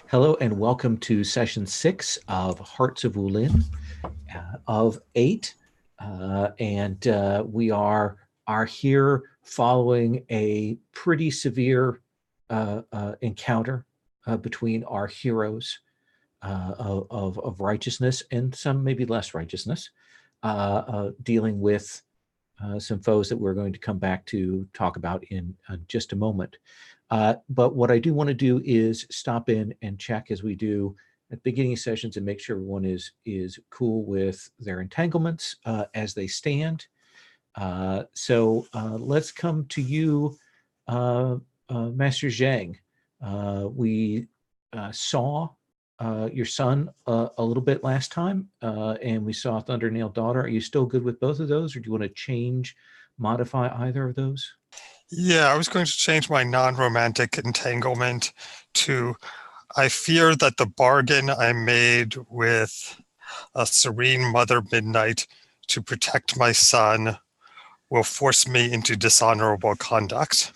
Hello and welcome to session 6 of Hearts of Wulin of 8. And we are here following a pretty severe encounter between our heroes of righteousness and some maybe less righteousness, dealing with some foes that we're going to come back to talk about in just a moment. But what I do want to do is stop in and check, as we do at the beginning of sessions, and make sure everyone is cool with their entanglements as they stand. So let's come to you, Master Zhang. We saw your son a little bit last time, and we saw Thundernail Daughter. Are you still good with both of those, or do you want to change, modify either of those? Yeah, I was going to change my non-romantic entanglement to I fear that the bargain I made with a serene Mother Midnight to protect my son will force me into dishonorable conduct.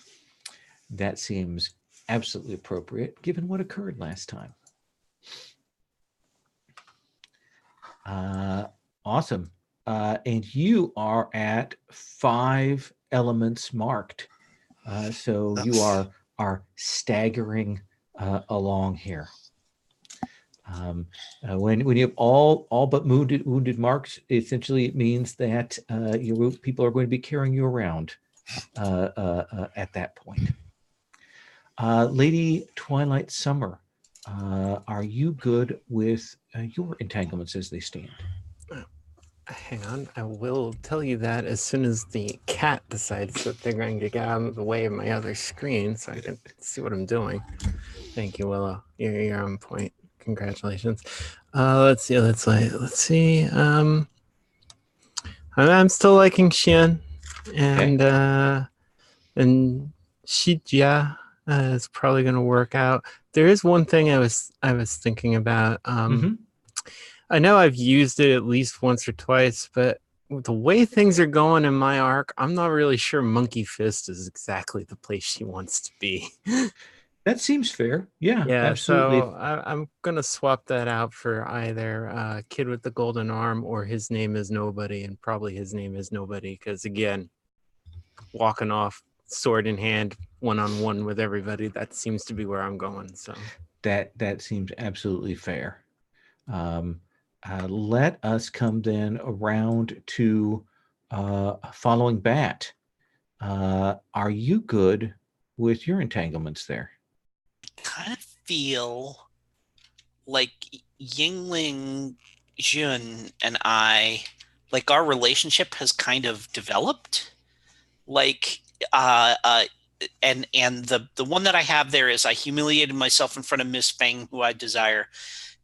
That seems absolutely appropriate given what occurred last time. Awesome. And you are at 5 elements marked. So you are staggering along here. When you have all but wounded marks, essentially it means that people are going to be carrying you around at that point. Lady Twilight Summer, are you good with your entanglements as they stand? Hang on, I will tell you that as soon as the cat decides that they're going to get out of the way of my other screen so I can see what I'm doing. Thank you, Willow. You're on point. Congratulations. Let's see. I'm still liking Xian, and and Shijia is probably going to work out. There is one thing I was thinking about. I know I've used it at least once or twice, but with the way things are going in my arc, I'm not really sure Monkey Fist is exactly the place she wants to be. That seems fair. Yeah, absolutely. So I'm going to swap that out for either Kid with the Golden Arm or His Name is Nobody, and probably His Name is Nobody, because, again, walking off sword in hand, one-on-one with everybody, that seems to be where I'm going. So that seems absolutely fair. Let us come then around to following Bat. Are you good with your entanglements there? Kind of feel like Yingling Jun and I, like our relationship has kind of developed. Like, and the one that I have there is I humiliated myself in front of Miss Feng, who I desire,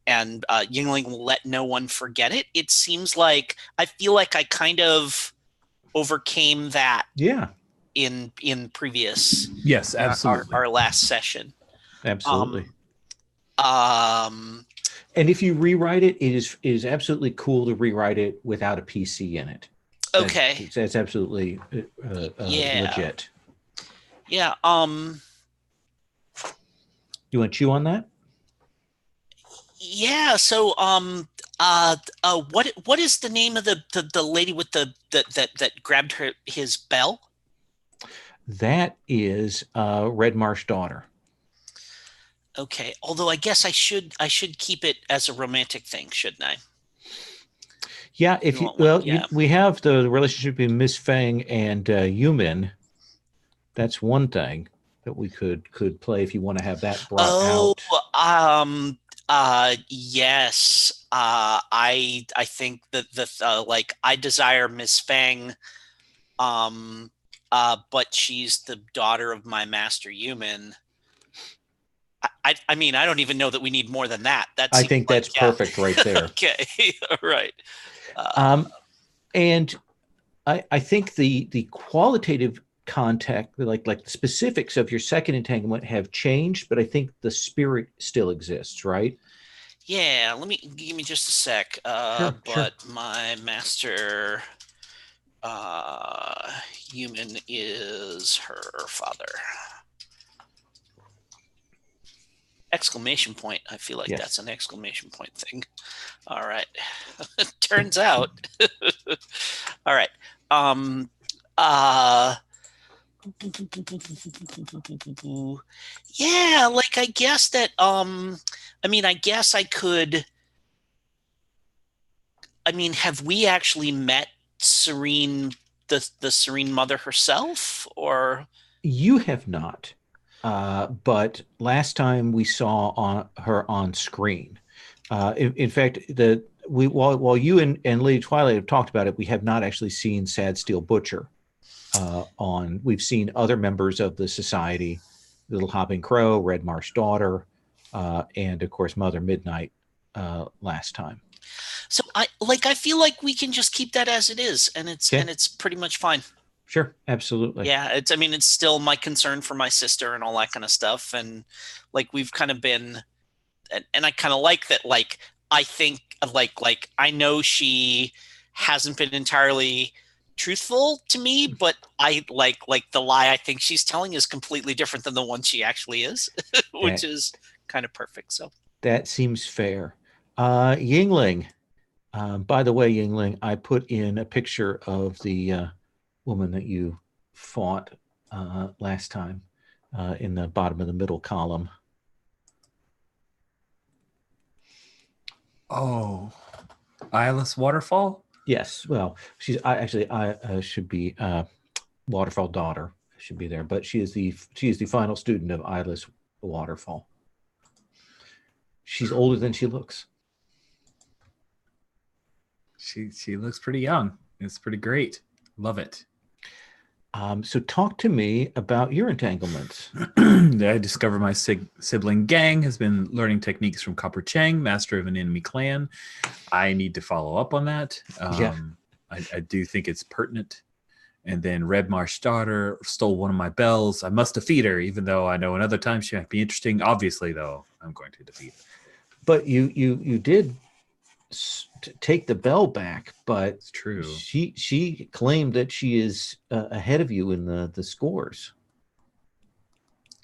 and Yingling will let no one forget it. It seems like I feel like I kind of overcame that. Yeah. In previous. Yes, absolutely. Our last session. Absolutely. And if you rewrite it, it is absolutely cool to rewrite it without a PC in it. Okay. That's absolutely legit. Yeah. You want to chew on that? Yeah. So what is the name of the lady with that grabbed his bell? That is Red Marsh Daughter. Okay. Although I guess I should keep it as a romantic thing, shouldn't I? Yeah. We have the relationship between Miss Feng and Yumin. That's one thing that we could play if you want to have that brought out. Yes. I think that like I desire Miss Feng, but she's the daughter of my master human. I mean, I don't even know that we need more than that. I think that's perfect right there. Okay. All right. And I think the qualitative contact, like the specifics of your second entanglement have changed, but I think the spirit still exists, right? Yeah, give me just a sec. Sure. My master human is her father. exclamation point. I feel like Yes. that's an exclamation point thing. All right. Turns out. All right. Uh yeah, like I guess that I mean I guess I could I mean, have we actually met Serene the Serene Mother herself, or You have not, but last time we saw her on screen. In fact, while you and Lady Twilight have talked about it, we have not actually seen Sad Steel Butcher on. We've seen other members of the society, Little Hopping Crow, Red Marsh Daughter, and of course Mother Midnight last time. so I feel like we can just keep that as it is, and it's pretty much fine. Sure, absolutely. Yeah, it's still my concern for my sister and all that kind of stuff, and like we've kind of been, and I kind of like that. Like I think like I know she hasn't been entirely truthful to me, but I like the lie I think she's telling is completely different than the one she actually is, which is kind of perfect. So that seems fair. Yingling. By the way, Yingling, I put in a picture of the woman that you fought last time in the bottom of the middle column. Oh, Eyeless Waterfall? Yes. Well, I should be Waterfall daughter should be there, but she is the final student of Eyeless Waterfall. She's older than she looks. She looks pretty young. It's pretty great. Love it. So talk to me about your entanglements. I discovered my sibling gang has been learning techniques from Copper Chang, master of an enemy clan. I need to follow up on that. I do think it's pertinent. And then Red Marsh Daughter stole one of my bells. I must defeat her, even though I know another time she might be interesting. Obviously, though, I'm going to defeat her. But you did take the bell back, but It's true. She claimed that she is ahead of you in the scores.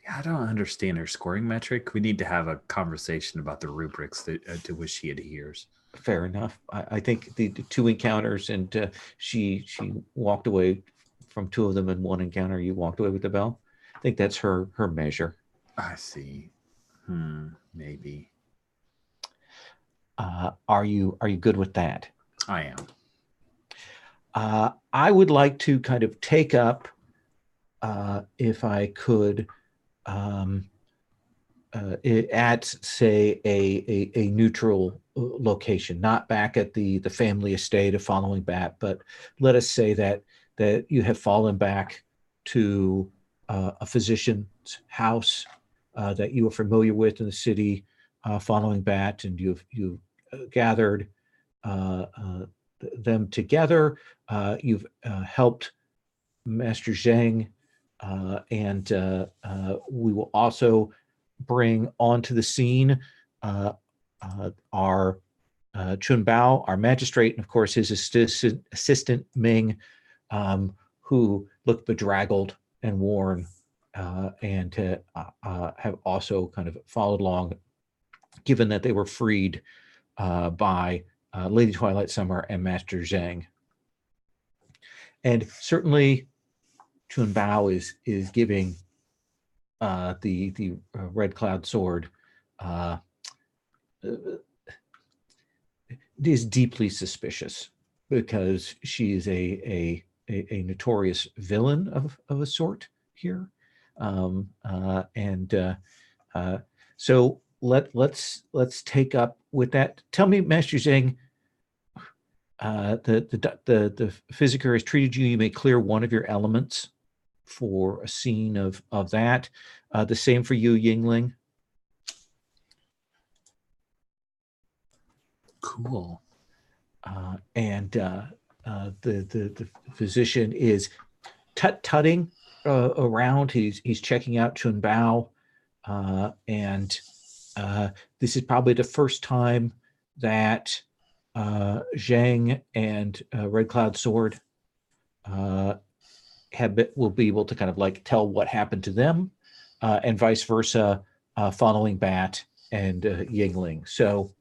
Yeah, I don't understand her scoring metric. We need to have a conversation about the rubrics that, to which she adheres. Fair enough. I think the two encounters, and she walked away from two of them in one encounter. You walked away with the bell. I think that's her measure. I see. Maybe. Are you good with that? I am. I would like to kind of take up, if I could, at say a neutral location, not back at the family estate of Following Bat, but let us say that you have fallen back to a physician's house that you are familiar with in the city, Following Bat, and you've gathered them together. You've helped Master Zhang, and we will also bring onto the scene our Chun Bao, our magistrate, and of course his assistant Ming, who look bedraggled and worn, and have also kind of followed along, given that they were freed by Lady Twilight Summer and Master Zhang. And certainly Chun Bao is giving the Red Cloud Sword is deeply suspicious, because she is a notorious villain of a sort here, so let's take up with that. Tell me, Master Zhang, the Physiker has treated you. You may clear one of your elements for a scene of that. The same for you, Yingling. Cool. And the physician is tutting around. He's checking out Chun Bao, and this is probably the first time that Zhang and Red Cloud Sword will be able to kind of like tell what happened to them, and vice versa. following Bat and Yingling. So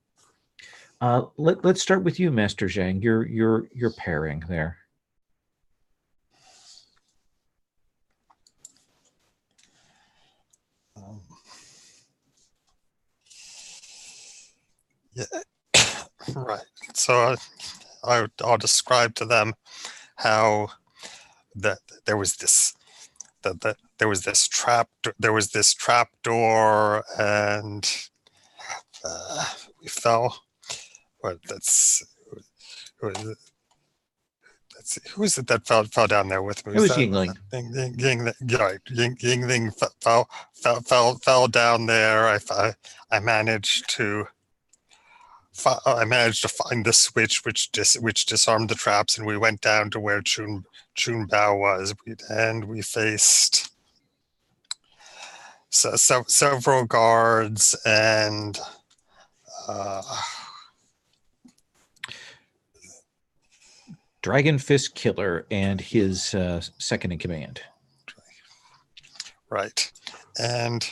let's start with you, Master Zhang. Your pairing there. Yeah, right. So I'll describe to them how that there was this there was this trap door, and we fell. What who is it that fell down there with me? It was that Yingling. Yingling fell down there. I managed to find the switch which disarmed the traps, and we went down to where Chun Bao was, and we faced several guards and Dragon Fist Killer and his second in command. Right, and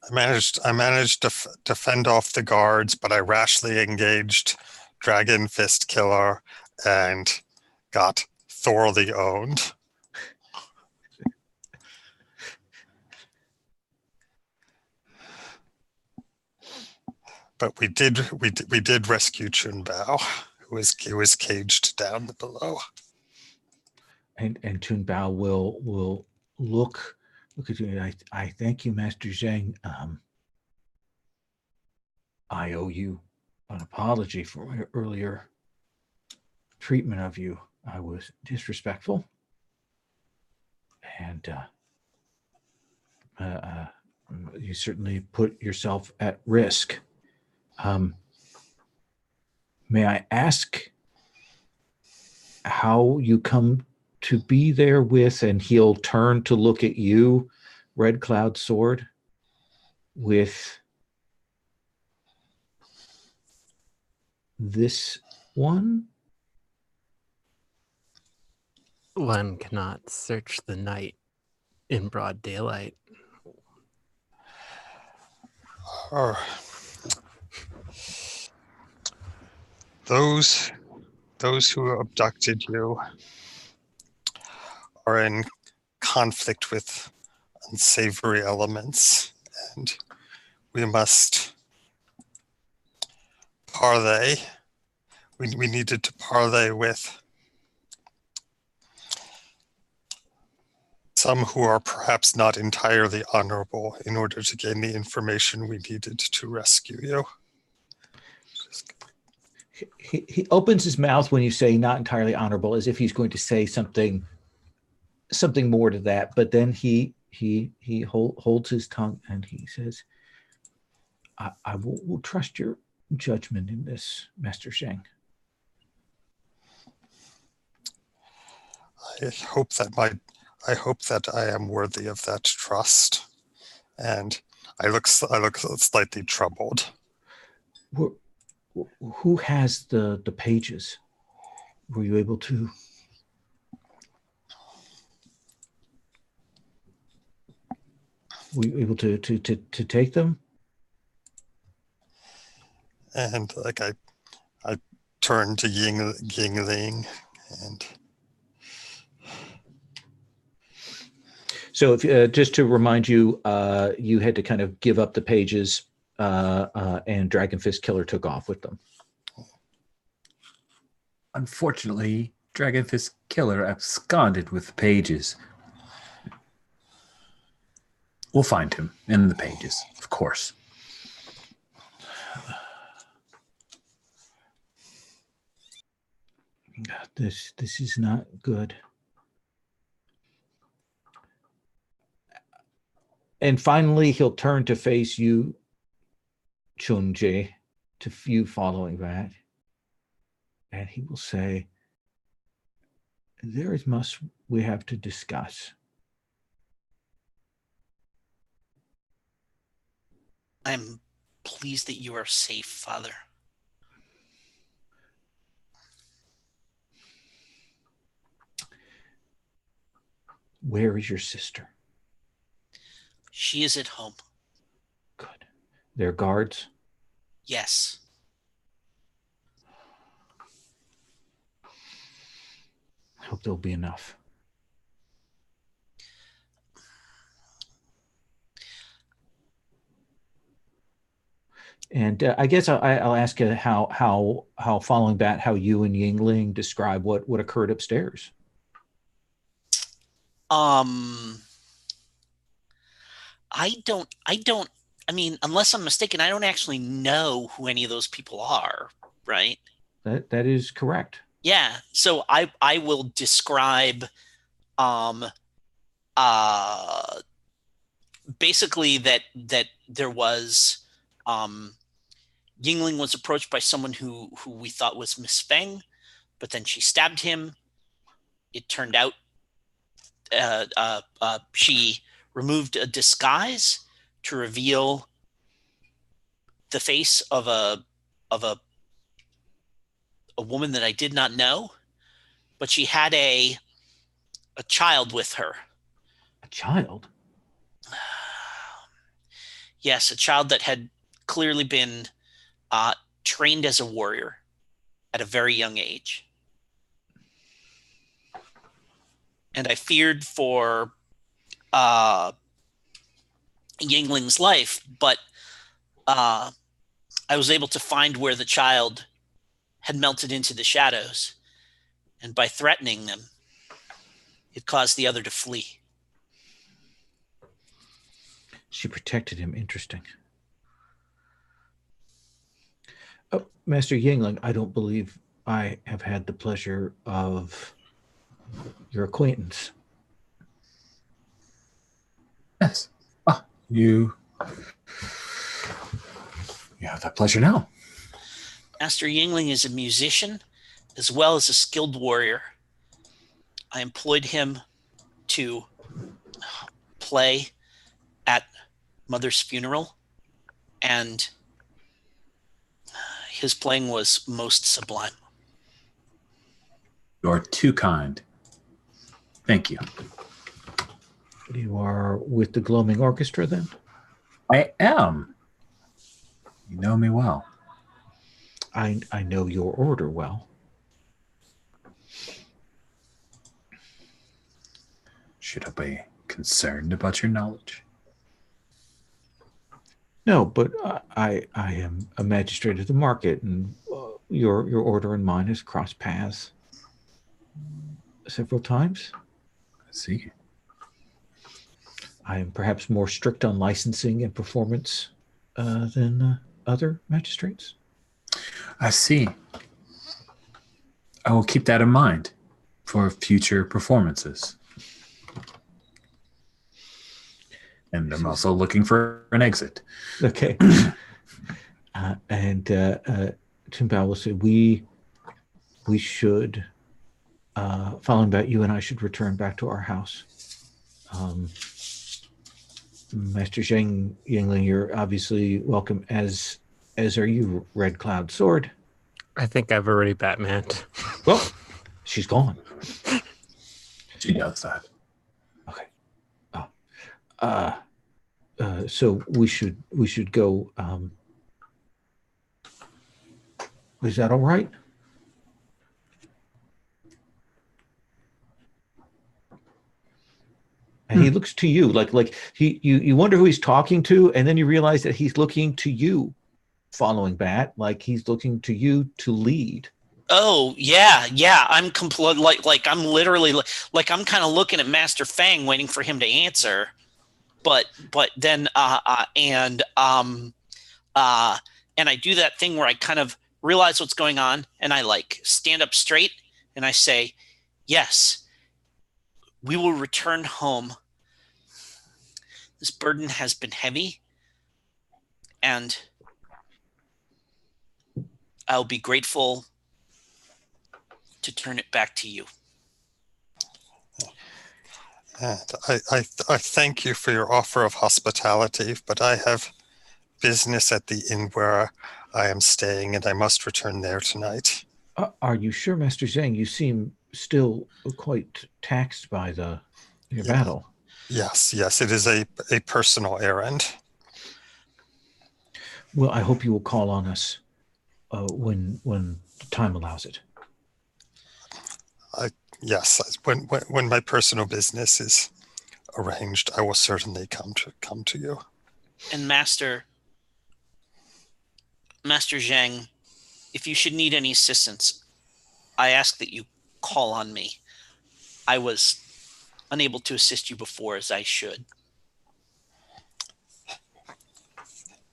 I managed to fend off the guards, but I rashly engaged Dragon Fist Killer and got thoroughly owned. But we did rescue Chun Bao, who was caged down below. And Chun Bao will look at you. I thank you, Master Zhang. I owe you an apology for my earlier treatment of you. I was disrespectful, and you certainly put yourself at risk. May I ask how you come to be there with, and he'll turn to look at you, Red Cloud Sword, with this one? One cannot search the night in broad daylight. Those who abducted you are in conflict with unsavory elements, and we must parley. We needed to parley with some who are perhaps not entirely honorable in order to gain the information we needed to rescue you. He opens his mouth when you say not entirely honorable, as if he's going to say something more to that, but then he holds his tongue and he says, I will trust your judgment in this, Master Zhang. I hope that I am worthy of that trust, and I look slightly troubled. Who has the pages? Were you able to? Were you able to take them? And like I turned to Yingling, and so if just to remind you, you had to kind of give up the pages, and Dragon Fist Killer took off with them. Unfortunately, Dragon Fist Killer absconded with the pages. We'll find him in the pages, of course. This is not good. And finally, he'll turn to face you, Chunje, to you following that. And he will say, there is much we have to discuss. I'm pleased that you are safe, Father. Where is your sister? She is at home. Good. They're guards? Yes. I hope there'll be enough. And I guess I'll ask you how following that, how you and Yingling describe what occurred upstairs. I mean, unless I'm mistaken, I don't actually know who any of those people are, right? That is correct. Yeah. So I will describe uh basically that there was Yingling was approached by someone who we thought was Miss Feng, but then she stabbed him. It turned out she removed a disguise to reveal the face of a woman that I did not know, but she had a child with her. A child? Yes, a child that had clearly been trained as a warrior at a very young age. And I feared for Yingling's life, but I was able to find where the child had melted into the shadows, and by threatening them, it caused the other to flee. She protected him. Interesting. Oh, Master Yingling, I don't believe I have had the pleasure of your acquaintance. Yes. You have that pleasure now. Master Yingling is a musician as well as a skilled warrior. I employed him to play at Mother's funeral, and his playing was most sublime. You are too kind. Thank you. You are with the Gloaming Orchestra, then? I am. You know me well. I know your order well. Should I be concerned about your knowledge? No, but I am a magistrate of the market, and your order and mine has crossed paths several times. I see. I am perhaps more strict on licensing and performance than other magistrates. I see. I will keep that in mind for future performances. And I'm also looking for an exit. Okay. And Timbao will say, we should, following that, you and I should return back to our house. Master Zheng Yingling, you're obviously welcome, as are you, Red Cloud Sword. I think I've already Batmaned. Well, she's gone. She does that. Okay. So we should go. Is that all right? And he looks to you like you wonder who he's talking to, and then you realize that he's looking to you, following Bat, like he's looking to you to lead. Oh yeah. I'm like I'm literally like I'm kind of looking at Master Fang, waiting for him to answer, but then and I do that thing where I kind of realize what's going on, and I like stand up straight, and I say, "Yes, we will return home. This burden has been heavy, and I'll be grateful to turn it back to you." And I thank you for your offer of hospitality, but I have business at the inn where I am staying, and I must return there tonight. Are you sure, Master Zhang? You seem still quite taxed by your battle. Yes, it is a personal errand. Well, I hope you will call on us when time allows it. Yes, when my personal business is arranged, I will certainly come to you. And Master Zhang, if you should need any assistance, I ask that you call on me. I was unable to assist you before as I should.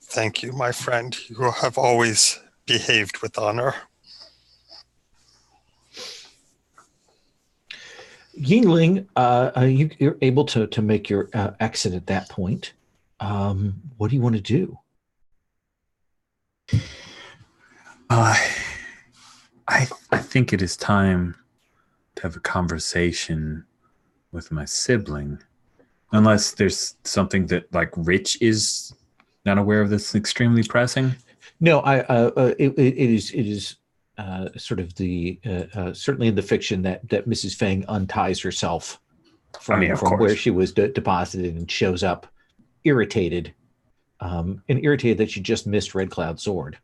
Thank you, my friend. You have always behaved with honor. Yingling, you're able to make your exit at that point. What do you want to do? I think it is time to have a conversation with my sibling, unless there's something that like Rich is not aware of that's extremely pressing. No, it is sort of the certainly in the fiction that Mrs. Fang unties herself from where she was deposited and shows up irritated, and irritated that she just missed Red Cloud Sword.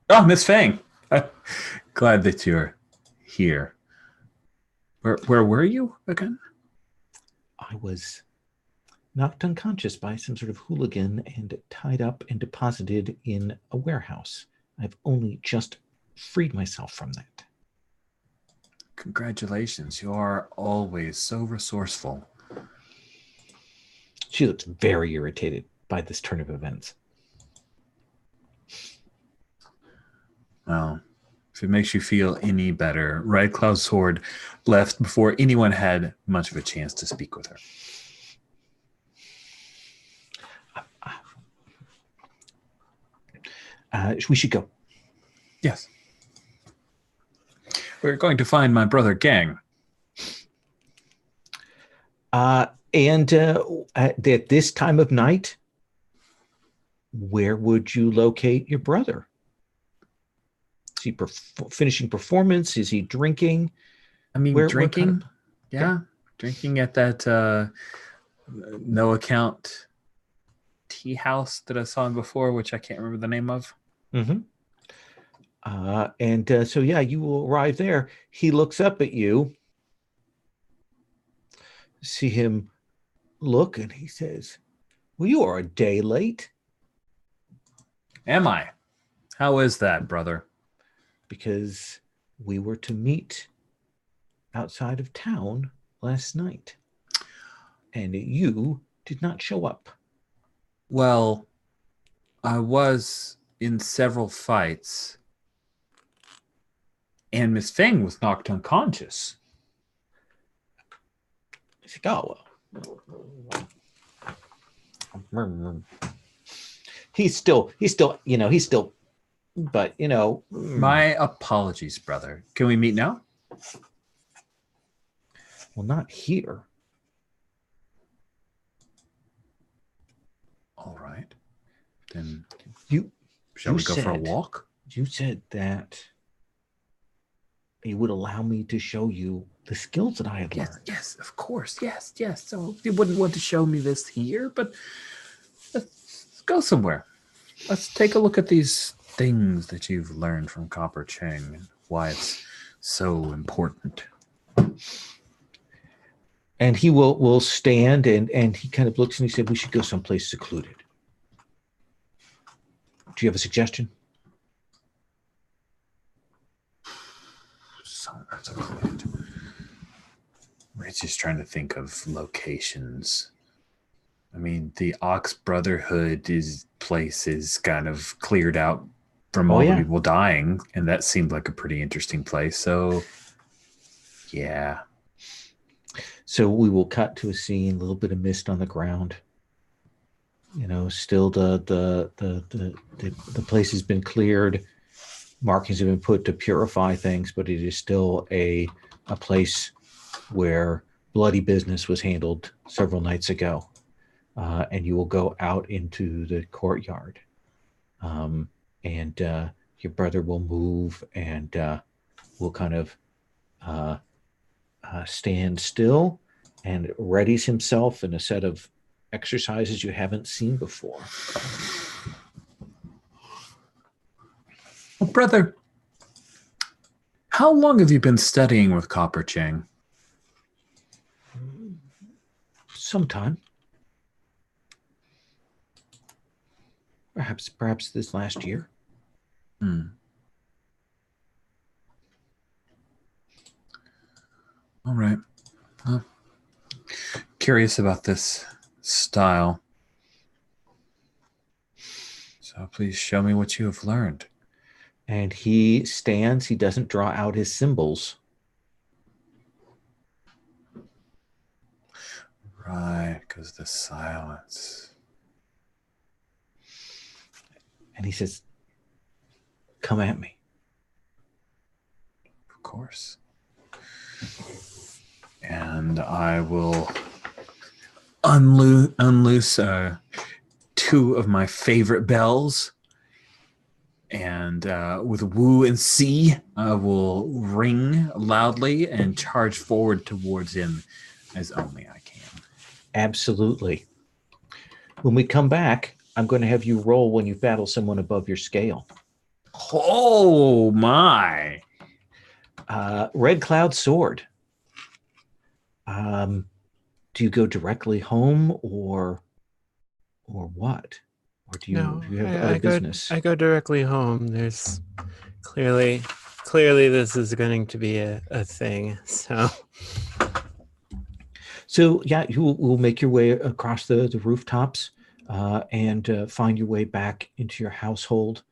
Oh, Miss Fang, glad that you're here. Where were you again? I was knocked unconscious by some sort of hooligan and tied up and deposited in a warehouse. I've only just freed myself from that. Congratulations. You are always so resourceful. She looks very irritated by this turn of events. Well, if it makes you feel any better, Red Cloud Sword left before anyone had much of a chance to speak with her. We should go. Yes. We're going to find my brother Gang. And at this time of night, where would you locate your brother? Is he finishing performance? Is he drinking? I mean, drinking. Yeah. Drinking at that no account tea house that I saw him before, which I can't remember the name of. Mm-hmm. So yeah, you will arrive there. He looks up at you, see him look, and he says, "Well, you are a day late." Am I? How is that, brother? Because we were to meet outside of town last night, and you did not show up. Well, I was in several fights, and Miss Fang was knocked unconscious. He's like, "Oh, well." He's still, but My apologies, brother. Can we meet now? well, not here. All right. Then Shall we go for a walk? You said that you would allow me to show you the skills that I have learned. Yes, of course. Yes. So you wouldn't want to show me this here, but let's go somewhere. Let's take a look at these things that you've learned from Copper Cheng and why it's so important. And he will stand and he kind of looks and he said, "We should go someplace secluded." Do you have a suggestion? Rich is trying to think of locations. I mean, the Ox Brotherhood place is kind of cleared out from all the people dying, and that seemed like a pretty interesting place. So, yeah. So we will cut to a scene, a little bit of mist on the ground. Still the place has been cleared. Markings have been put to purify things, but it is still a place where bloody business was handled several nights ago. And you will go out into the courtyard. And your brother will move and will kind of stand still and readies himself in a set of exercises you haven't seen before. Well, brother, how long have you been studying with Copper Chang? Sometime. Perhaps this last year. All right. Well, curious about this style. So please show me what you have learned. And he stands. He doesn't draw out his symbols. Right, because the silence. And he says, "Come at me." Of course. And I will unloose two of my favorite bells. And with Wu and Si, I will ring loudly and charge forward towards him as only I can. Absolutely. When we come back, I'm going to have you roll when you battle someone above your scale. Oh, my. Red Cloud Sword. Do you go directly home or what? Or do you have other business? I go directly home. There's clearly this is going to be a thing. So yeah, you will make your way across the rooftops and find your way back into your household.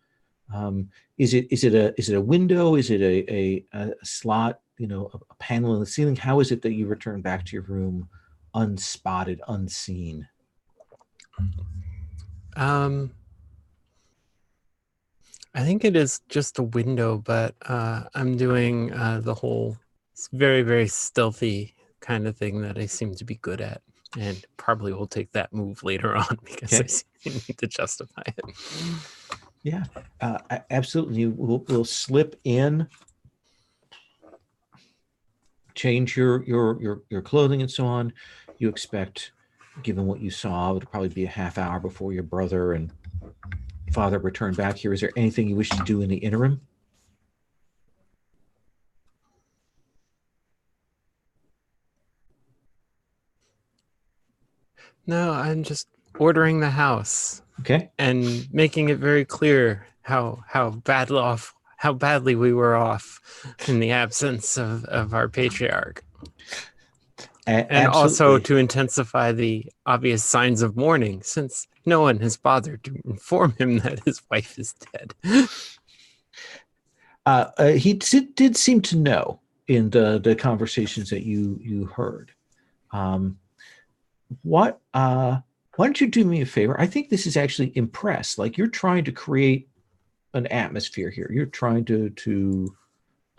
Is it a window? Is it a slot? A panel in the ceiling? How is it that you return back to your room unspotted, unseen? I think it is just a window, but I'm doing the whole very, very stealthy kind of thing that I seem to be good at, and probably will take that move later on because I need to justify it. Yeah, absolutely. We'll slip in, change your clothing and so on. You expect, given what you saw, it would probably be a half hour before your brother and father return back here. Is there anything you wish to do in the interim? No, I'm just ordering the house. Okay. And making it very clear how badly we were off in the absence of our patriarch. And also to intensify the obvious signs of mourning, since no one has bothered to inform him that his wife is dead. He did seem to know in the conversations that you heard. Why don't you do me a favor? I think this is actually impressed. Like, you're trying to create an atmosphere here. You're trying to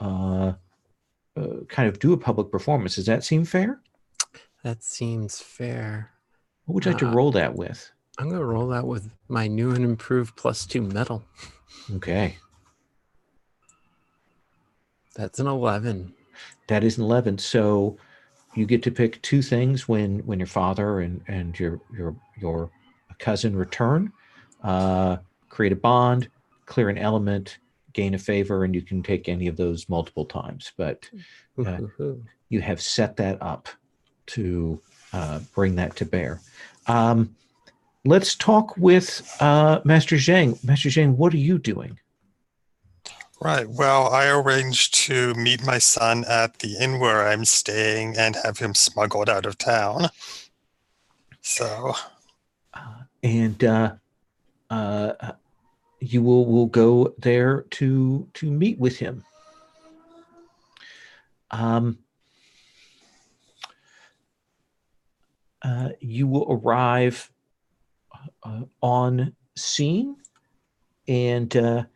kind of do a public performance. Does that seem fair? That seems fair. What would you like to roll that with? I'm going to roll that with my new and improved +2 metal. Okay. That's an 11. That is an 11. So you get to pick two things when your father and your cousin return. Create a bond, clear an element, gain a favor, and you can take any of those multiple times. But you have set that up to bring that to bear. Let's talk with Master Zhang. Master Zhang, what are you doing? Right. Well, I arranged to meet my son at the inn where I'm staying and have him smuggled out of town. So. You will go there to meet with him. You will arrive on scene, and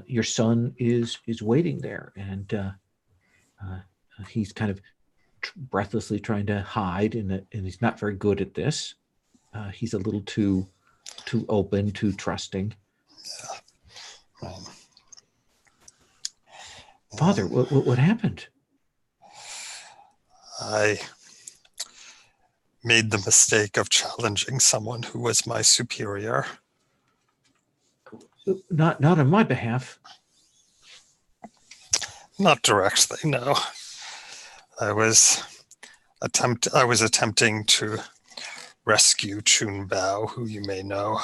your son is waiting there, and he's kind of breathlessly trying to hide, and he's not very good at this. He's a little too open, too trusting. Father, what happened? I made the mistake of challenging someone who was my superior. Not on my behalf. Not directly, no. I was attempting to rescue Chun Bao, who you may know.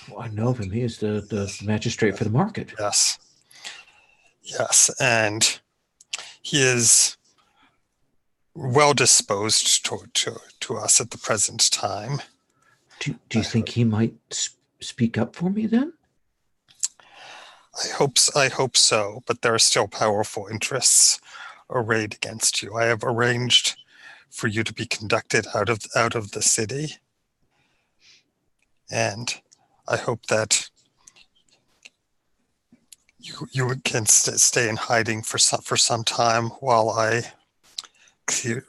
Well, I know of him. He is the magistrate for the market. Yes. Yes, and he is well disposed to us at the present time. Do you think he might speak up for me then? I hope so, but there are still powerful interests arrayed against you. I have arranged for you to be conducted out of the city, and I hope that you can stay in hiding for some time while I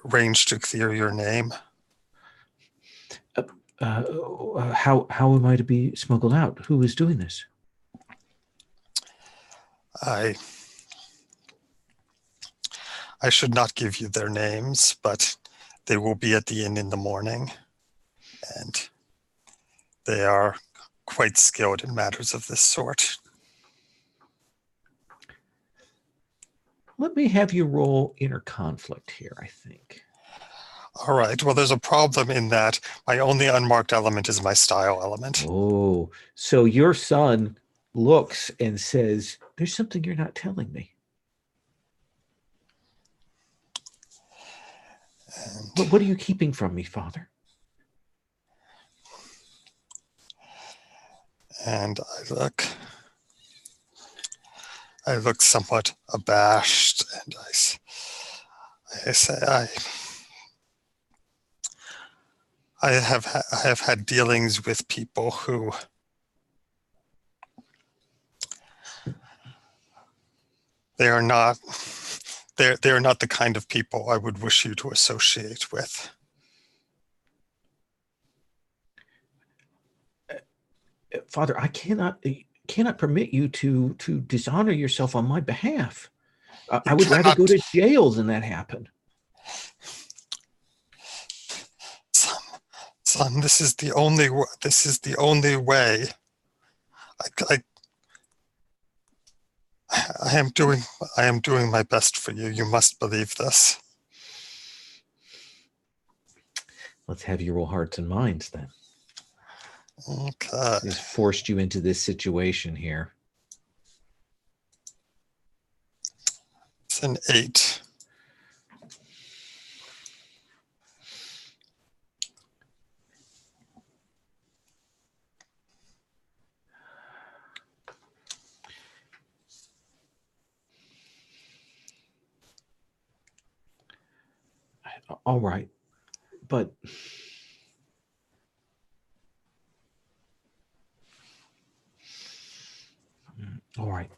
arrange to clear your name. How am I to be smuggled out? Who is doing this? I should not give you their names, but they will be at the inn in the morning, and they are quite skilled in matters of this sort. Let me have you roll inner conflict here, I think. All right. Well, there's a problem in that my only unmarked element is my style element. Oh, so your son looks and says, there's something you're not telling me. But what are you keeping from me, Father? And I look somewhat abashed, and I say, I have had dealings with people who they are not the kind of people I would wish you to associate with. Father, I cannot permit you to dishonor yourself on my behalf. I would rather go to jail than that happen. Son, this is the only way. I am doing my best for you. You must believe this. Let's have you roll hearts and minds then. Okay. He's forced you into this situation here. It's an 8. All right, but all right.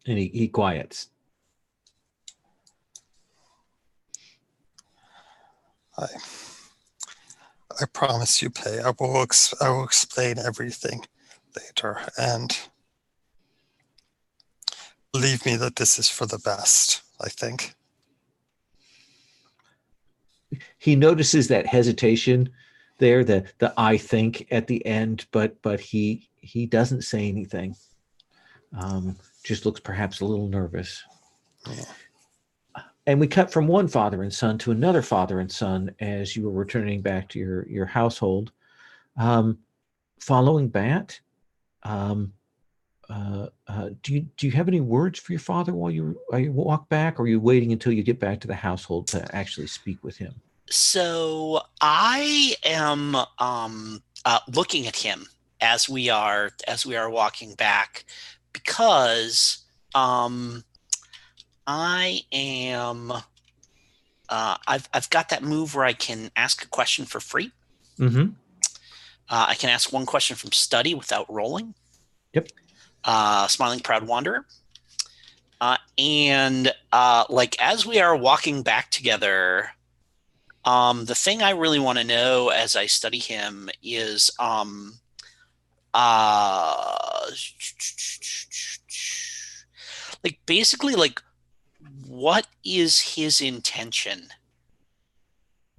And he quiets. I promise you, Pei. I will explain everything later, and believe me that this is for the best, I think. He notices that hesitation there, the I think at the end, but he doesn't say anything. Just looks perhaps a little nervous. Yeah. And we cut from one father and son to another father and son as you were returning back to your household. Following that, do you have any words for your father while you walk back, or are you waiting until you get back to the household to actually speak with him? So I am looking at him as we are walking back, because I am I've got that move where I can ask a question for free. Mm-hmm. I can ask one question from study without rolling. Yep. Smiling Proud Wanderer. And as we are walking back together, the thing I really want to know as I study him is basically what is his intention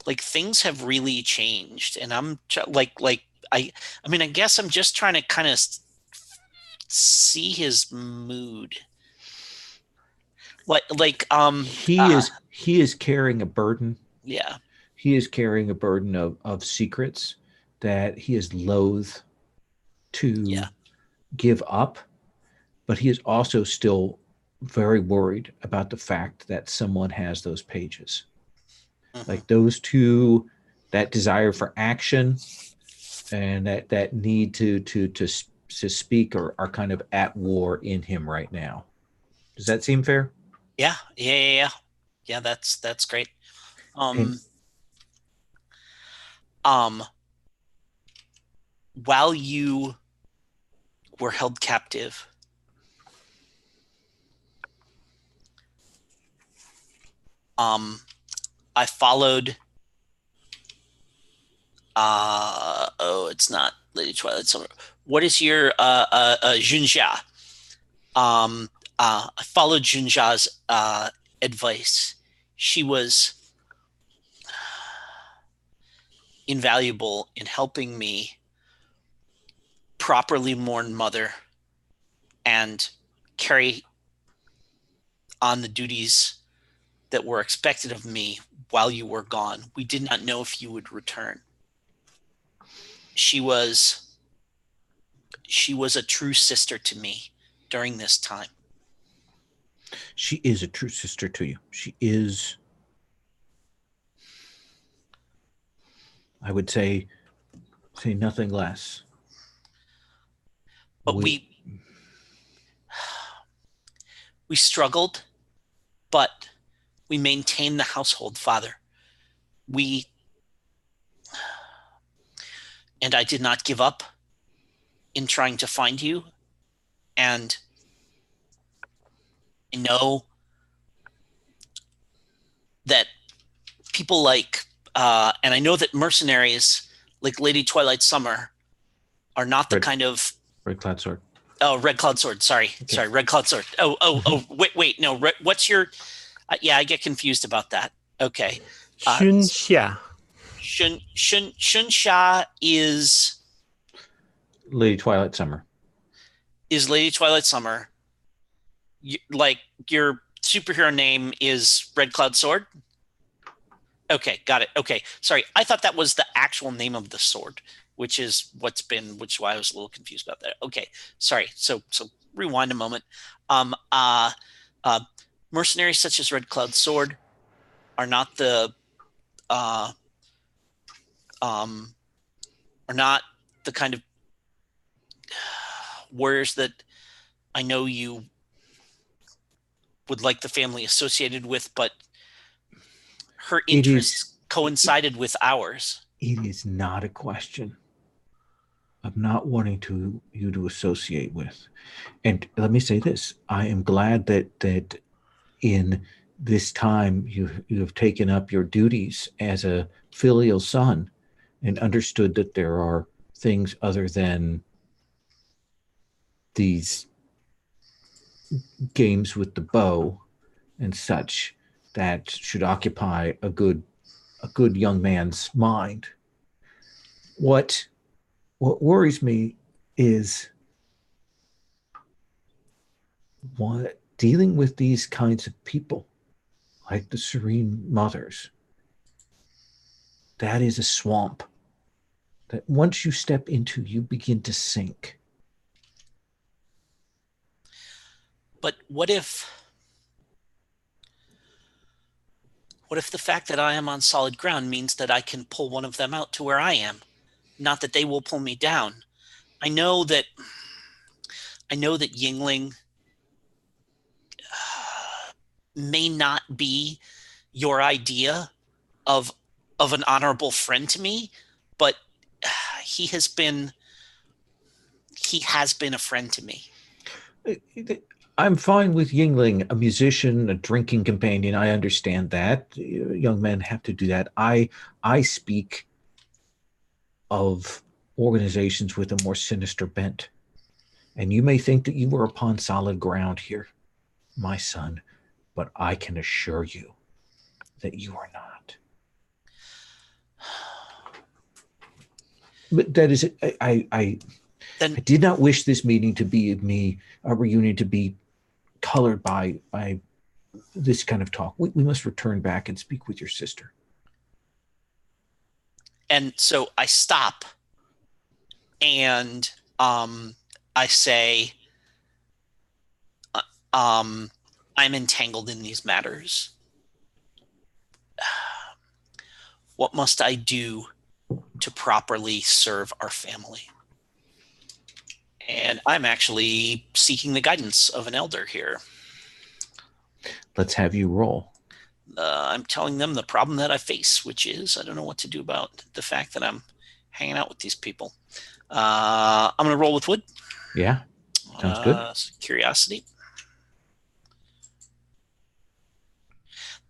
like things have really changed, and I'm I mean, I guess I'm just trying to kind of see his mood. He is carrying a burden. Yeah. He is carrying a burden of secrets that he is loath to give up, but he is also still very worried about the fact that someone has those pages. Like those two, that desire for action and that need to speak are kind of at war in him right now. Does that seem fair? Yeah. That's great. While you were held captive, I followed. It's not Lady Twilight Summer. What is your Junjia? I followed Junja's advice. She was invaluable in helping me properly mourn mother and carry on the duties that were expected of me while you were gone. We did not know if you would return. She was a true sister to me during this time. She is a true sister to you. She is, I would say nothing less. But we struggled, but we maintained the household, Father. And I did not give up in trying to find you. And I know that people and I know that mercenaries like Lady Twilight Summer are not the kind of Red Cloud Sword. Oh, Red Cloud Sword. Sorry, Red Cloud Sword. Wait. No, what's your? Yeah, I get confused about that. Okay. Xunxia. Xunxia is Lady Twilight Summer. Is Lady Twilight Summer. Like your superhero name is Red Cloud Sword? Okay, got it. Okay, sorry. I thought that was the actual name of the sword, which is why I was a little confused about that. Okay, sorry. So rewind a moment. Mercenaries such as Red Cloud Sword are not the kind of warriors that I know you would like the family associated with, but her interests coincided with ours. It is not a question of not wanting you to associate with. And let me say this: I am glad that in this time you have taken up your duties as a filial son and understood that there are things other than these games with the bow and such that should occupy a good young man's mind. What worries me is dealing with these kinds of people, like the Serene Mothers. That is a swamp that once you step into, you begin to sink. But what if the fact that I am on solid ground means that I can pull one of them out to where I am? Not that they will pull me down. I know that Yingling may not be your idea of an honorable friend to me, but he has been a friend to me. I'm fine with Yingling, a musician, a drinking companion. I understand that. Young men have to do that. I speak of organizations with a more sinister bent. And you may think that you were upon solid ground here, my son, but I can assure you that you are not. But that is, I Then did not wish this meeting to be a reunion to be colored by this kind of talk. We must return back and speak with your sister. and so I stop and I say, I'm entangled in these matters. What must I do to properly serve our family? And I'm actually seeking the guidance of an elder here. Let's have you roll. I'm telling them the problem that I face, which is I don't know what to do about the fact that I'm hanging out with these people. I'm going to roll with wood. Yeah, sounds good. Curiosity.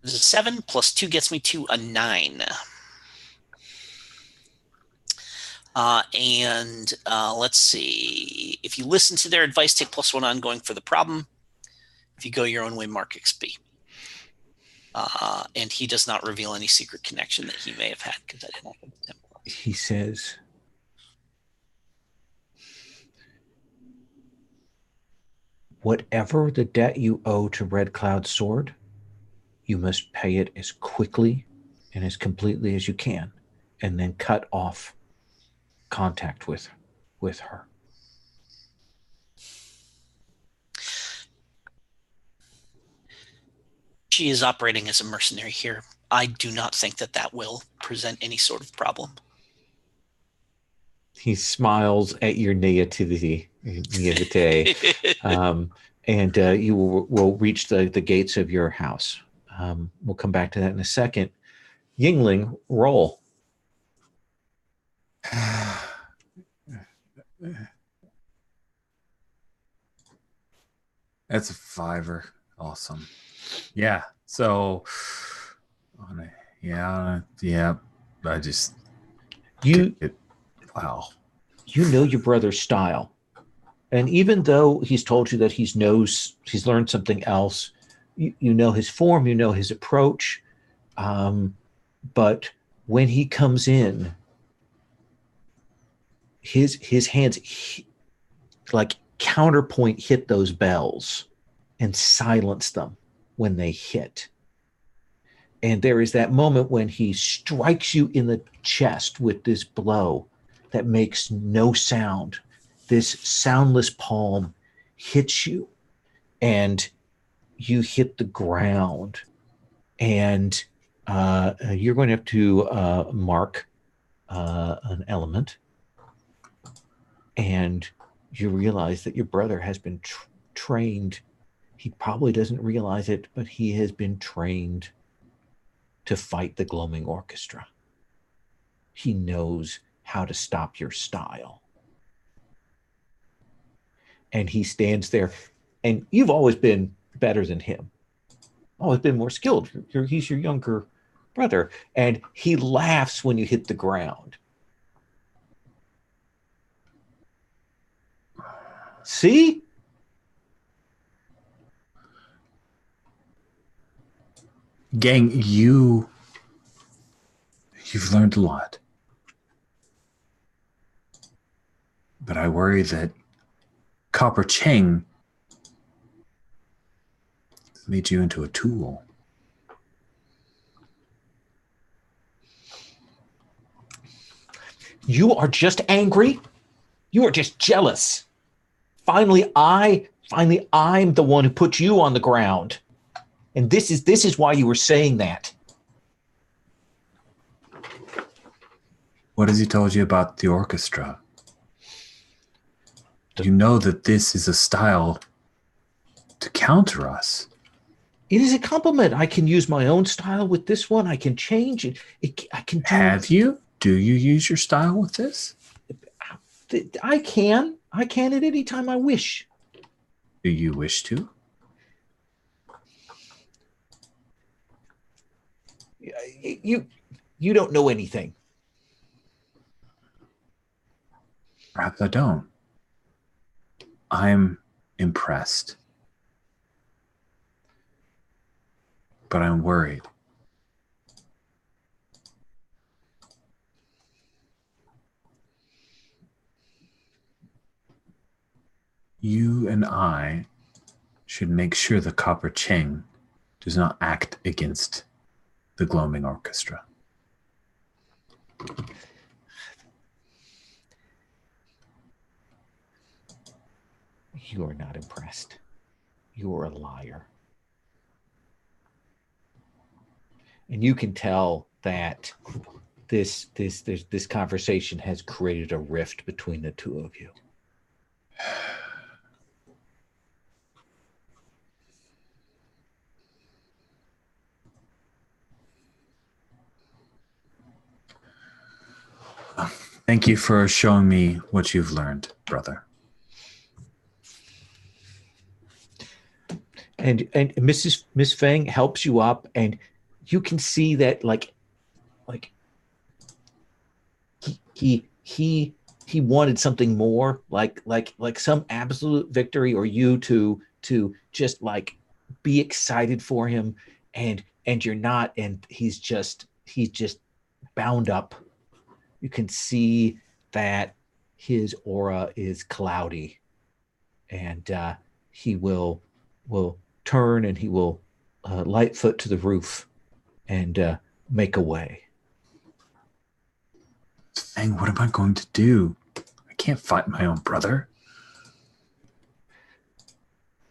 This is 7 plus 2 gets me to a 9. Let's see. If you listen to their advice, take +1 ongoing for the problem. If you go your own way, mark XP. And he does not reveal any secret connection that he may have had because I didn't have him. He says, whatever the debt you owe to Red Cloud Sword, you must pay it as quickly and as completely as you can, and then cut off contact with her. She is operating as a mercenary here. I do not think that will present any sort of problem. He smiles at your naivete, and you will reach the gates of your house. We'll come back to that in a second. Yingling, roll. That's a 5. Awesome. Yeah. So, yeah. I just wow. You know your brother's style, and even though he's told you that he's learned something else, you know his form, you know his approach, but when he comes in, his hands like counterpoint hit those bells and silence them when they hit. And there is that moment when he strikes you in the chest with this blow that makes no sound. This soundless palm hits you, and you hit the ground. And you're going to have to mark an element. And you realize that your brother has been trained. He probably doesn't realize it, but he has been trained to fight the Gloaming Orchestra. He knows how to stop your style. And he stands there, and you've always been better than him, always been more skilled. He's your younger brother, and he laughs when you hit the ground. See? Gang, you've learned a lot. But I worry that Copper Cheng made you into a tool. You are just angry. You are just jealous. Finally, I'm the one who put you on the ground. And this is why you were saying that. What has he told you about the orchestra? You know that this is a style to counter us. It is a compliment. I can use my own style with this one. I can change it. I can do. Have you? Do you use your style with this? I can. I can at any time I wish. Do you wish to? You don't know anything. Perhaps I don't. I'm impressed. But I'm worried. You and I should make sure the Copper Cheng does not act against the Gloaming Orchestra. You are not impressed. You are a liar. And you can tell that this conversation has created a rift between the two of you. Thank you for showing me what you've learned, brother. And Miss Feng helps you up, and you can see that like he wanted something more, like some absolute victory, or you to just like be excited for him, and you're not, and he's just bound up. You can see that his aura is cloudy, and he will turn, and he will light foot to the roof and make away. Fang, what am I going to do? I can't fight my own brother.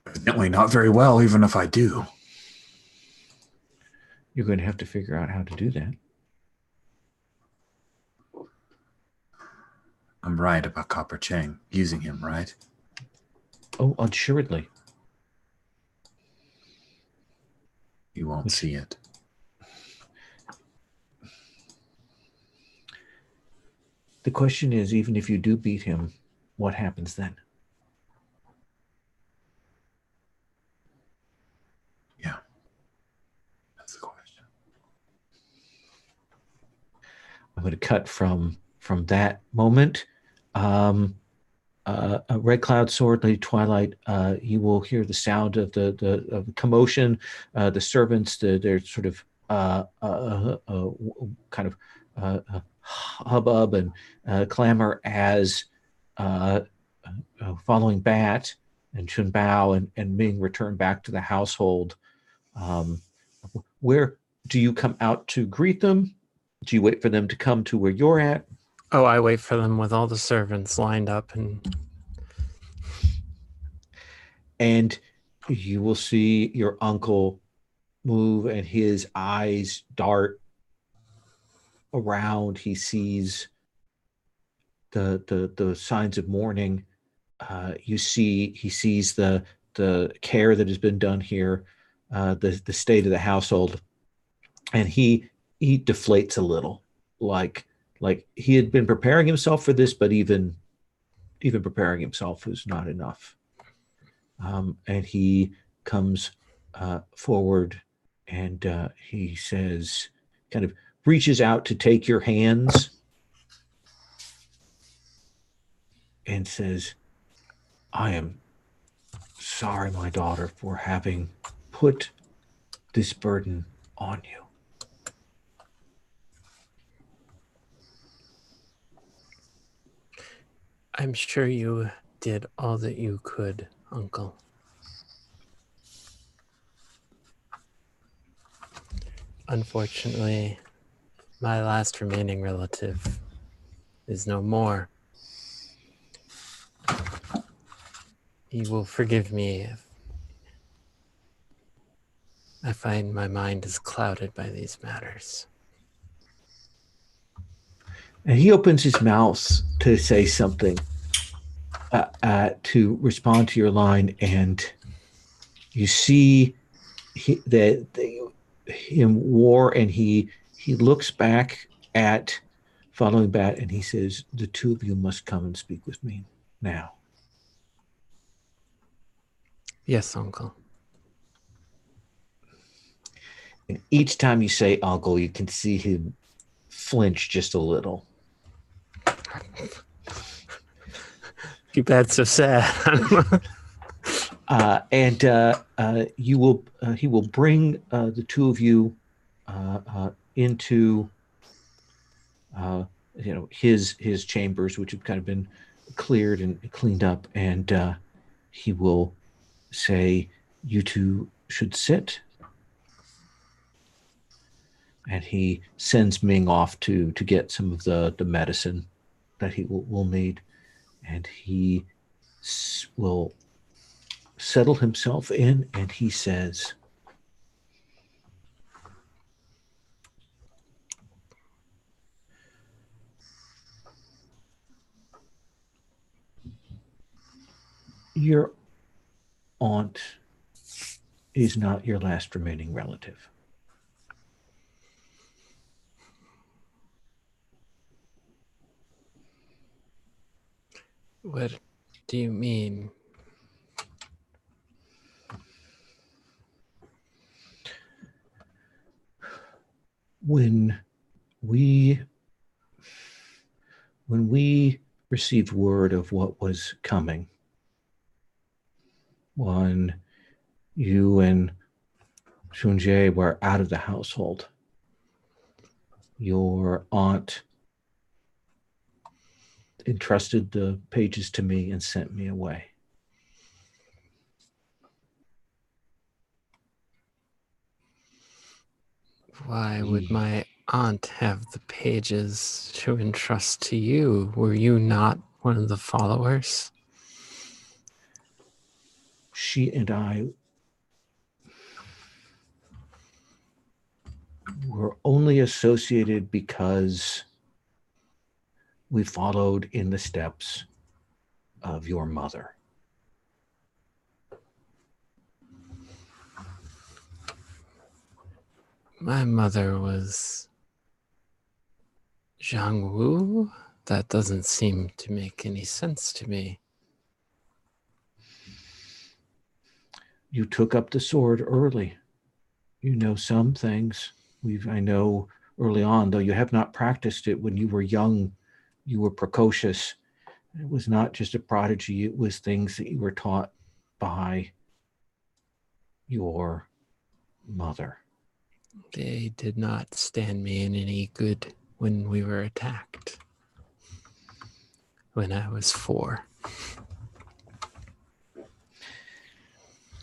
Evidently not very well, even if I do. You're going to have to figure out how to do that. I'm right about Copper Cheng, using him, right? Oh, assuredly. You won't see it. The question is, even if you do beat him, what happens then? Yeah. That's the question. I'm going to cut from that moment. Red Cloud Sword, Lady Twilight, you will hear the sound of the commotion, the servants, their sort of kind of hubbub and clamor as following Bat and Chun Bao and being returned back to the household. Where do you come out to greet them? Do you wait for them to come to where you're at? Oh, I wait for them with all the servants lined up, and you will see your uncle move, and his eyes dart around. He sees the signs of mourning. He sees the care that has been done here, the state of the household, and he deflates a little, like he had been preparing himself for this, but even preparing himself was not enough. And he comes forward, and he says, kind of reaches out to take your hands and says, I am sorry, my daughter, for having put this burden on you. I'm sure you did all that you could, Uncle. Unfortunately, my last remaining relative is no more. You will forgive me if I find my mind is clouded by these matters. And he opens his mouth to say something, to respond to your line, and you see him war, and he looks back at following Bat, and he says, the two of you must come and speak with me now. Yes, Uncle. And each time you say uncle, you can see him flinch just a little. Too bad, so sad. He will bring the two of you into his chambers, which have kind of been cleared and cleaned up, and he will say, "You two should sit." And he sends Ming off to get some of the medicine that he will need. And he will settle himself in, and he says, "Your aunt is not your last remaining relative." What do you mean? When we received word of what was coming, when you and Shunjie were out of the household, your aunt entrusted the pages to me and sent me away. Why would my aunt have the pages to entrust to you? Were you not one of the followers? She and I were only associated because we followed in the steps of your mother. My mother was Zhang Wu? That doesn't seem to make any sense to me. You took up the sword early. You know some things. I know early on, though you have not practiced it when you were young, you were precocious. It was not just a prodigy, it was things that you were taught by your mother. They did not stand me in any good when we were attacked. When I was 4.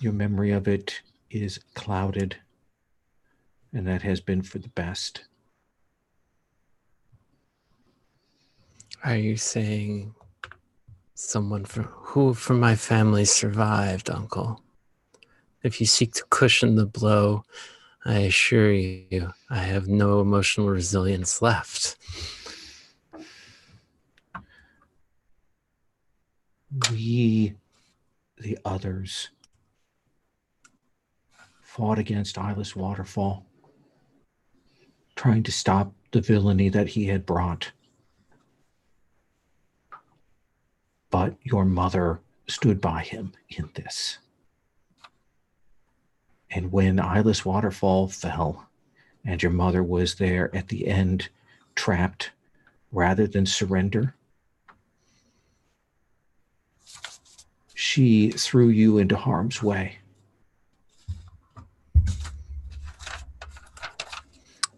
Your memory of it is clouded, and that has been for the best. Are you saying someone who from my family survived, Uncle? If you seek to cushion the blow, I assure you, I have no emotional resilience left. We, the others, fought against Eyeless Waterfall, trying to stop the villainy that he had brought. But your mother stood by him in this. And when Eyeless Waterfall fell, and your mother was there at the end, trapped, rather than surrender, she threw you into harm's way.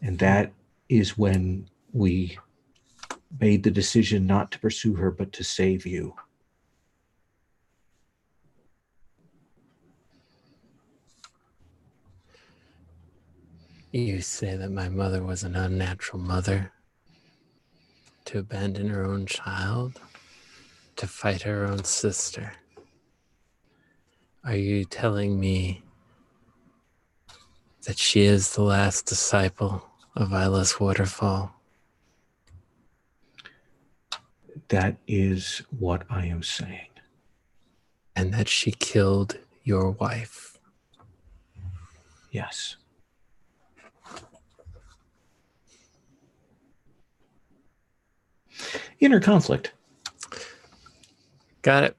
And that is when we made the decision not to pursue her, but to save you. You say that my mother was an unnatural mother, to abandon her own child, to fight her own sister. Are you telling me that she is the last disciple of Eyeless Waterfall? That is what I am saying. And that she killed your wife? Yes. Inner conflict. Got it.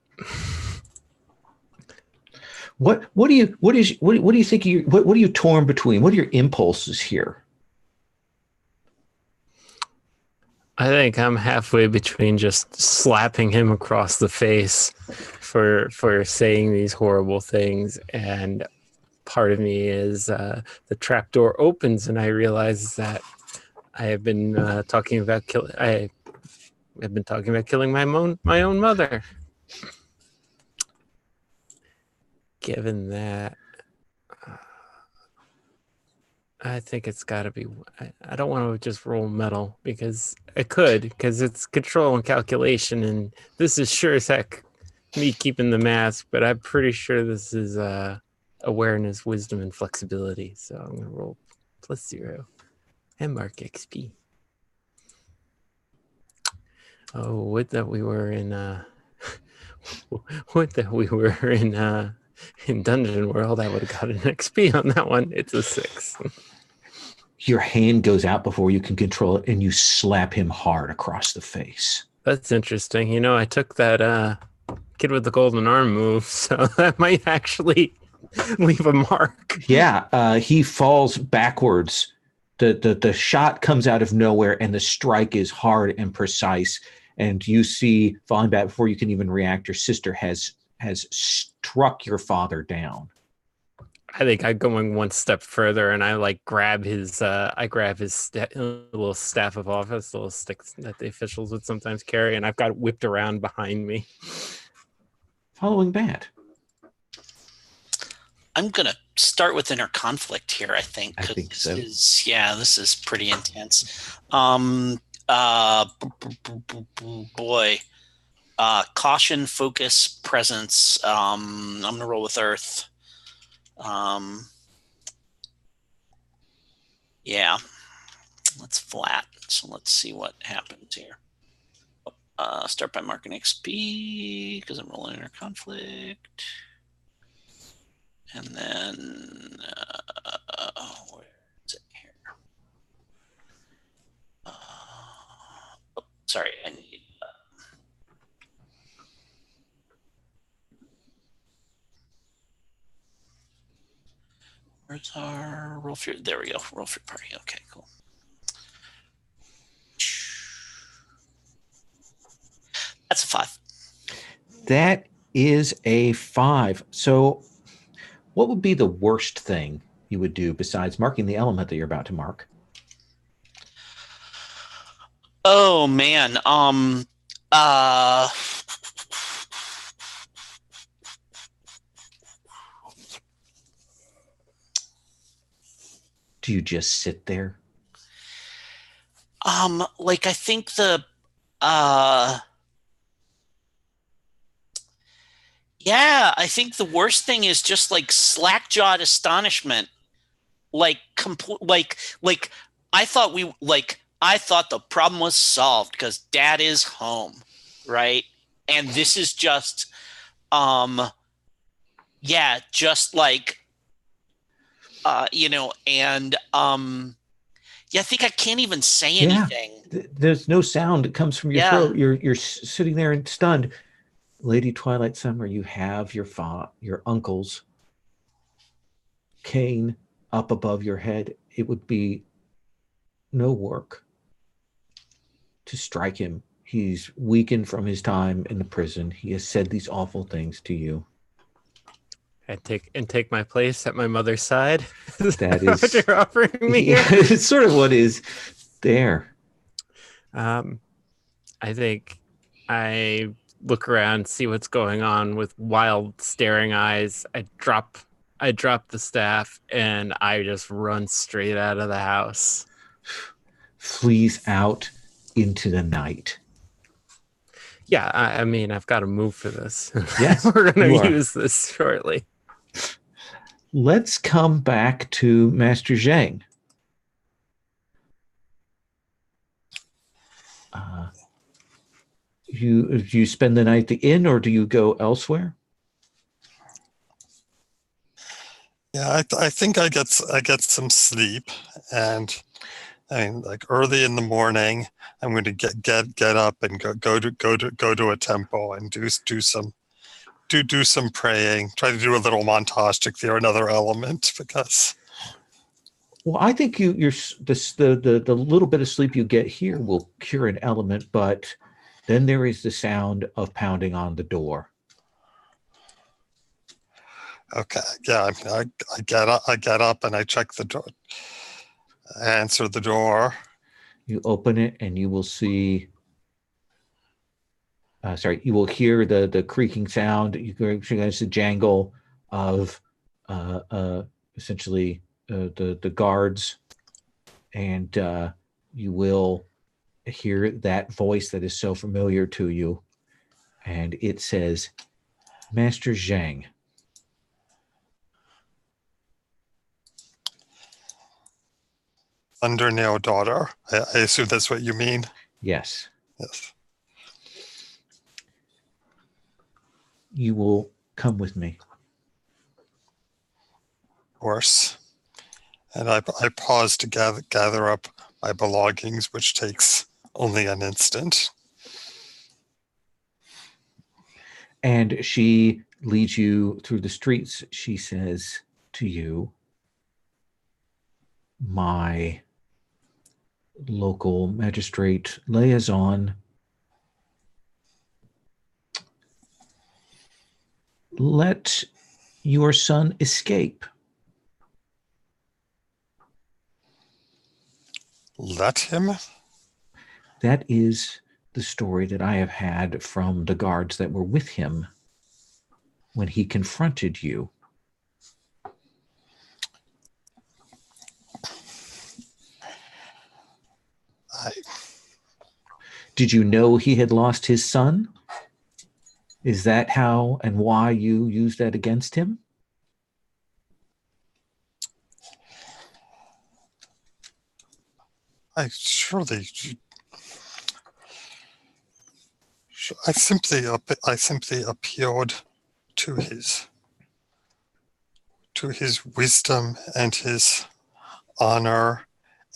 What do you think what are you torn between? What are your impulses here? I think I'm halfway between just slapping him across the face for saying these horrible things, and part of me is the trapdoor opens and I realize that I have been talking about killing. I have been talking about killing my own mother. Given that, I think it's got to be. I don't want to just roll metal because it's control and calculation, and this is sure as heck me keeping the mask. But I'm pretty sure this is awareness, wisdom, and flexibility. So I'm gonna roll +0 and mark XP. Oh, would that we were in would that we were in Dungeon World. I would have got an XP on that one. It's a 6. Your hand goes out before you can control it, and you slap him hard across the face. That's interesting. You know, I took that kid with the golden arm move, so that might actually leave a mark. Yeah, he falls backwards. The shot comes out of nowhere, and the strike is hard and precise. And you see, falling back before you can even react, your sister has struck your father down. I think I'm going one step further, and I like grab his little staff of office, little sticks that the officials would sometimes carry, and I've got it whipped around behind me. Following that, I'm gonna start with inner conflict here. I think. I think so. This is pretty intense. Boy. Caution, focus, presence. I'm gonna roll with Earth. Yeah, that's flat. So let's see what happens here. Start by marking XP because I'm rolling inner conflict, and then where is it here? Sorry, I need. Where's our roll for? There we go. Roll for party. Okay, cool. That's a 5. that is a 5. So what would be the worst thing you would do besides marking the element that you're about to mark? Oh man. Do you just sit there? Like I think the I think the worst thing is just like slack-jawed astonishment. Like I thought the problem was solved because Dad is home, right? And this is just just like I think I can't even say anything. There's no sound that comes from your throat. You're sitting there and stunned. Lady Twilight Summer, you have your uncle's cane up above your head. It would be no work to strike him. He's weakened from his time in the prison. He has said these awful things to you. And take my place at my mother's side. That is what you're offering me here? It's sort of what is there. I think I look around, see what's going on with wild staring eyes. I drop the staff and I just run straight out of the house. Flees out into the night. Yeah, I mean, I've got to move for this. Yes, we're going to use this shortly. Let's come back to Master Zhang. Do you spend the night at the inn, or do you go elsewhere? Yeah, I think I get some sleep, and I mean, like early in the morning, I'm going to get up and go to a temple and do some praying. Try to do a little montage to clear another element because. Well, I think the little bit of sleep you get here will cure an element, but then there is the sound of pounding on the door. Okay. Yeah. I get up and I check the door. I answer the door. You open it and you will see. You will hear the creaking sound. You're going to jangle. of essentially the guards, and you will hear that voice that is so familiar to you, and it says, Master Zhang. Thundernail daughter. I assume that's what you mean. Yes. Yes. You will come with me. Of course. And I pause to gather up my belongings, which takes only an instant. And she leads you through the streets. She says to you, my local magistrate liaison, let your son escape. Let him? That is the story that I have had from the guards that were with him when he confronted you. Did you know he had lost his son? Is that how and why you used that against him? I simply appealed to his wisdom and his honor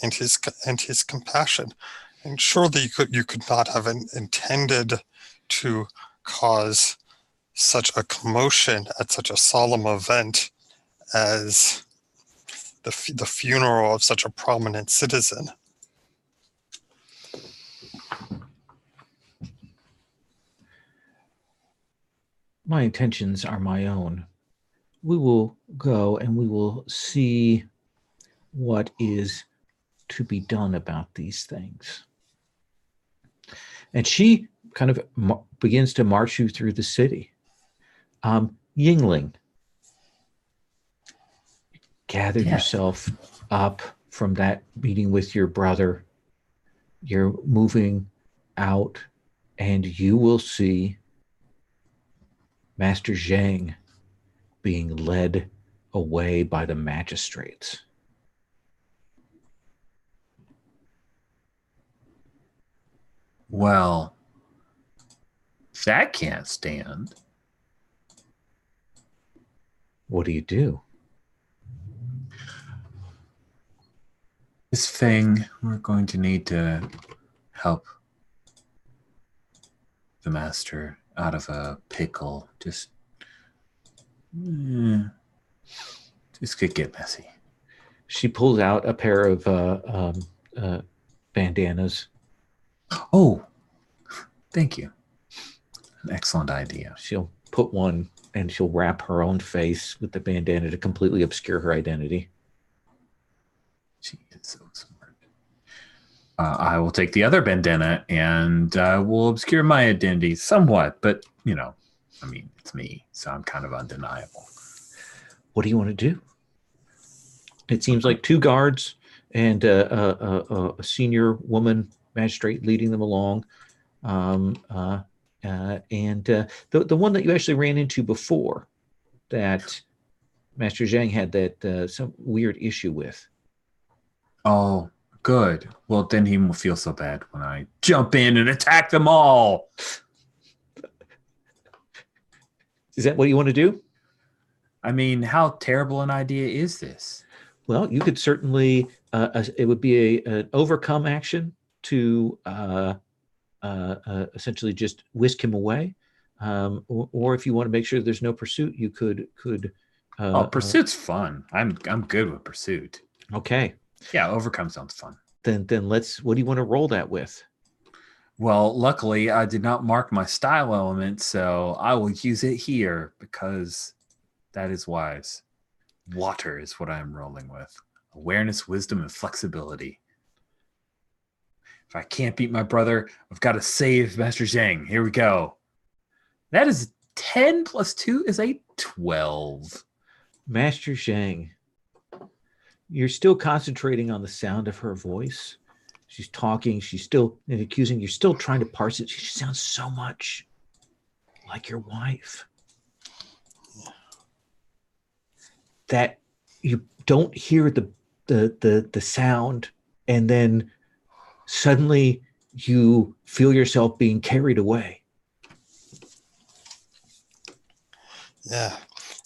and his compassion. And surely you could not have intended to cause such a commotion at such a solemn event as the funeral of such a prominent citizen. My intentions are my own. We will go and we will see what is to be done about these things. And she kind of begins to march you through the city. Yingling, gather yourself up from that meeting with your brother. You're moving out, and you will see Master Zhang being led away by the magistrates. Well, that can't stand. What do you do? This thing, we're going to need to help the master out of a pickle. Just could get messy. She pulls out a pair of bandanas. Oh, thank you. An excellent idea. She'll put one and she'll wrap her own face with the bandana to completely obscure her identity. She is so smart. I will take the other bandana and will obscure my identity somewhat, but, it's me, so I'm kind of undeniable. What do you want to do? It seems like two guards and a senior woman magistrate leading them along. And the one that you actually ran into before that Master Zhang had that some weird issue with. Oh, good. Well, then he won't feel so bad when I jump in and attack them all. Is that what you want to do? I mean, how terrible an idea is this? Well, you could certainly, it would be an overcome action to essentially just whisk him away. Or if you want to make sure there's no pursuit, you could. Pursuit's fun. I'm good with pursuit. Okay. Yeah, overcome sounds fun. Then what do you want to roll that with? Well, luckily I did not mark my style element, so I will use it here because that is wise. Water is what I'm rolling with. Awareness, wisdom, and flexibility. If I can't beat my brother, I've got to save Master Zhang. Here we go. That is 10 plus 2 is a 12. Master Zhang, you're still concentrating on the sound of her voice. She's talking. She's still accusing. You're still trying to parse it. She sounds so much like your wife that you don't hear the sound, and then suddenly you feel yourself being carried away. Yeah,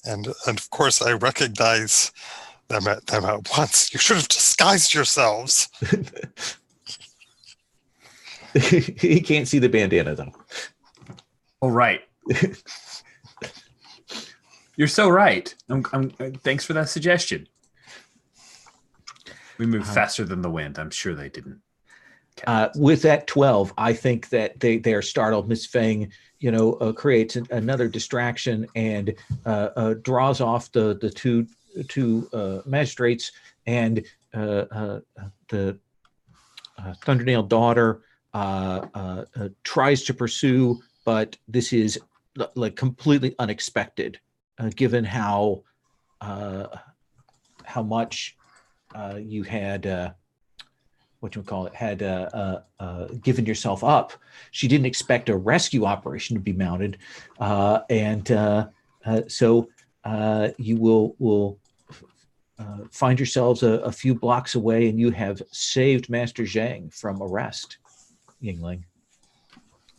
and of course I recognize them at once. You should have disguised yourselves. He can't see the bandana though. All right. You're so right. Thanks for that suggestion. We move faster than the wind. I'm sure they didn't. With that 12, I think that they are startled. Miss Feng, creates another distraction and draws off the two magistrates, and the Thundernail daughter tries to pursue, but this is like completely unexpected, given how much you had given yourself up. She didn't expect a rescue operation to be mounted, so you will find yourselves a few blocks away, and you have saved Master Zhang from arrest, Yingling.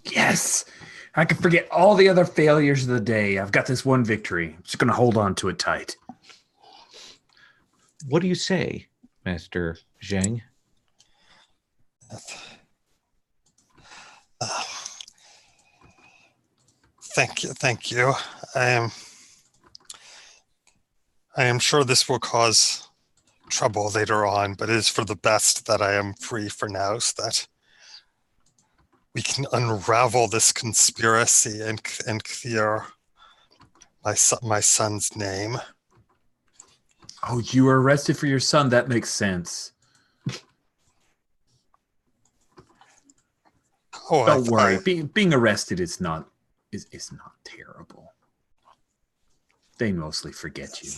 Yes! I can forget all the other failures of the day. I've got this one victory. I'm just going to hold on to it tight. What do you say, Master Zhang? Thank you. I am sure this will cause trouble later on, but it is for the best that I am free for now, so that we can unravel this conspiracy and clear my son's name. Oh, you were arrested for your son. That makes sense. Oh, don't worry. Being arrested is not terrible. They mostly forget you.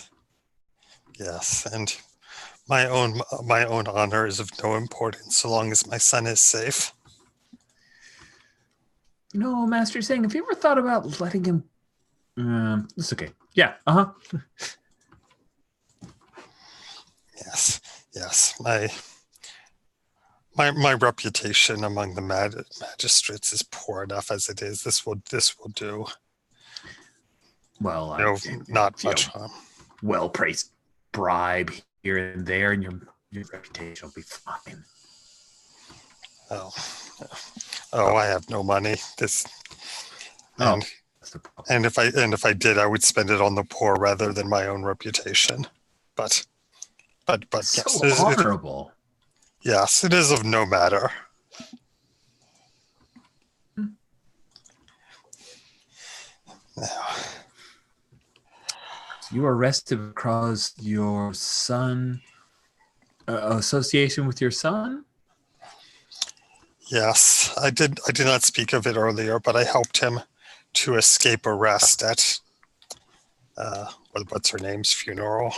Yes, and my own honor is of no importance so long as my son is safe. Master Zhang, have you ever thought about letting him? It's okay. Yeah. Yes. My reputation among the magistrates is poor enough as it is. This will do. Well, not much harm. Well-priced bribe here and there, and your reputation will be fine. Oh, I have no money. And if I did, I would spend it on the poor rather than my own reputation. But so yes, honorable. Yes, it is of no matter. Now, so you were arrested because your son association with your son? Yes, I did not speak of it earlier, but I helped him to escape arrest at what's her name's funeral.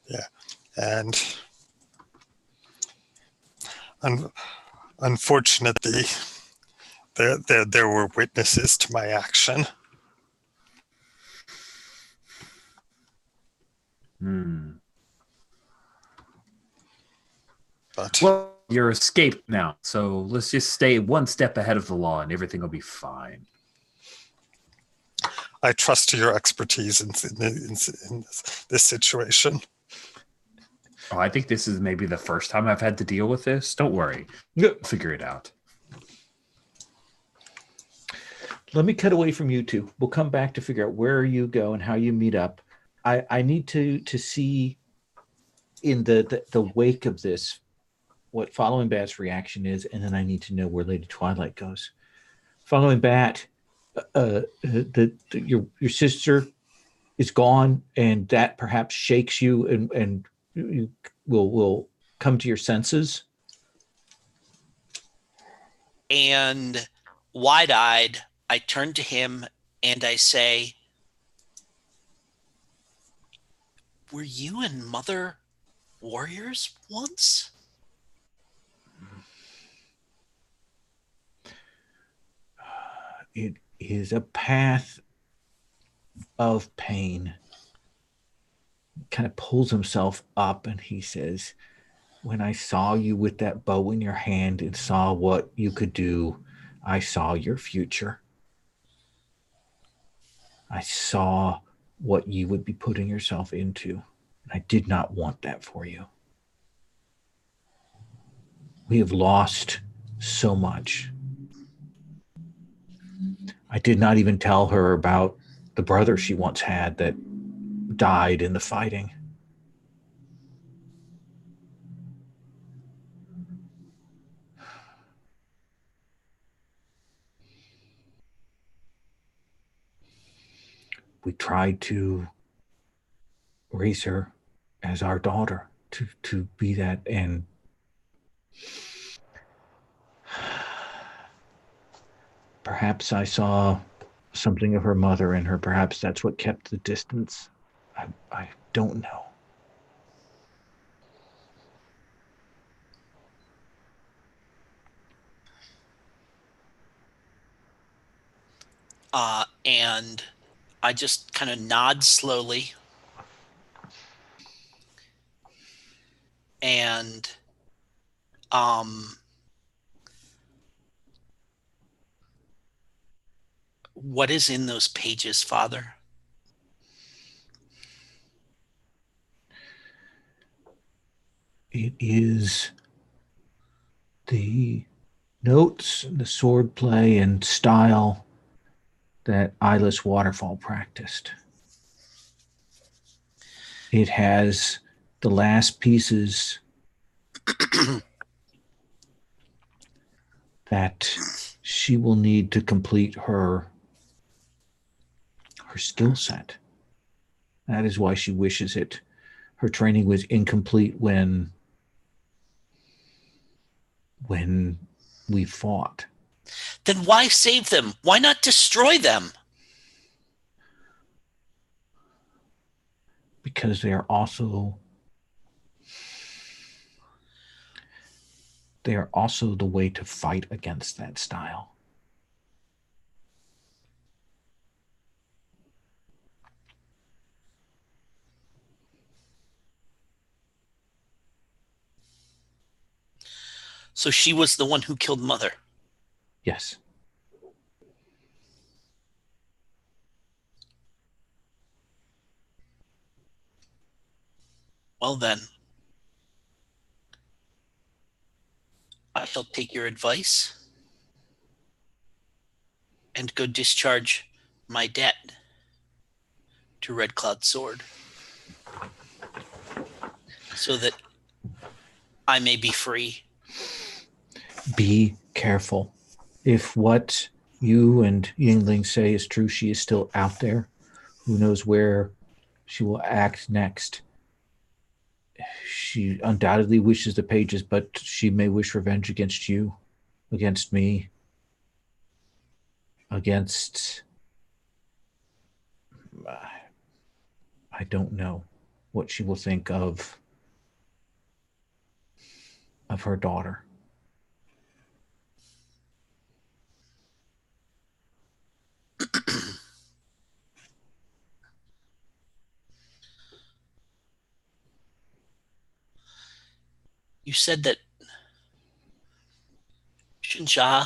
Yeah, and unfortunately, there were witnesses to my action. But well, you're escaped now, so let's just stay one step ahead of the law, and everything will be fine. I trust to your expertise in this situation. Oh, I think this is maybe the first time I've had to deal with this. Don't worry. We'll figure it out. Let me cut away from you two. We'll come back to figure out where you go and how you meet up. I need to see in the wake of this what Following Bat's reaction is, and then I need to know where Lady Twilight goes. Following Bat, your sister is gone, and that perhaps shakes you, and you will come to your senses. And wide-eyed, I turn to him and I say, "Were you and Mother warriors once?" It is a path of pain. Kind of pulls himself up and he says, when I saw you with that bow in your hand and saw what you could do, I saw your future. I saw what you would be putting yourself into. I did not want that for you. We have lost so much. I did not even tell her about the brother she once had that died in the fighting. We tried to raise her as our daughter, to be that, and perhaps I saw something of her mother in her. Perhaps that's what kept the distance. I don't know. And I just kind of nod slowly. And what is in those pages, Father? It is the notes, the swordplay and style that Eyeless Waterfall practiced. It has the last pieces that she will need to complete her skill set. That is why she wishes it. Her training was incomplete when we fought. Then why save them? Why not destroy them? Because they are also the way to fight against that style. So she was the one who killed Mother. Yes. Well then, I shall take your advice and go discharge my debt to Red Cloud Sword so that I may be free. Be careful. If what you and Yingling say is true, she is still out there. Who knows where she will act next? She undoubtedly wishes the pages, but she may wish revenge against you, against me, against... I don't know what she will think of her daughter. You said that Shinja,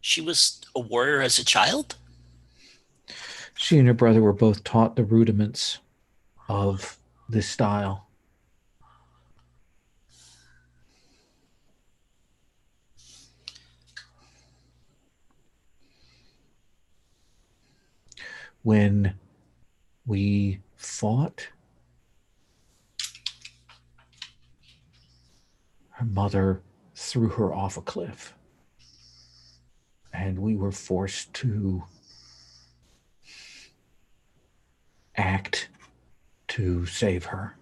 she was a warrior as a child? She and her brother were both taught the rudiments of this style. When we fought, her mother threw her off a cliff, and we were forced to act to save her.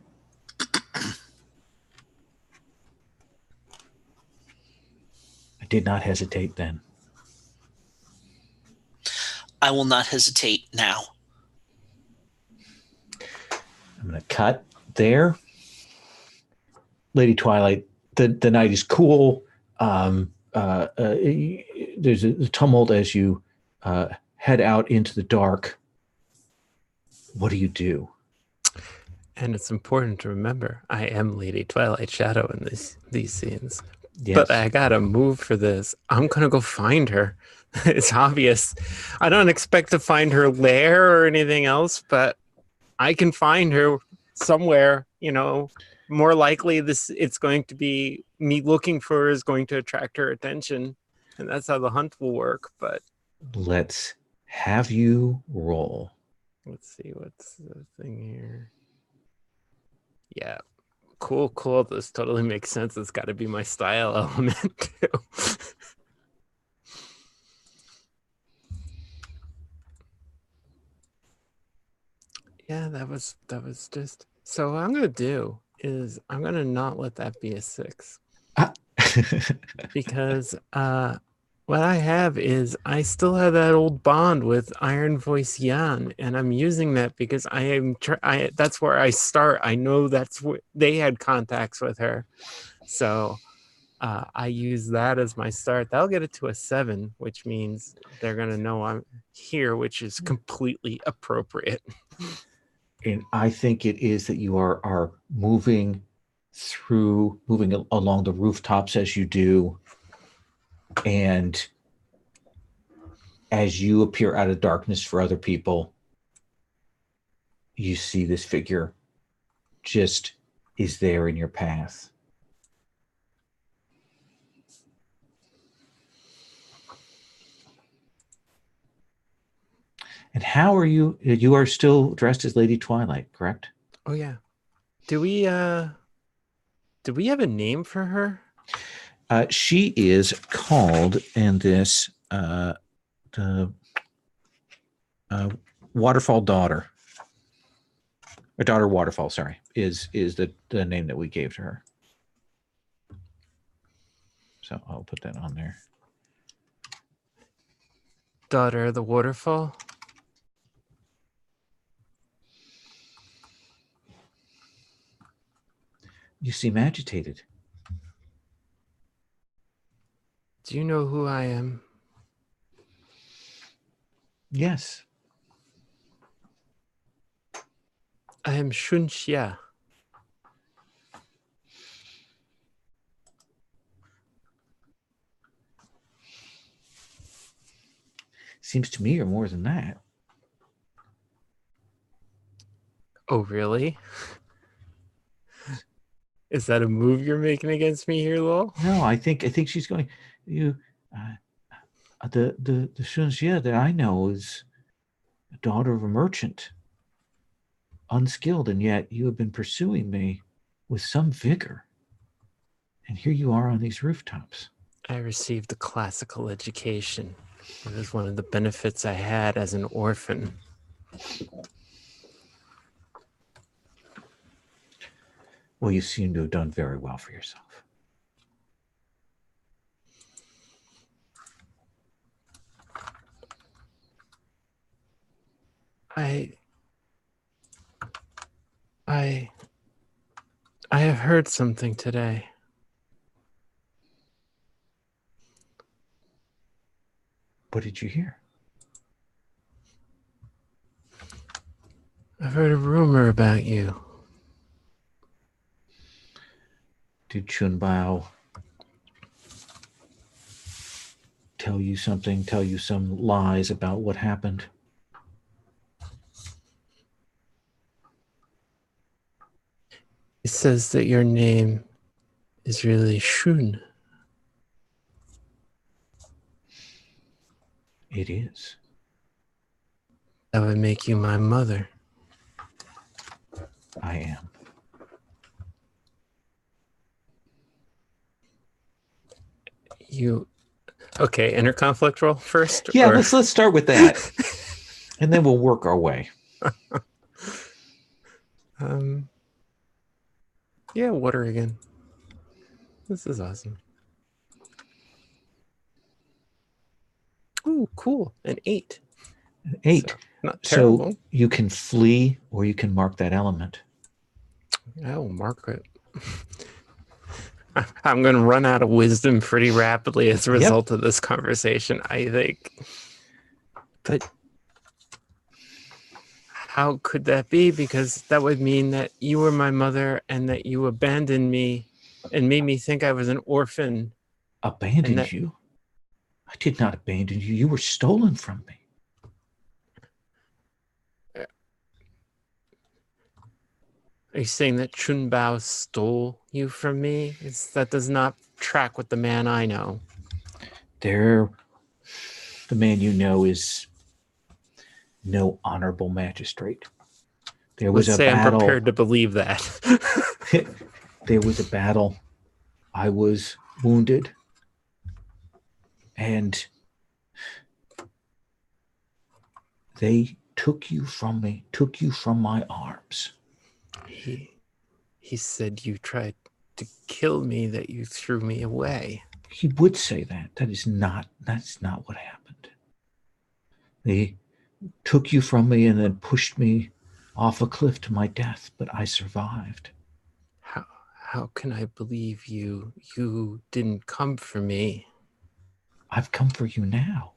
I did not hesitate then. I will not hesitate now. I'm going to cut there. Lady Twilight, the night is cool. There's a tumult as you head out into the dark. What do you do? And it's important to remember, I am Lady Twilight Shadow in these scenes. Yes. But I gotta move for this. I'm gonna go find her. It's obvious. I don't expect to find her lair or anything else, but I can find her somewhere. More likely it's going to be me looking for her is going to attract her attention, and that's how the hunt will work. But let's have you roll. Let's see what's the thing here. Yeah. Cool. This totally makes sense. It's got to be my style element too. Yeah, that was just. So what I'm gonna do is I'm gonna not let that be a 6, because what I have is I still have that old bond with Iron Voice Yan, and I'm using that because that's where I start. I know that's where they had contacts with her, so I use that as my start. That'll get it to a 7, which means they're gonna know I'm here, which is completely appropriate. And I think it is that you are moving along the rooftops as you do. And as you appear out of darkness for other people, you see this figure just is there in your path. And how are you? You are still dressed as Lady Twilight, correct? Oh yeah. Do we have a name for her? She is called in this the Waterfall Daughter. Or Daughter Waterfall, sorry, is the name that we gave to her. So I'll put that on there. Daughter of the Waterfall? You seem agitated. Do you know who I am? Yes. I am Shun Xia. Seems to me you're more than that. Oh, really? Is that a move you're making against me here, Lowell? No, I think she's going. You, the Shun Xie that I know is a daughter of a merchant, unskilled, and yet you have been pursuing me with some vigor. And here you are on these rooftops. I received a classical education. It was one of the benefits I had as an orphan. Well, you seem to have done very well for yourself. I have heard something today. What did you hear? I've heard a rumor about you. Did Chunbao tell you something, tell you some lies about what happened? It says that your name is really Shun. It is. That would make you my mother. I am. Okay, inner conflict roll first? Yeah, let's start with that. And then we'll work our way. Yeah, water again. This is awesome. Ooh, cool. An 8. 8. So, not So terrible. you can flee or you can mark that element. I will mark it. I'm going to run out of wisdom pretty rapidly as a result of this conversation, I think. But how could that be? Because that would mean that you were my mother and that you abandoned me and made me think I was an orphan. Abandoned you? I did not abandon you. You were stolen from me. Are you saying that Chun Bao stole you from me? That does not track with the man I know. The man you know is no honorable magistrate. There was a battle. I'm prepared to believe that. There was a battle. I was wounded. And they took you from me, took you from my arms. He said you tried to kill me, that you threw me away. He would say that. That's not what happened. They took you from me and then pushed me off a cliff to my death, but I survived. How can I believe you? You didn't come for me. I've come for you now.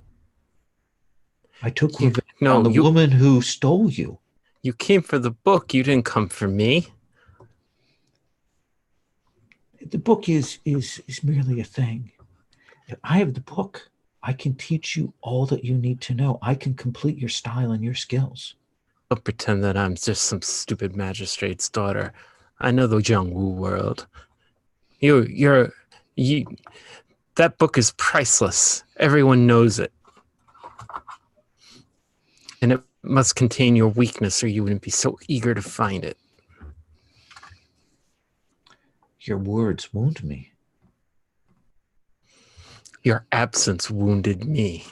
I took revenge on the you, woman who stole you. You came for the book. You didn't come for me. The book is merely a thing. If I have the book, I can teach you all that you need to know. I can complete your style and your skills. Don't pretend that I'm just some stupid magistrate's daughter. I know the Jiangwu world. That book is priceless. Everyone knows it. And it must contain your weakness or you wouldn't be so eager to find it. Your words wound me. Your absence wounded me.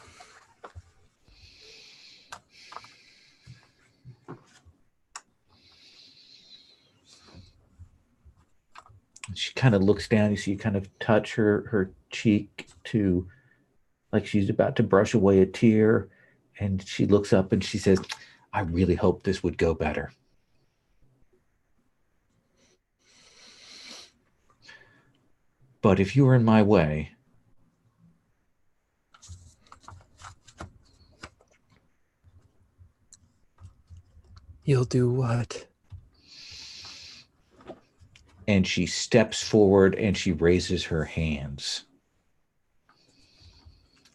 She kind of looks down. You see, you kind of touch her cheek to, like she's about to brush away a tear. And she looks up and she says, I really hope this would go better. But if you were in my way, you'll do what? And she steps forward and she raises her hands.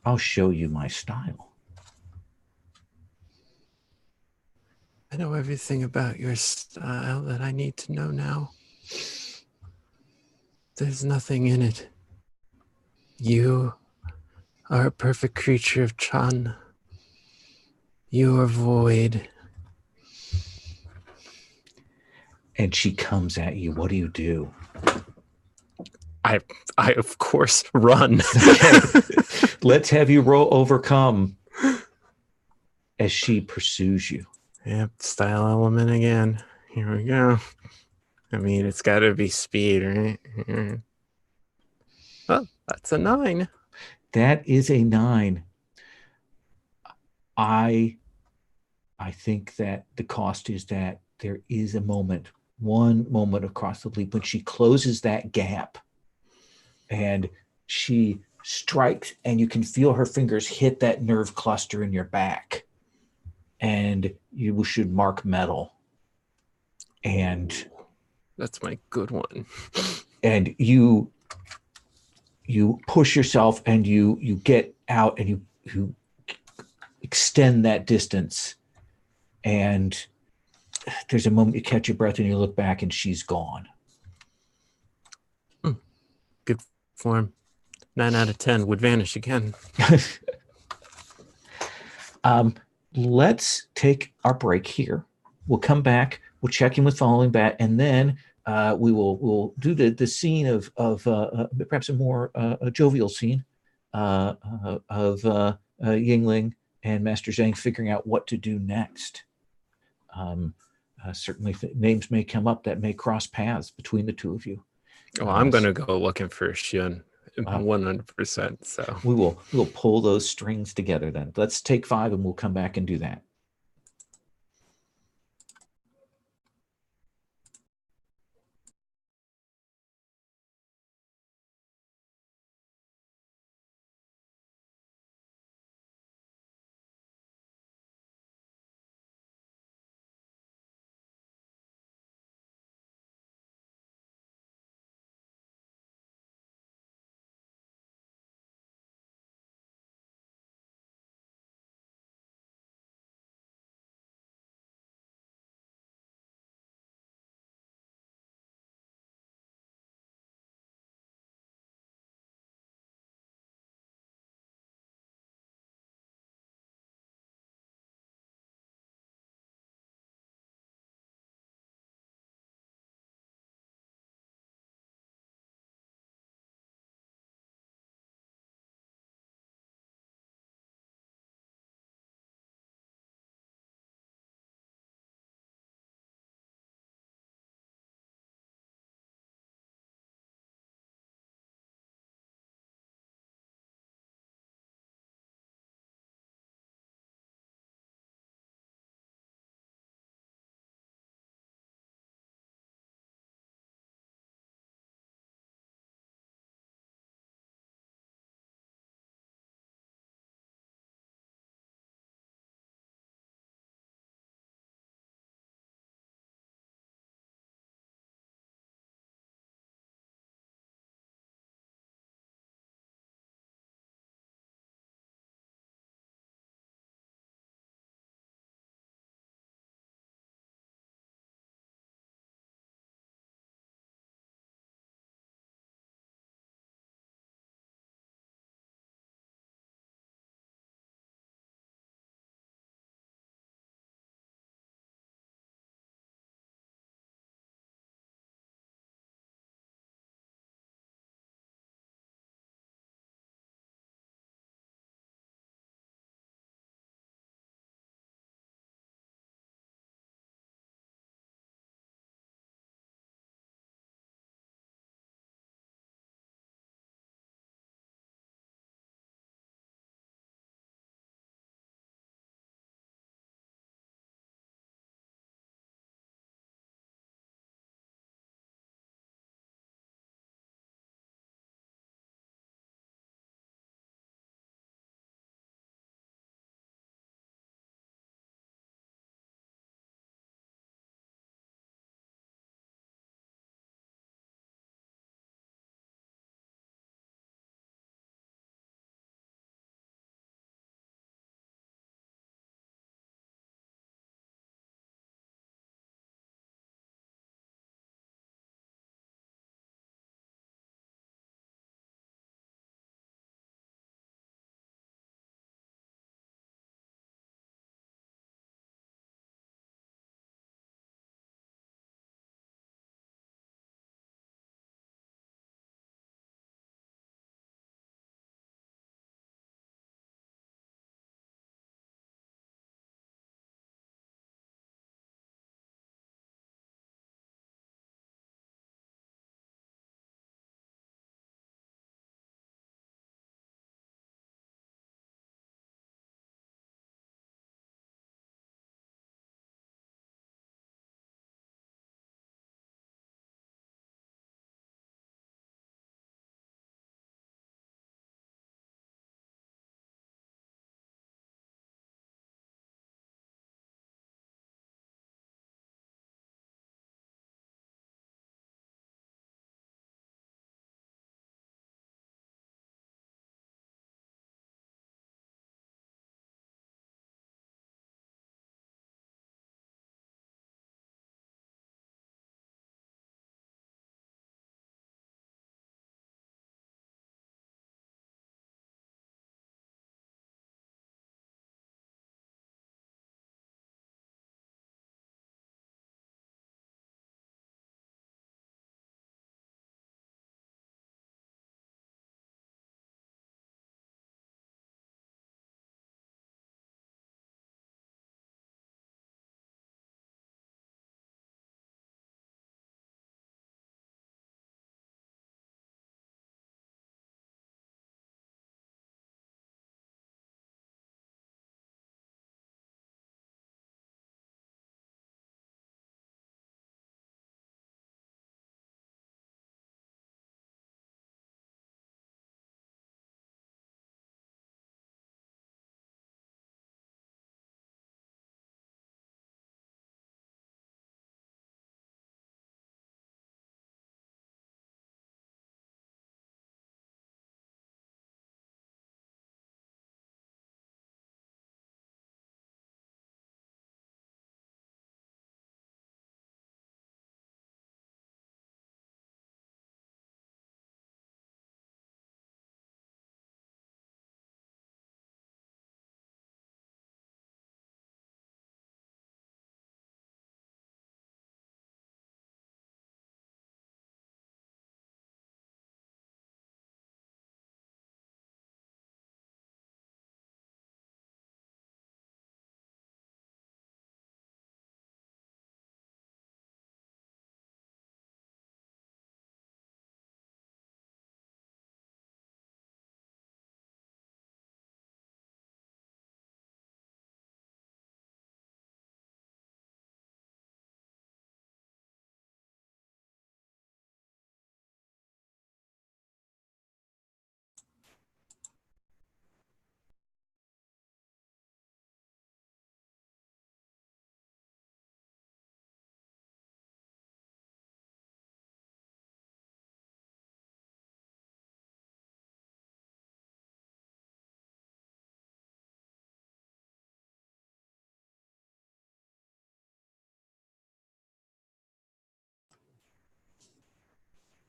I'll show you my style. I know everything about your style that I need to know now. There's nothing in it. You are a perfect creature of Chan. You are void. And she comes at you. What do you do? I of course run. Okay. Let's have you roll overcome as she pursues you. Yep, style element again. Here we go. I mean, it's got to be speed, right? Oh, that's a 9. That is a 9. I think that the cost is that there is one moment across the leap when she closes that gap and she strikes and you can feel her fingers hit that nerve cluster in your back. And you should mark metal. And that's my good one. And you push yourself and you get out and you extend that distance. And there's a moment you catch your breath and you look back and she's gone. Good form. 9 out of 10 would vanish again. Let's take our break here. We'll come back. We'll check in with Following Bat, and then we'll do the scene of perhaps a more jovial scene of Yingling and Master Zhang figuring out what to do next. Certainly, names may come up that may cross paths between the two of you. Well, I'm going to go looking for Shun 100%. So We'll pull those strings together then. Let's take 5 and we'll come back and do that.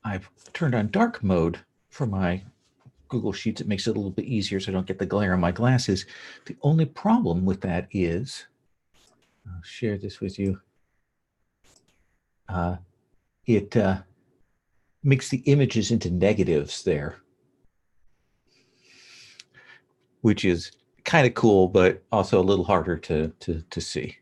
I've turned on dark mode for my Google Sheets. It makes it a little bit easier so I don't get the glare on my glasses. The only problem with that is, I'll share this with you. It makes the images into negatives there, which is kind of cool, but also a little harder to see.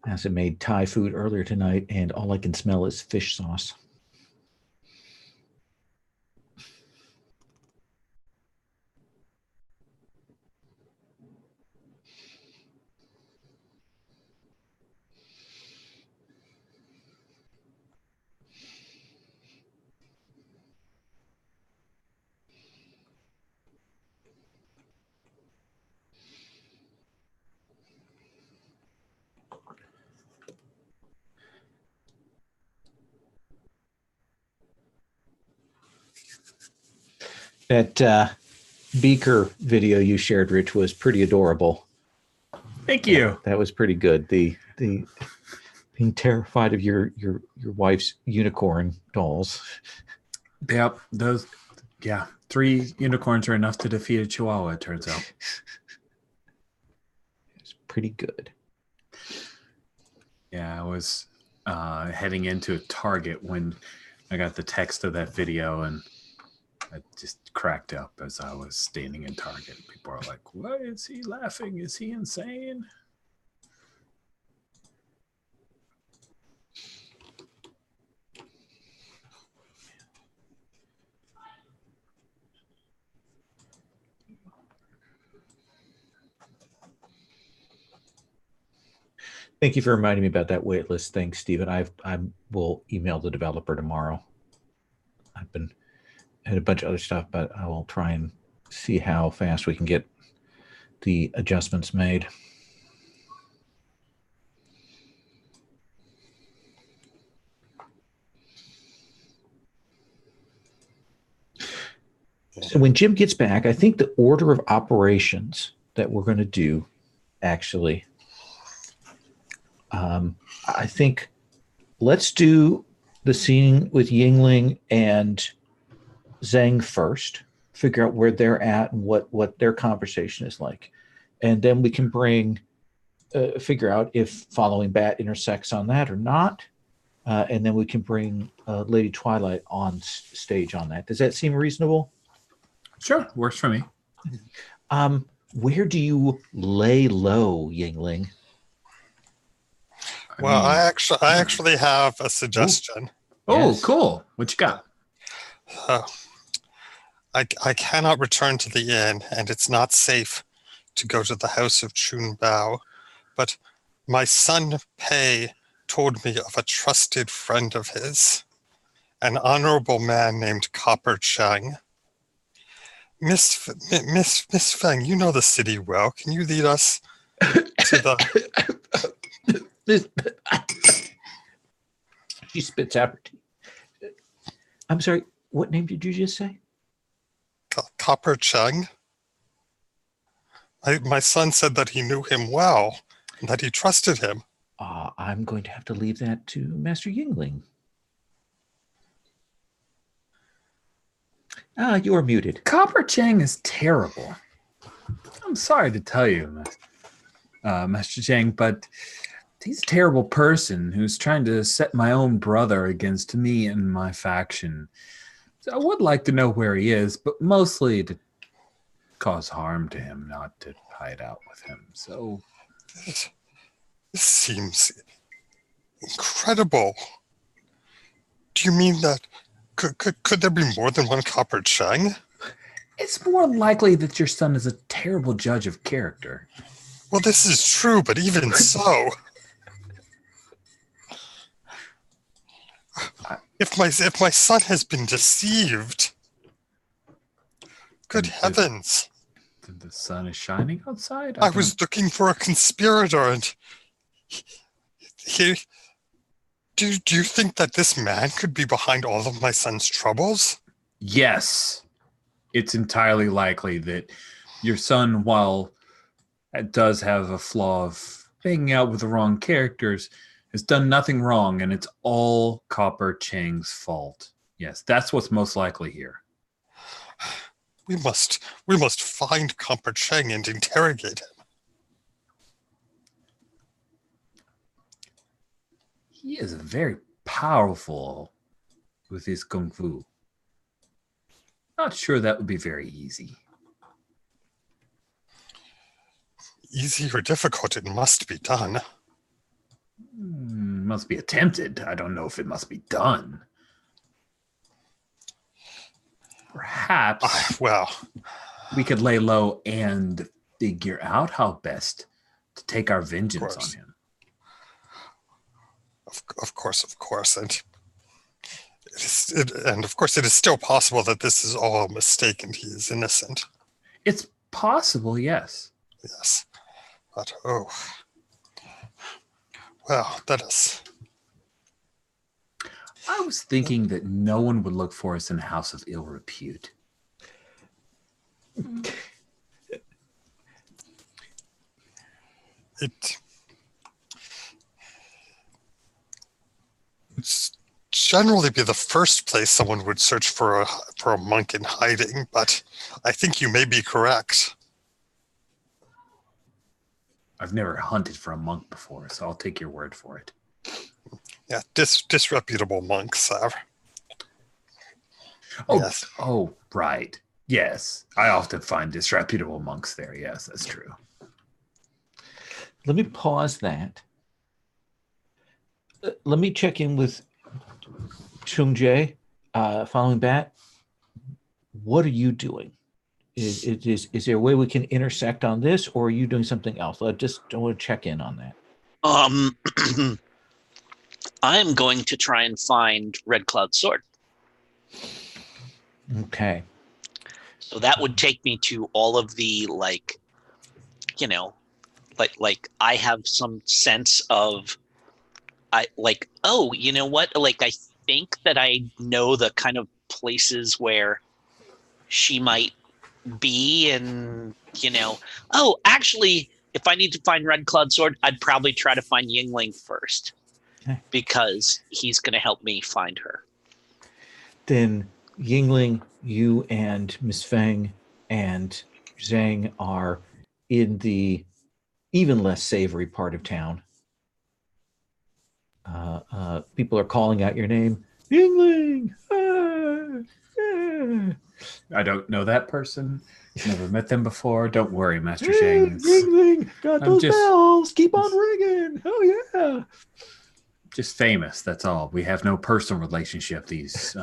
I also made Thai food earlier tonight, and all I can smell is fish sauce. That beaker video you shared, Rich, was pretty adorable. Thank you. That was pretty good. The being terrified of your wife's unicorn dolls. Yep. Those. Yeah. 3 unicorns are enough to defeat a chihuahua, it turns out. It's pretty good. Yeah, I was heading into a Target when I got the text of that video, and I just cracked up as I was standing in Target. People are like, "Why is he laughing? Is he insane?" Thank you for reminding me about that waitlist thing, Stephen. I will email the developer tomorrow. I've been had a bunch of other stuff, but I will try and see how fast we can get the adjustments made. So when Jim gets back, I think the order of operations that we're going to do, actually, I think let's do the scene with Yingling and Zhang first, figure out where they're at and what their conversation is like. And then we can figure out if Following Bat intersects on that or not. And then we can bring Lady Twilight on stage on that. Does that seem reasonable? Sure, works for me. Where do you lay low, Yingling? Well, I actually have a suggestion. Oh, Yes. cool. What you got? I cannot return to the inn, and it's not safe to go to the house of Chun Bao. But my son Pei told me of a trusted friend of his, an honorable man named Copper Chang. Miss Feng, you know the city well. Can you lead us to the... She spits out her tea. I'm sorry, what name did you just say? Copper Chang? My son said that he knew him well and that he trusted him. I'm going to have to leave that to Master Yingling. You are muted. Copper Chang is terrible. I'm sorry to tell you, Master Chang, but he's a terrible person who's trying to set my own brother against me and my faction. So I would like to know where he is, but mostly to cause harm to him, not to hide out with him. So this seems incredible. Do you mean that could there be more than one Copper Chang? it's more likely that your son is a terrible judge of character. Well, this is true, but even so, if my son has been deceived, good heavens! The sun is shining outside. I was looking for a conspirator, and he. Do you think that this man could be behind all of my son's troubles? Yes, it's entirely likely that your son, while it does have a flaw of hanging out with the wrong characters, has done nothing wrong, and it's all Copper Chang's fault. Yes, that's what's most likely here. We must find Copper Chang and interrogate him. He is very powerful with his kung fu. Not sure that would be very easy. Easy or difficult, it must be done. Must be attempted. I don't know if it must be done. Perhaps we could lay low and figure out how best to take our vengeance on him. Of course, and of course, it is still possible that this is all a mistake and he is innocent. It's possible, yes. Yes, but that is. I was thinking that no one would look for us in a house of ill repute. It's generally be the first place someone would search for a monk in hiding, but I think you may be correct. I've never hunted for a monk before, so I'll take your word for it. Yeah, disreputable monks have. Yes. Oh, right. Yes, I often find disreputable monks there. Yes, that's true. Let me pause that. Let me check in with Chung Jae, following that. What are you doing? Is there a way we can intersect on this, or are you doing something else? I just want to check in on that. I am going to try and find Red Cloud's sword. Okay. So that would take me to all of the, like I have some sense of, you know what? Like, I think that I know the kind of places where she might be, and, actually, if I need to find Red Cloud Sword, I'd probably try to find Yingling first, because he's going to help me find her. Then Yingling, you and Miss Feng and Zhang are in the even less savory part of town. People are calling out your name. Yingling! I don't know that person. Never met them before. Don't worry, Master Zhang. Yingling! Got those bells! Keep on ringing! Oh, yeah! Just famous, that's all. We have no personal relationship, these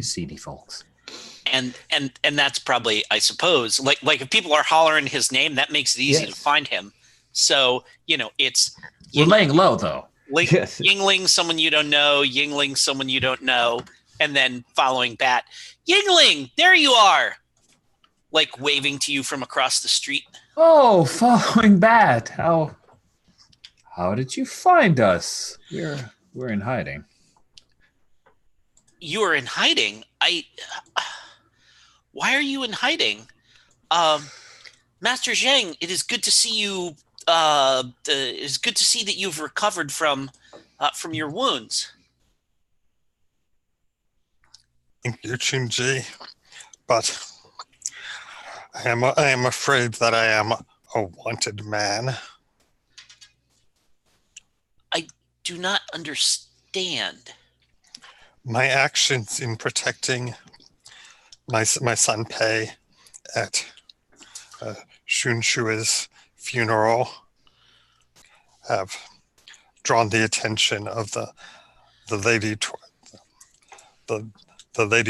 seedy folks. And that's probably, I suppose, like if people are hollering his name, that makes it easy to find him. So, it's... We're laying low, though. Yingling, someone you don't know. Yingling, someone you don't know. And then following that, Yingling, there you are! Like waving to you from across the street. Oh, following Bat. How did you find us? We're in hiding. You are in hiding? Why are you in hiding? Master Zhang, it is good to see you. It is good to see that you've recovered from your wounds. Thank you, Chunji. But I am afraid that I am a wanted man. I do not understand. My actions in protecting my son Pei at Shun Shui's funeral have drawn the attention of the lady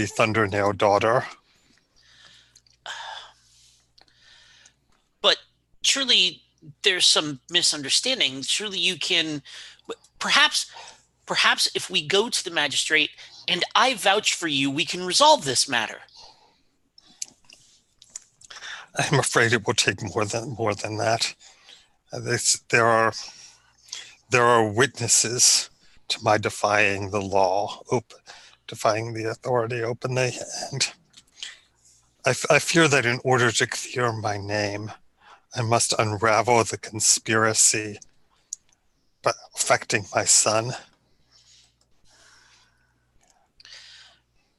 Thundernail daughter. But surely there's some misunderstanding. Surely you can, perhaps if we go to the magistrate and I vouch for you, we can resolve this matter. I'm afraid it will take more than that. There are witnesses to my defying the law, defying the authority openly, and I fear that in order to clear my name, I must unravel the conspiracy but affecting my son.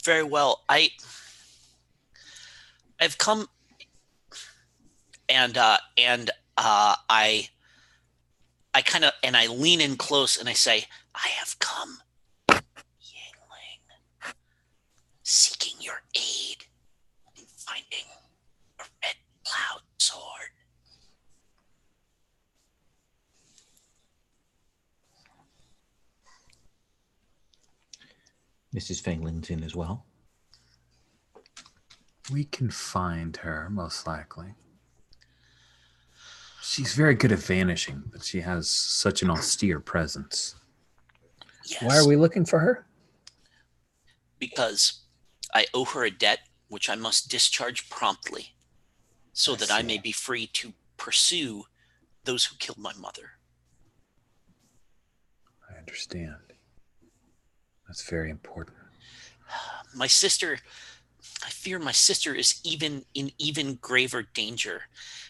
Very well. I've come and I kind of, and I lean in close and I say, I have come, Yingling, seeking your aid in finding a red cloud sword. Mrs. Fangling's in as well. We can find her, most likely. She's very good at vanishing, but she has such an austere presence. Yes. Why are we looking for her? Because I owe her a debt which I must discharge promptly, so that I may be free to pursue those who killed my mother. I understand. That's very important. My sister, I fear my sister is in even graver danger,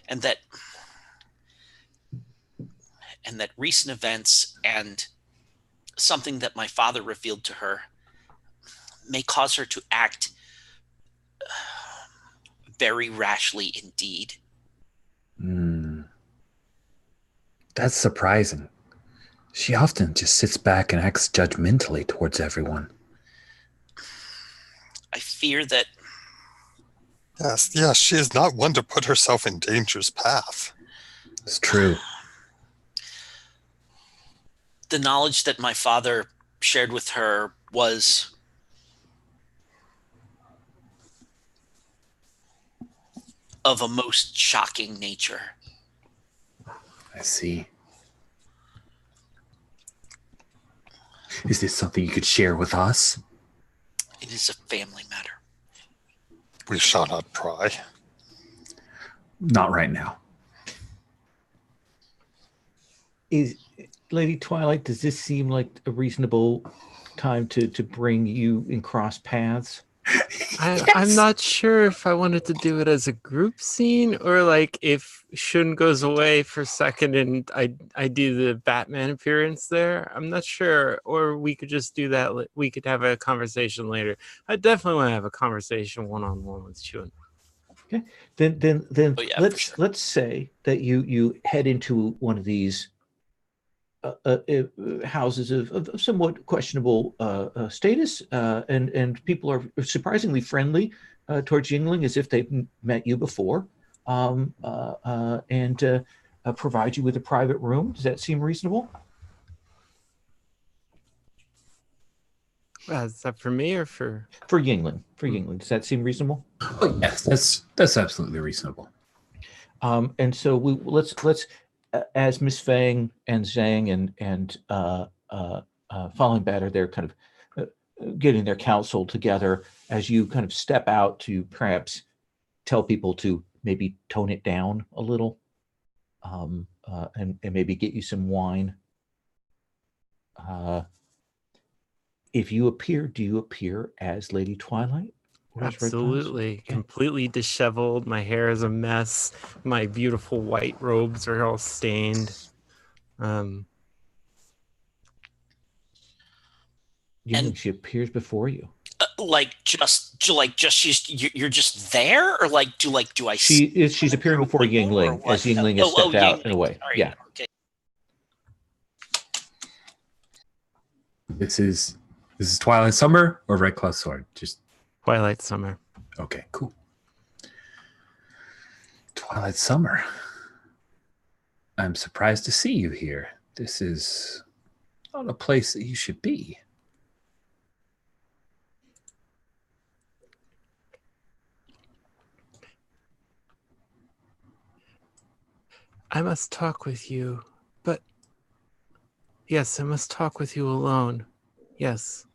and that recent events and something that my father revealed to her may cause her to act very rashly indeed. That's surprising. She often just sits back and acts judgmentally towards everyone. I fear that... Yes, she is not one to put herself in danger's path. It's true. The knowledge that my father shared with her was of a most shocking nature. I see. Is this something you could share with us? It is a family matter. We shall not pry. Not right now. Is Lady Twilight, does this seem like a reasonable time to bring you in cross paths? I'm not sure if I wanted to do it as a group scene or like if Shun goes away for a second and I do the Batman appearance there. I'm not sure. Or we could just do that. We could have a conversation later. I definitely want to have a conversation one-on-one with Shun. Okay. Then Oh, yeah, let's say that you head into one of these houses of somewhat questionable status, and people are surprisingly friendly towards Yingling, as if they've met you before, and provide you with a private room. Does that seem reasonable? Is that for me or for Yingling? For Yingling, does that seem reasonable? Oh, yes, that's absolutely reasonable. And so let's as Miss Fang and Zhang and Falling Batter, they're kind of getting their counsel together as you kind of step out to perhaps tell people to maybe tone it down a little, and maybe get you some wine. If you appear, do you appear as Lady Twilight? Absolutely. Okay. Completely disheveled. My hair is a mess. My beautiful white robes are all stained. She appears before you. You're just there, or do I? She's appearing before Yingling as Yingling has stepped out in a way. Sorry. Yeah. Okay. This is Twilight Summer or Red Cloud Sword? Just Twilight Summer. Okay, cool. Twilight Summer. I'm surprised to see you here. This is not a place that you should be. I must talk with you, but yes, I must talk with you alone. Yes.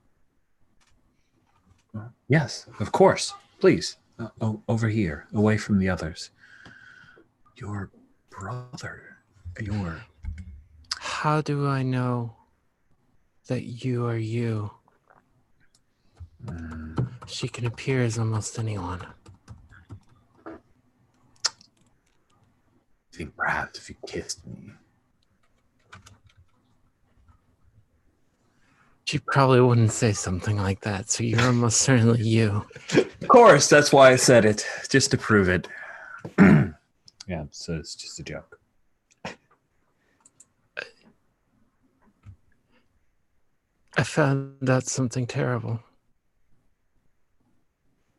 Yes, of course. Please, over here, away from the others. Your brother. Your... How do I know that you are you? She can appear as almost anyone. I think perhaps if you kissed me. She probably wouldn't say something like that, so you're almost certainly you. Of course, that's why I said it, just to prove it. Yeah, so it's just a joke. I found out something terrible.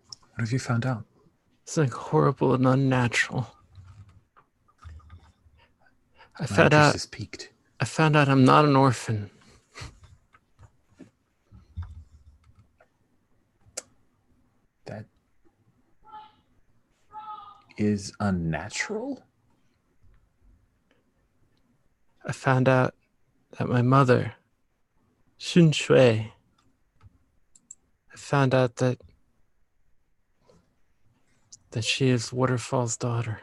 What have you found out? Something horrible and unnatural. My interest is piqued. I found out I'm not an orphan. That is unnatural? I found out that my mother, Xun Shui, I found out that she is Waterfall's daughter.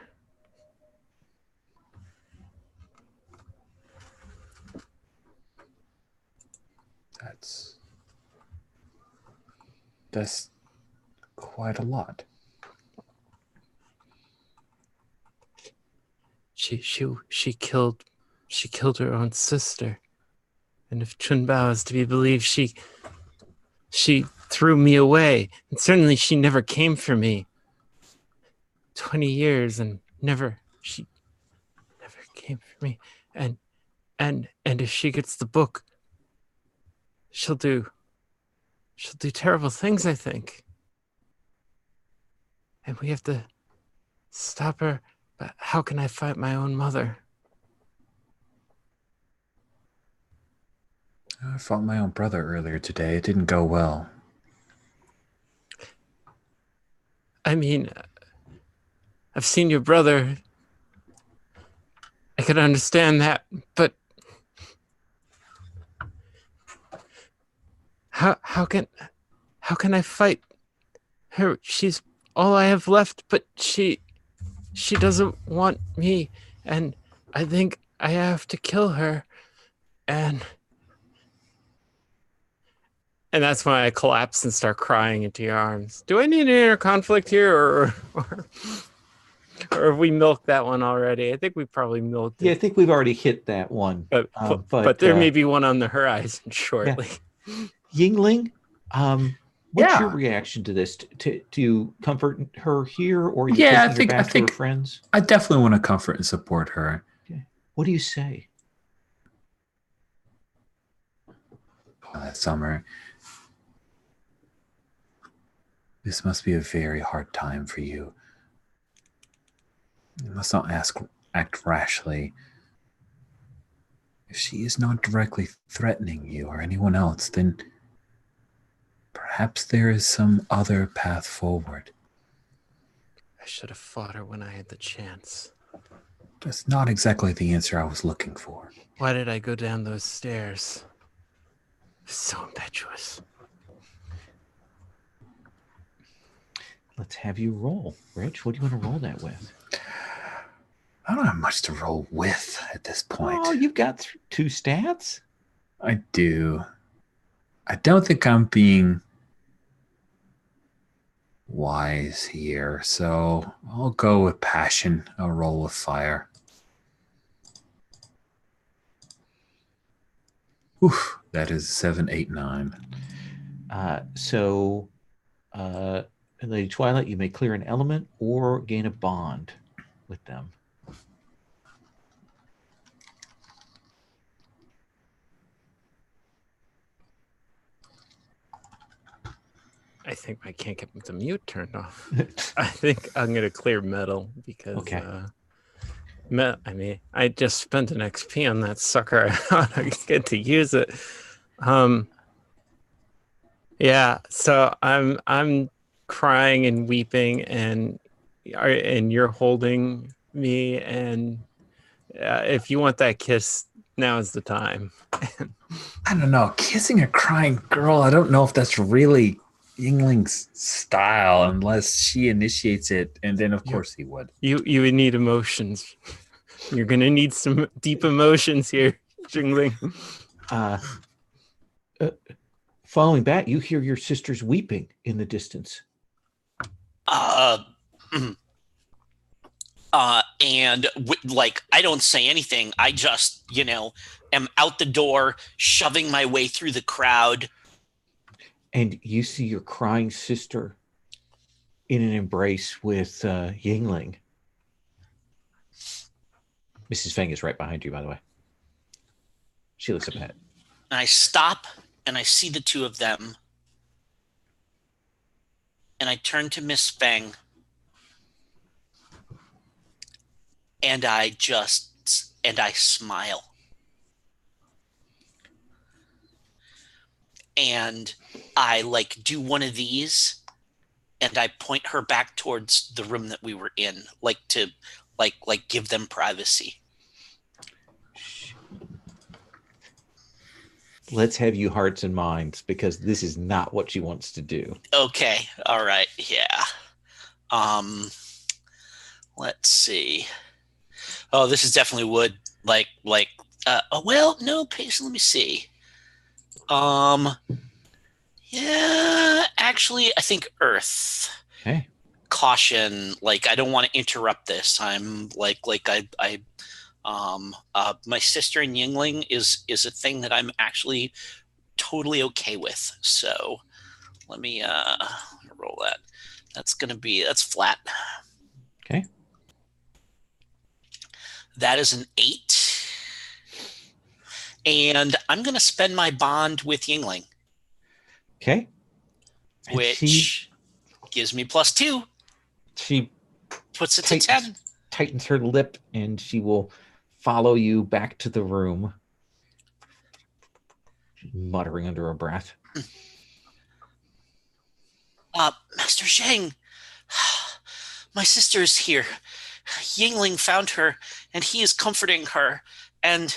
That's quite a lot. She killed her own sister, and if Chun Bao is to be believed, she threw me away, and certainly she never came for me. 20 years and she never came for me, and if she gets the book, she'll do terrible things, I think. And we have to stop her. But how can I fight my own mother? I fought my own brother earlier today. It didn't go well. I mean, I've seen your brother. I could understand that, but how can I fight her? She's all I have left, but she doesn't want me, and I think I have to kill her, and that's when I collapse and start crying into your arms. Do I need an inner conflict here, or have we milked that one already? I think we probably milked it. Yeah, I think we've already hit that one. But there may be one on the horizon shortly. Yeah. Yingling, what's your reaction to this? Do you comfort her here, or are you taking her back to her friends? I definitely want to comfort and support her. Okay. What do you say? Summer, this must be a very hard time for you. You must not act rashly. If she is not directly threatening you or anyone else, then perhaps there is some other path forward. I should have fought her when I had the chance. That's not exactly the answer I was looking for. Why did I go down those stairs? So impetuous. Let's have you roll. Rich, what do you want to roll that with? I don't have much to roll with at this point. Oh, you've got 2 stats? I do. I don't think I'm being wise here, so I'll go with passion. I'll roll with fire. Oof, that is 7, 8, 9. So, Lady Twilight, you may clear an element or gain a bond with them. I think I can't get the mute turned off. I think I'm going to clear metal because, I just spent an XP on that sucker. I get to use it. Yeah, so I'm crying and weeping, and you're holding me, and if you want that kiss, now is the time. I don't know. Kissing a crying girl, I don't know if that's really Yingling's style unless she initiates it, and then of course he would. You would need emotions. You're gonna need some deep emotions here, Jingling. Following that, you hear your sisters weeping in the distance. And like, I don't say anything. I just, am out the door, shoving my way through the crowd. And you see your crying sister in an embrace with Yingling. Mrs. Feng is right behind you, by the way. She looks up ahead. And I stop and I see the two of them. And I turn to Miss Feng. And I smile. And I do one of these, and I point her back towards the room that we were in, to give them privacy. Let's have you hearts and minds, because this is not what she wants to do. Okay. All right. Yeah. Let's see. Oh, this is definitely wood. Well, no, okay, so let me see. Yeah, actually, I think earth. Okay. Caution, I don't want to interrupt this. I'm my sister and Yingling is a thing that I'm actually totally okay with. So let me roll that. That's flat. Okay. That is an 8. And I'm going to spend my bond with Yingling. Okay. And which gives me +2. She puts it to 10. Tightens her lip, and she will follow you back to the room, muttering under her breath. Master Zheng, my sister is here. Yingling found her, and he is comforting her, and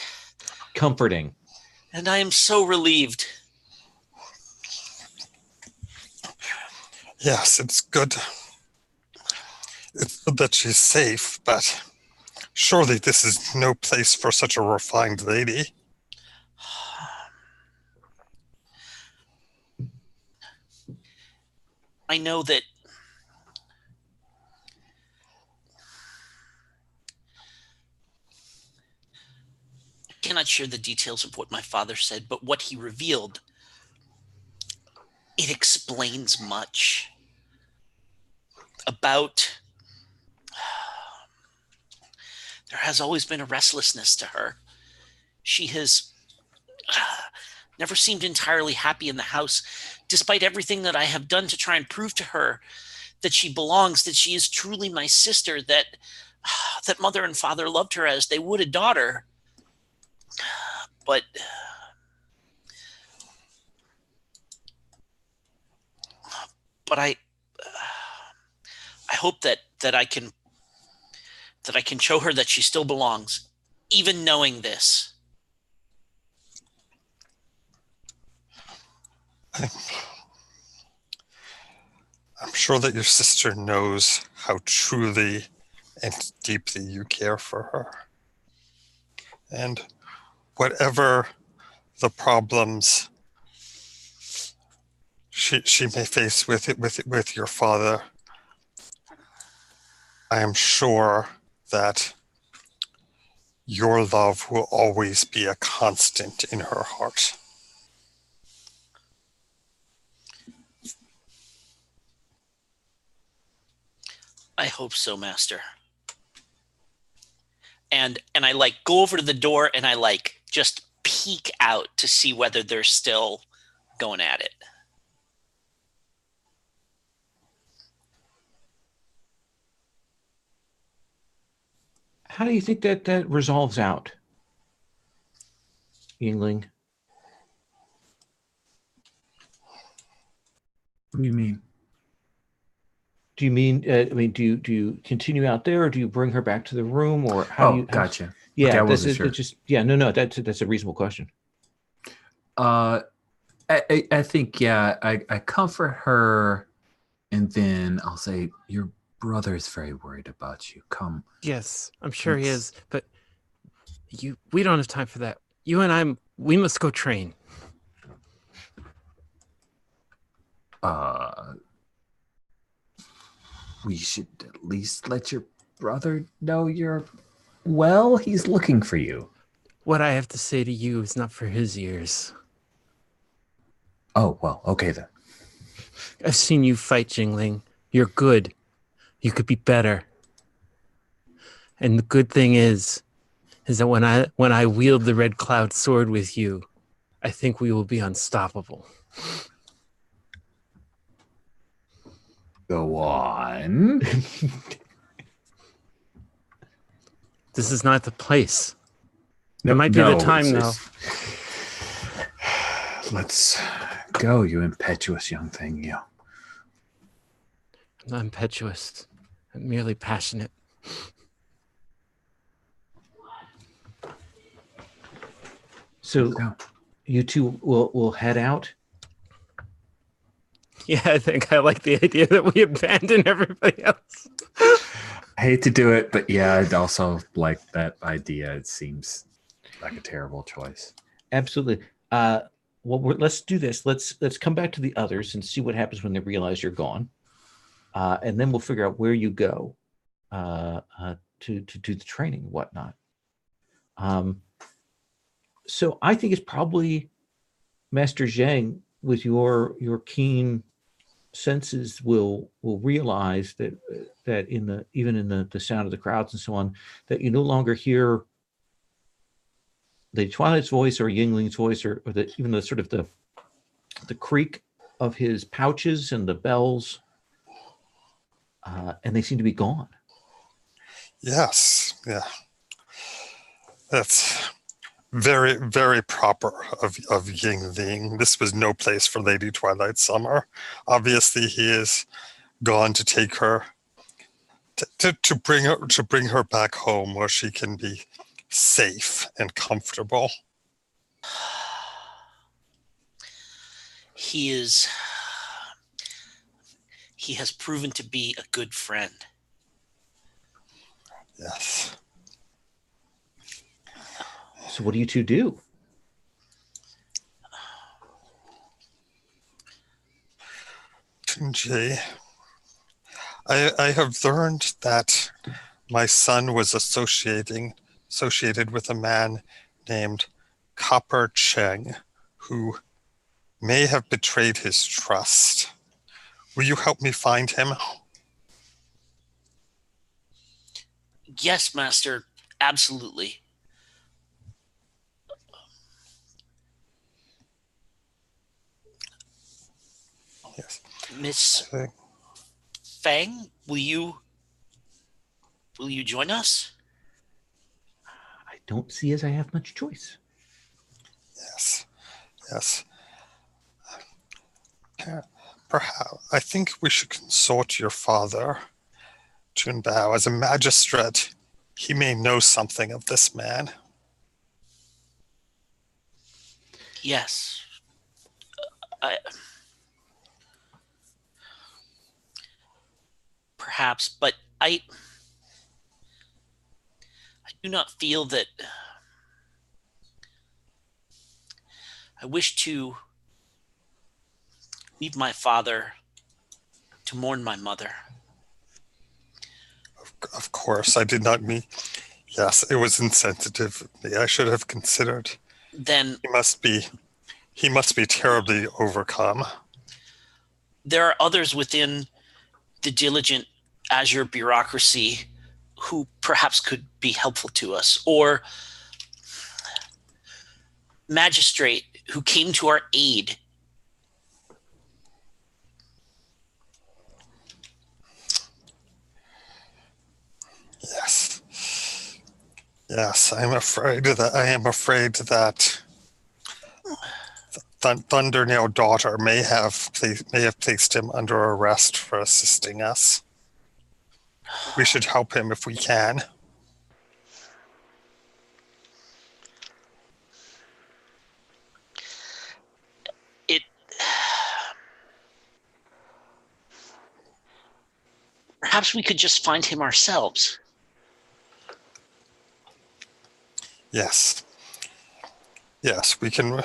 I am so relieved. Yes, it's good. It's good that she's safe, but surely this is no place for such a refined lady. I know that I cannot share the details of what my father said, but what he revealed, it explains much about. There has always been a restlessness to her. She has never seemed entirely happy in the house, despite everything that I have done to try and prove to her that she belongs, that she is truly my sister, that mother and father loved her as they would a daughter. But I hope that I can show her that she still belongs, even knowing this. I'm sure that your sister knows how truly and deeply you care for her. And whatever the problems she may face with your father, I am sure that your love will always be a constant in her heart. I hope so, Master. And I go over to the door and I just peek out to see whether they're still going at it. How do you think that resolves out, Yingling? What do you mean? Do you mean? Do you continue out there, or do you bring her back to the room, or how do you? Gotcha. Yeah, okay, I that's wasn't sure. no. That's a reasonable question. I think, yeah, I comfort her, and then I'll say, your brother is very worried about you. Come. Yes, I'm sure he Let's- is. But we don't have time for that. You and we must go train. We should at least let your brother know you're well. He's looking for you. What I have to say to you is not for his ears. Oh, well, okay then. I've seen you fight, Jingling. You're good. You could be better. And the good thing is that when I wield the red cloud sword with you, I think we will be unstoppable. Go on. This is not the place. It might be the time, though. Let's go, you impetuous young thing, you. I'm not impetuous. I'm merely passionate. So you two will head out. Yeah, I think I like the idea that we abandon everybody else. I hate to do it, but yeah, I'd also like that idea. It seems like a terrible choice. Absolutely. Let's do this. Let's come back to the others and see what happens when they realize you're gone, and then we'll figure out where you go to do the training and whatnot. So I think it's probably Master Zhang, with your keen senses, will realize that even in the sound of the crowds and so on, that you no longer hear the Twilight's voice or Yingling's voice or even the sort of the creak of his pouches and the bells, and they seem to be gone. Yes, yeah. That's very, very proper of Yingling. This was no place for Lady Twilight Summer. Obviously, he is gone to take her, to bring her back home where she can be safe and comfortable. He has proven to be a good friend. Yes. So what do you two do? Tunji, I have learned that my son was associated with a man named Copper Cheng, who may have betrayed his trust. Will you help me find him? Yes, Master, absolutely. Yes. Miss Fang, will you join us? I don't see as I have much choice. Yes. Yes. Perhaps I think we should consult your father, Junbao. As a magistrate, he may know something of this man. Yes. Perhaps, but I do not feel that I wish to leave my father to mourn my mother. Of course, I did not mean. Yes, it was insensitive of me. I should have considered. Then he must be terribly overcome. there are others within the diligent Azure bureaucracy who perhaps could be helpful to us, or magistrate who came to our aid. Yes. Yes, I am afraid that Thundernail daughter may have placed him under arrest for assisting us. We should help him if we can. It Perhaps we could just find him ourselves. Yes. Yes, we can.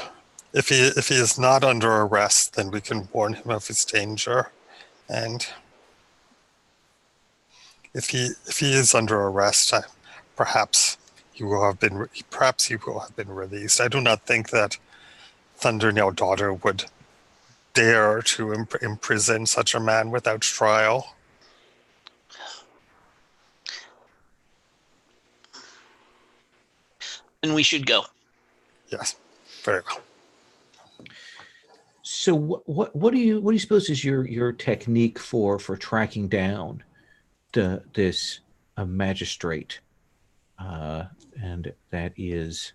If he is not under arrest, then we can warn him of his danger. And if he is under arrest, perhaps he will have been released. I do not think that Thundernail Daughter would dare to imprison such a man without trial. And we should go. Yes, very well. So what do you suppose is your technique for tracking down this magistrate? And that is,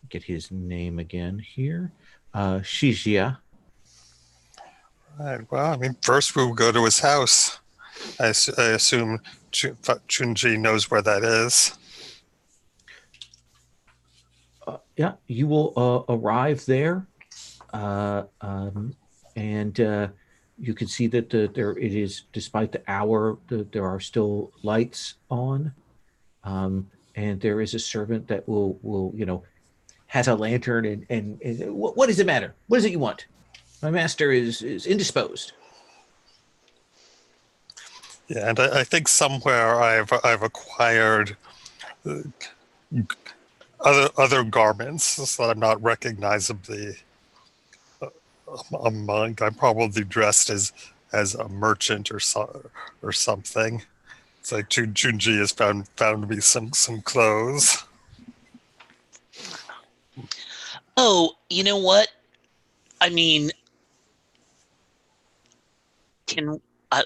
get his name again here, Shijia. Right. Well, I mean, first we'll go to his house. I assume Chunji knows where that is. Yeah, you will arrive there, and you can see that there it is. Despite the hour, there are still lights on, and there is a servant that will has a lantern and what does it matter? What is it you want? My master is indisposed. Yeah, and I think somewhere I've acquired other garments so that I'm not recognizably among. I'm probably dressed as a merchant or something. It's like Junji has found me some clothes. Oh, you know what? I mean, can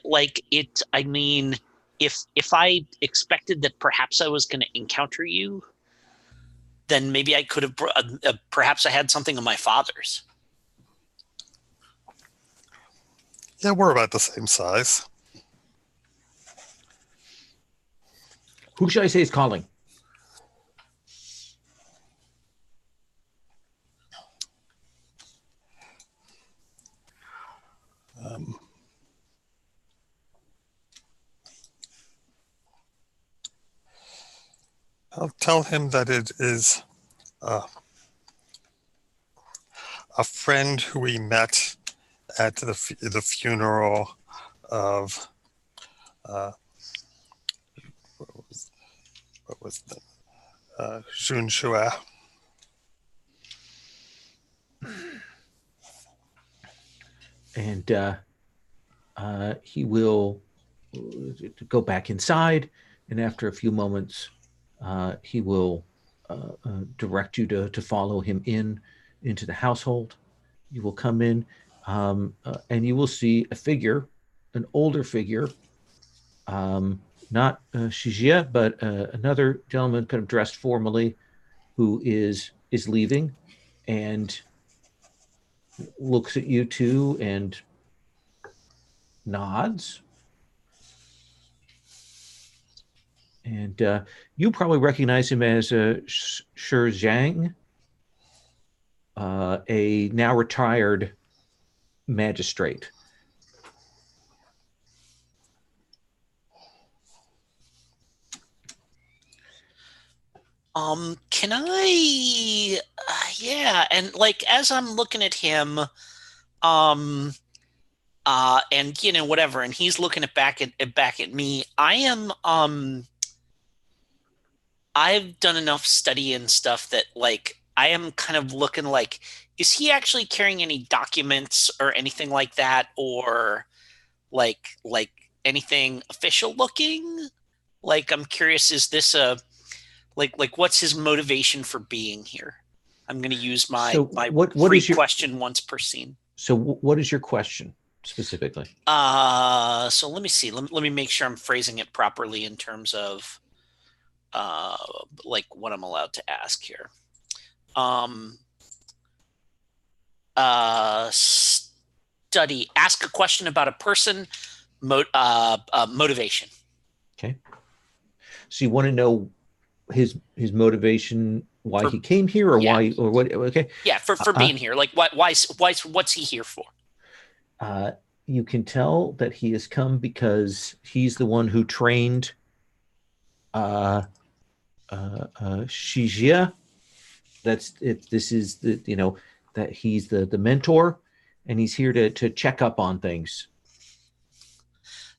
like it? I mean, if I expected that perhaps I was going to encounter you, then maybe I could have. Perhaps I had something of my father's. Yeah, we're about the same size. Who should I say is calling? I'll tell him that it is a friend who we met at the funeral of what was the Jun Shue. And he will go back inside, and after a few moments, he will direct you to follow him into the household. You will come in, and you will see a figure, an older figure, not Shijia, but another gentleman kind of dressed formally, who is leaving, and looks at you two and nods. And you probably recognize him as Shi Zhang, a now retired magistrate. Can I? Yeah, and like as I'm looking at him, and whatever, and he's looking back at me. I've done enough study and stuff that like I am kind of looking like, is he actually carrying any documents or anything like that, or like anything official looking? Like I'm curious, is this a like what's his motivation for being here? I'm going to use my what free is your question once per scene. So what is your question specifically? So let me see. Let me make sure I'm phrasing it properly in terms of like what I'm allowed to ask here. Study. Ask a question about a person. Motivation. Okay. So you want to know his motivation, why he came here, or why, or what? Okay. Yeah, for being here. Like why what's he here for? you can tell that he has come because he's the one who trained Shijia. That's it. This is that he's the mentor, and he's here to check up on things.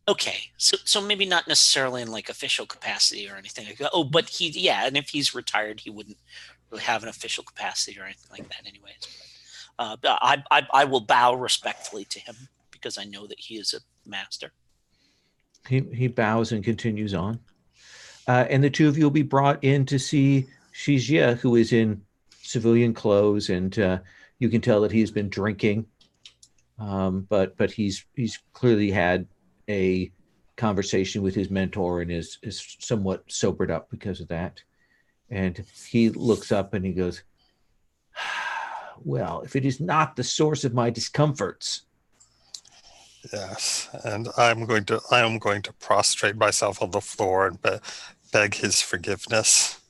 Okay, so maybe not necessarily in like official capacity or anything like that. Oh, but and if he's retired, he wouldn't really have an official capacity or anything like that, anyways. But I will bow respectfully to him because I know that he is a master. He bows and continues on, and the two of you will be brought in to see Shijia, who is in civilian clothes, and you can tell that he's been drinking, but he's clearly had a conversation with his mentor and is somewhat sobered up because of that. And he looks up and he goes, well, if it is not the source of my discomforts. Yes, and I am going to prostrate myself on the floor and beg his forgiveness.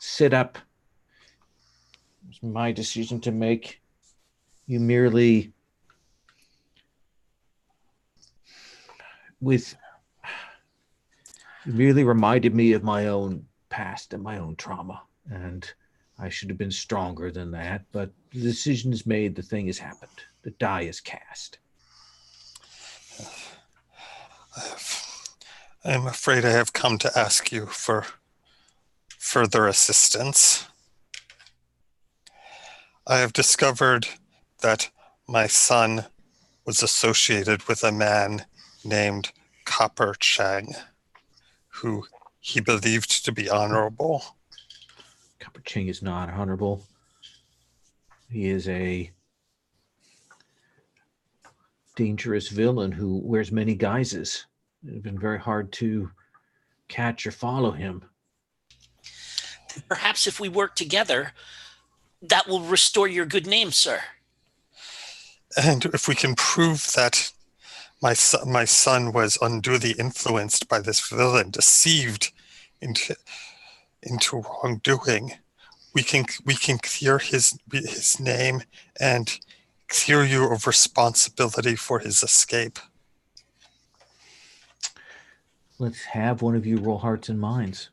Sit up. It's my decision to make. You merely reminded me of my own past and my own trauma, and I should have been stronger than that, but the decision is made, the thing has happened. The die is cast. I'm afraid I have come to ask you for further assistance. I have discovered that my son was associated with a man named Copper Chang, who he believed to be honorable. Copper Chang is not honorable. He is a dangerous villain who wears many guises. It's been very hard to catch or follow him. Perhaps if we work together, that will restore your good name, sir. And if we can prove that my son was unduly influenced by this villain, deceived into wrongdoing, we can clear his name and clear you of responsibility for his escape. Let's have one of you roll hearts and minds.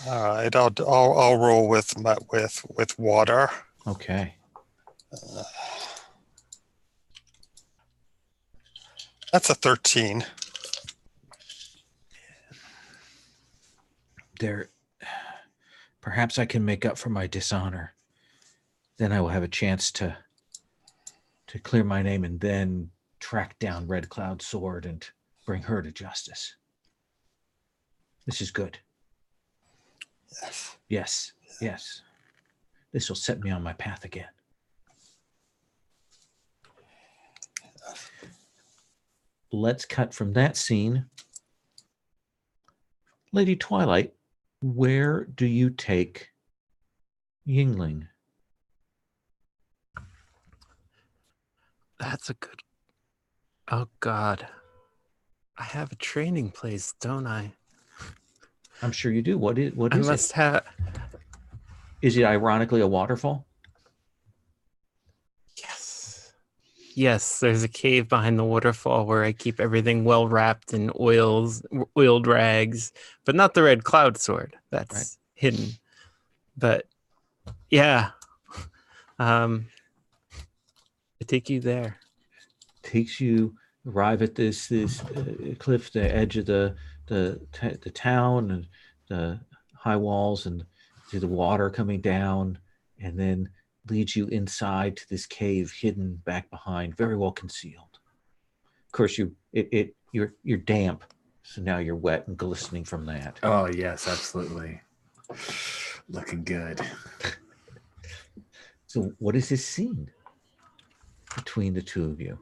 All right, I'll roll with water. Okay. That's a 13. Perhaps I can make up for my dishonor. Then I will have a chance to clear my name and then track down Red Cloud Sword and bring her to justice. This is good. Yes. This will set me on my path again. Let's cut from that scene. Lady Twilight, where do you take Yingling? That's a good... Oh, God. I have a training place, don't I? I'm sure you do. What is I must have... Is it ironically a waterfall? Yes, there's a cave behind the waterfall where I keep everything well wrapped in oiled rags, but not the Red Cloud Sword. That's hidden. But yeah, I take you there. Takes you, arrive at this cliff, the edge of the town, and the high walls, and see the water coming down, and then leads you inside to this cave hidden back behind, very well concealed. Of course, you're damp, so now you're wet and glistening from that. Oh yes, absolutely. Looking good. So what is this scene between the two of you?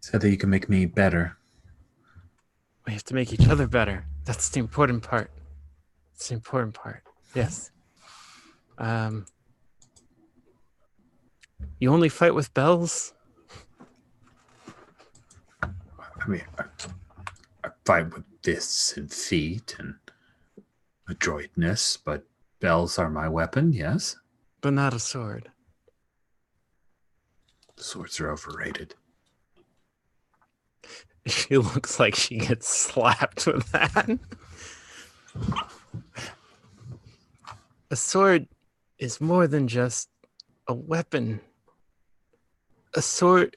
So that you can make me better. We have to make each other better. That's the important part. It's the important part. Yes. You only fight with bells? I mean, I fight with fists and feet, and adroitness, but bells are my weapon, yes. But not a sword. Swords are overrated. She looks like she gets slapped with that. A sword is more than just a weapon. A sword...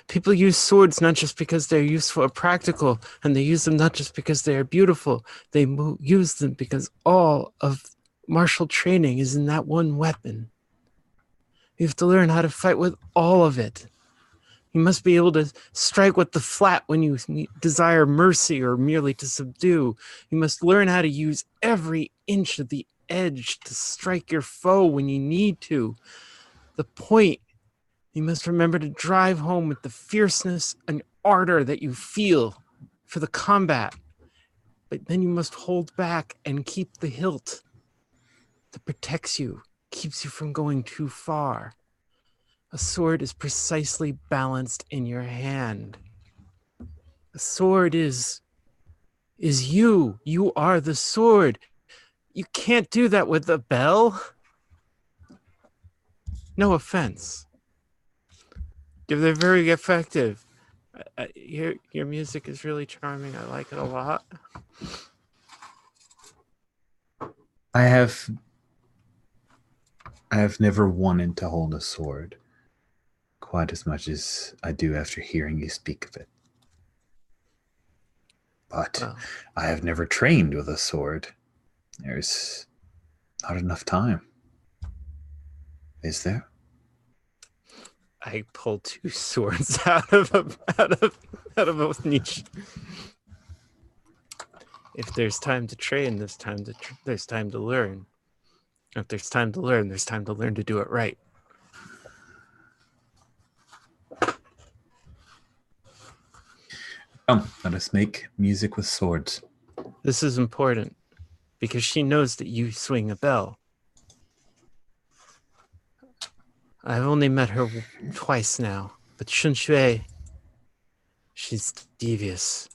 People use swords not just because they're useful or practical, and they use them not just because they are beautiful. They use them because all of martial training is in that one weapon. You have to learn how to fight with all of it. You must be able to strike with the flat when you desire mercy or merely to subdue. You must learn how to use every inch of the edge to strike your foe when you need to. The point, you must remember to drive home with the fierceness and ardor that you feel for the combat. But then you must hold back and keep the hilt that protects you, keeps you from going too far. A sword is precisely balanced in your hand. A sword is you. You are the sword. You can't do that with a bell. No offense. They're very effective. Your music is really charming. I like it a lot. I have never wanted to hold a sword quite as much as I do after hearing you speak of it. But Well, I have never trained with a sword. There's not enough time. Is there? I pulled two swords out of a niche. If there's time to train, there's time to learn. If there's time to learn, there's time to learn to do it right. Come, let us make music with swords. This is important because she knows that you swing a bell. I've only met her twice now, but Shunshui, she's devious.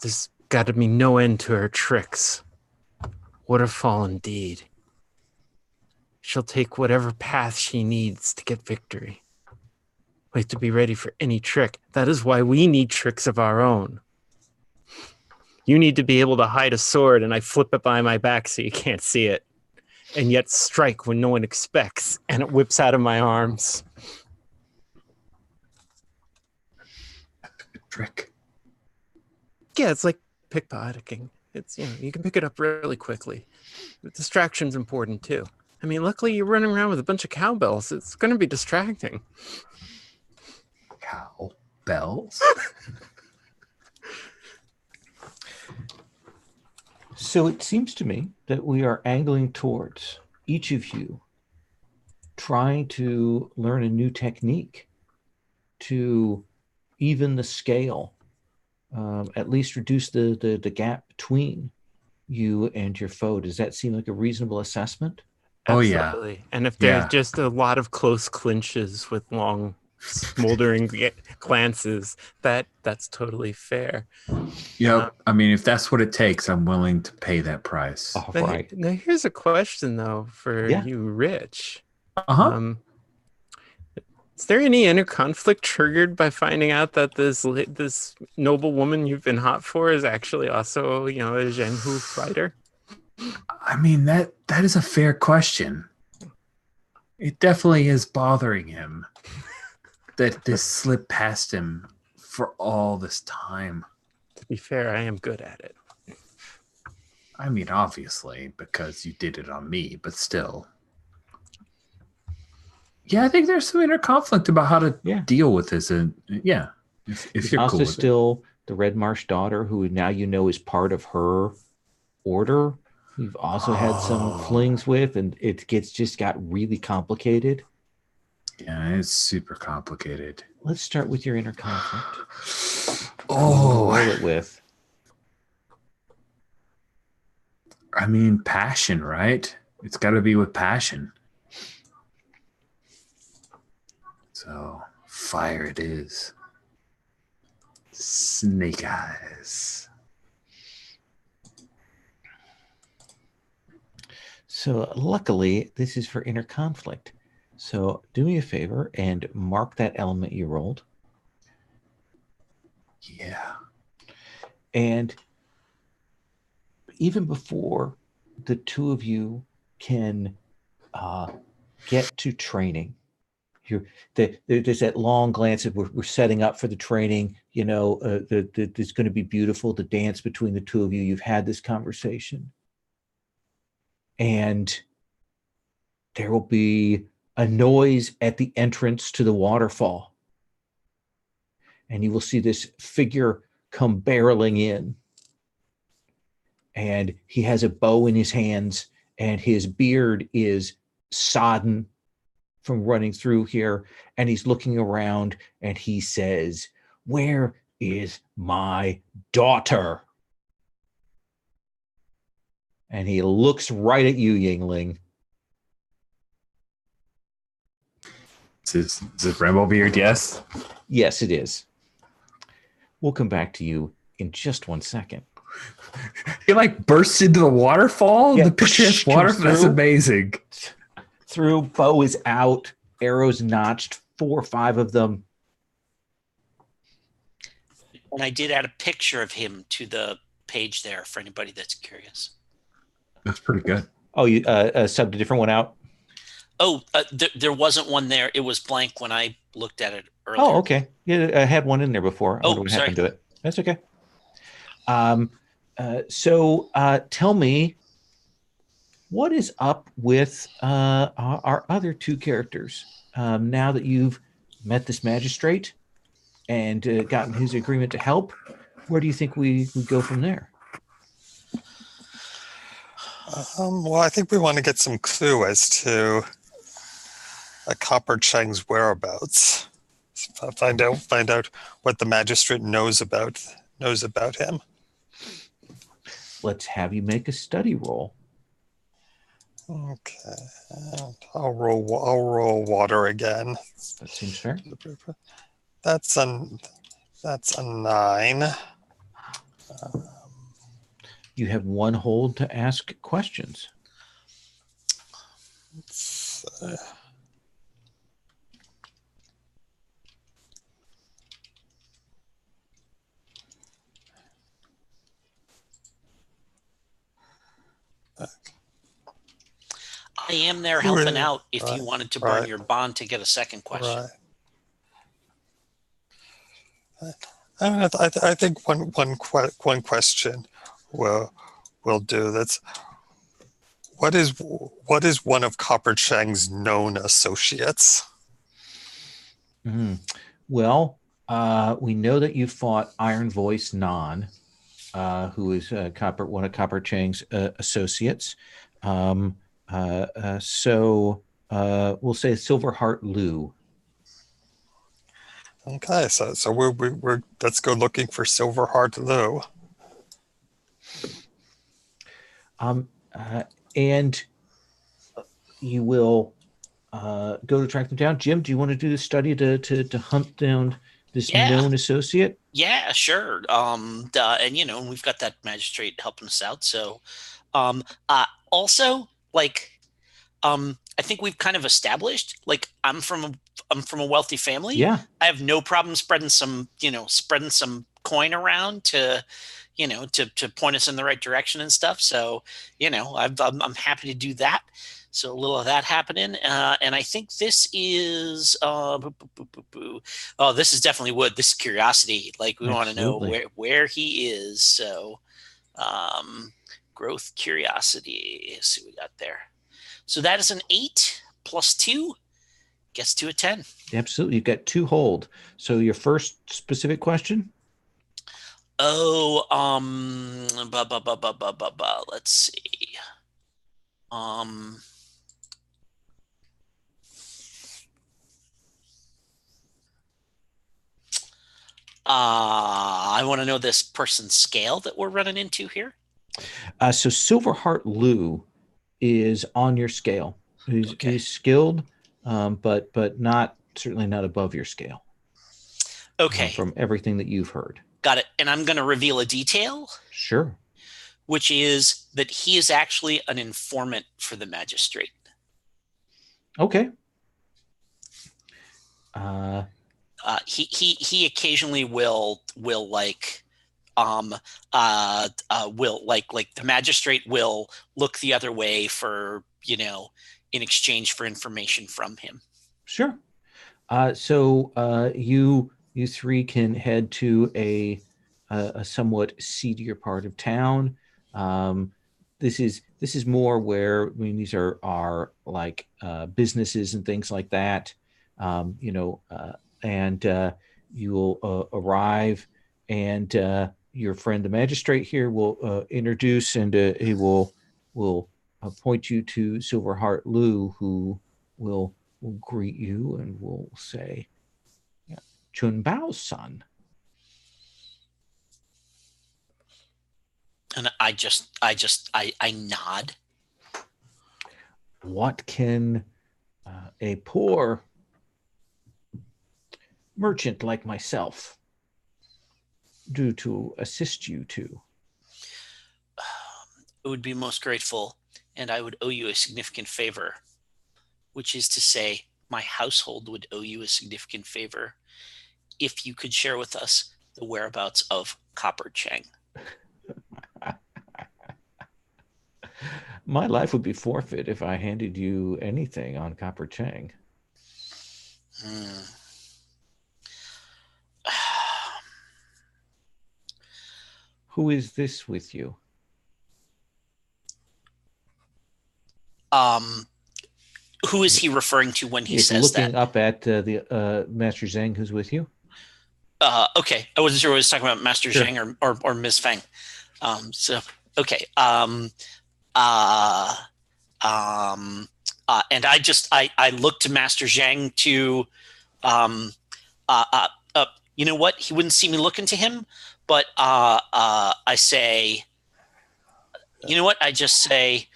There's got to be no end to her tricks. What a fall indeed. She'll take whatever path she needs to get victory. We have to be ready for any trick. That is why we need tricks of our own. You need to be able to hide a sword and I flip it by my back so you can't see it. And yet strike when no one expects, and it whips out of my arms. Good trick. Yeah, it's like pickpocketing. It's, you can pick it up really quickly. The distraction's important too. I mean, luckily you're running around with a bunch of cowbells. It's going to be distracting. Cowbells? So it seems to me that we are angling towards each of you trying to learn a new technique to even the scale, at least reduce the gap between you and your foe. Does that seem like a reasonable assessment? Oh, yeah. Absolutely. And if there's just a lot of close clinches with long smoldering glances, that's totally fair. Yep. I mean, if that's what it takes, I'm willing to pay that price. All right. Now here's a question though for you, Rich. Uh-huh. Is there any inner conflict triggered by finding out that this noble woman you've been hot for is actually also, a Zhenghu fighter? I mean, that is a fair question. It definitely is bothering him that this slipped past him for all this time. To be fair, I am good at it. I mean, obviously, because you did it on me, but still. Yeah, I think there's some inner conflict about how to deal with this. And if you're also cool with still the Red Marsh daughter, who now is part of her order. You've also had some flings with, and it just got really complicated. Yeah, it's super complicated. Let's start with your inner conflict. Oh, roll it with. I mean, passion, right? It's got to be with passion. So, fire it is. Snake eyes. So luckily, this is for inner conflict. So do me a favor and mark that element you rolled. Yeah. And even before the two of you can get to training, there's that long glance that we're setting up for the training. It's going to be beautiful, the dance between the two of you. You've had this conversation. And there will be a noise at the entrance to the waterfall. And you will see this figure come barreling in. And he has a bow in his hands, and his beard is sodden from running through here. And he's looking around, and he says, "Where is my daughter?" And he looks right at you, Yingling. Is this Rambo beard? Yes. Yes, it is. We'll come back to you in just 1 second. He like bursts into the waterfall. Yeah, The picturesque waterfall. That's through. amazing. Through, bow is out, arrows notched, 4 or 5 of them. And I did add a picture of him to the page there for anybody that's curious. That's pretty good. Oh, you subbed a different one out? Oh, there wasn't one there. It was blank when I looked at it earlier. Oh, okay. Yeah, I had one in there before. I wonder what happened to it. That's okay. So tell me, what is up with our other 2 characters? Now that you've met this magistrate and gotten his agreement to help, where do you think we go from there? Well, I think we want to get some clue as to Copper Cheng's whereabouts. Find out what the magistrate knows about him. Let's have you make a study roll. Okay, I'll roll water again. That seems fair. That's a 9. You have 1 hold to ask questions. I am there helping out if you wanted to burn your bond to get a second question. Right. I think one question will do. That's what is one of Copper Cheng's known associates? Well, we know that you fought Iron Voice Nan, who is one of Copper Cheng's associates. So we'll say Silverheart Lu. Okay, so we're let's go looking for Silverheart Lu. And you will go to track them down. Jim, do you want to do the study to hunt down this known associate? Yeah, sure. And we've got that magistrate helping us out. So, also, I think we've kind of established, I'm from a wealthy family. Yeah. I have no problem spreading some coin around to point us in the right direction and stuff. So, I'm happy to do that. So a little of that happening. And I think this is, this is definitely wood. This is curiosity. We want to know where he is. So, growth curiosity. Let's see what we got there. So that is an 8 plus 2 gets to a 10. Absolutely. You've got 2 hold. So your first specific question? Oh, let's see. I want to know this person's scale that we're running into here. So Silverheart Lu is on your scale. He's skilled, but certainly not above your scale. Okay. From everything that you've heard. Got it. And I'm going to reveal a detail. Sure. which is that he is actually an informant for the magistrate. Okay. He occasionally will like will like the magistrate will look the other way for, you know, in exchange for information from him. Sure. So you three can head to a somewhat seedier part of town. This is more where, I mean, these are like businesses and things like that. You know, and you will arrive, and your friend the magistrate here will introduce, and he will point you to Silverheart Lou, who will greet you and will say, yeah, Chun Bao's son. And I nod. What can a poor merchant like myself do to assist you two? I would be most grateful, and I would owe you a significant favor, which is to say, my household would owe you a significant favor if you could share with us the whereabouts of Copper Chang. My life would be forfeit if I handed you anything on Copper Chang. Who is this with you? Who is he referring to when he says looking that? Up at the Master Zhang, who's with you. Okay, I wasn't sure I was talking about Master Sure. Zhang or Ms. Fang. So okay. And I look to Master Zhang to, you know what? He wouldn't see me looking to him, but I say, you know what? I just say,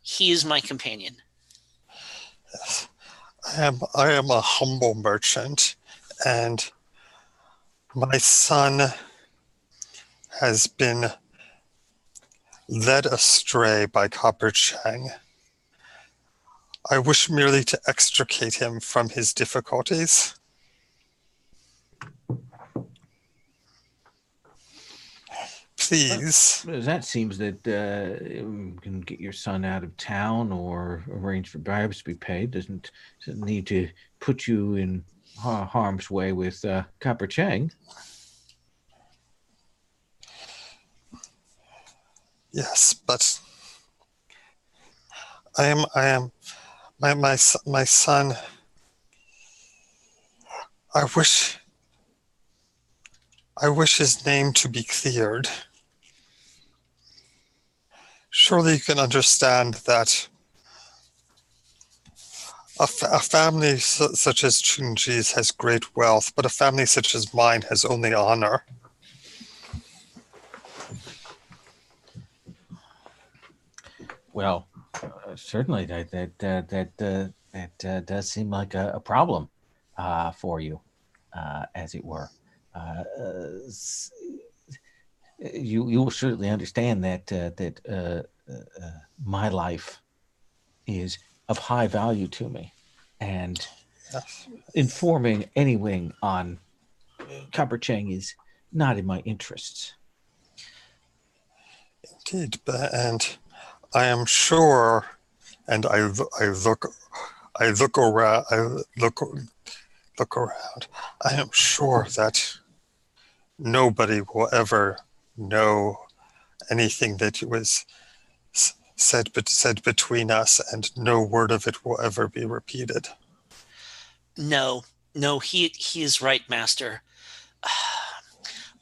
he is my companion. I am a humble merchant, and my son has been led astray by Copper Chang. I wish merely to extricate him from his difficulties. Please. That seems that you can get your son out of town or arrange for bribes to be paid. Doesn't need to put you in harm's way with Copper Chang. Yes, but my son. I wish his name to be cleared. Surely you can understand that a family such as Chunji's has great wealth, but a family such as mine has only honor. Well, certainly that does seem like a problem for you, as it were. You will certainly understand that my life is of high value to me, and Yes. informing anyone on Copper Chang is not in my interests. Indeed, and I am sure, and I look around. I am sure that nobody will ever know anything that was said between us, and no word of it will ever be repeated. No, he is right, Master.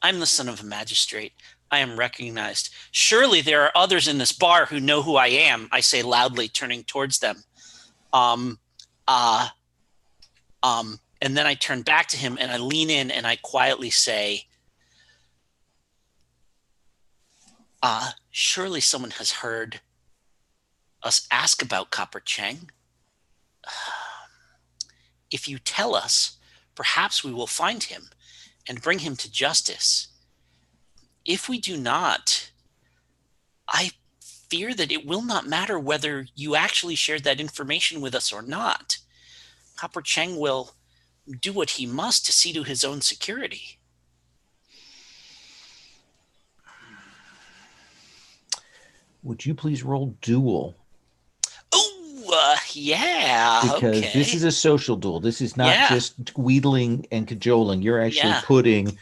I'm the son of a magistrate. I am recognized. Surely there are others in this bar who know who I am, I say loudly, turning towards them. And then I turn back to him and I lean in and I quietly say, surely someone has heard us ask about Copper Chang. If you tell us, perhaps we will find him and bring him to justice. If we do not, I fear that it will not matter whether you actually shared that information with us or not. Copper Cheng will do what he must to see to his own security. Would you please roll duel? Oh, yeah. Because okay. this is a social duel. This is not Yeah. just wheedling and cajoling. You're actually Yeah. putting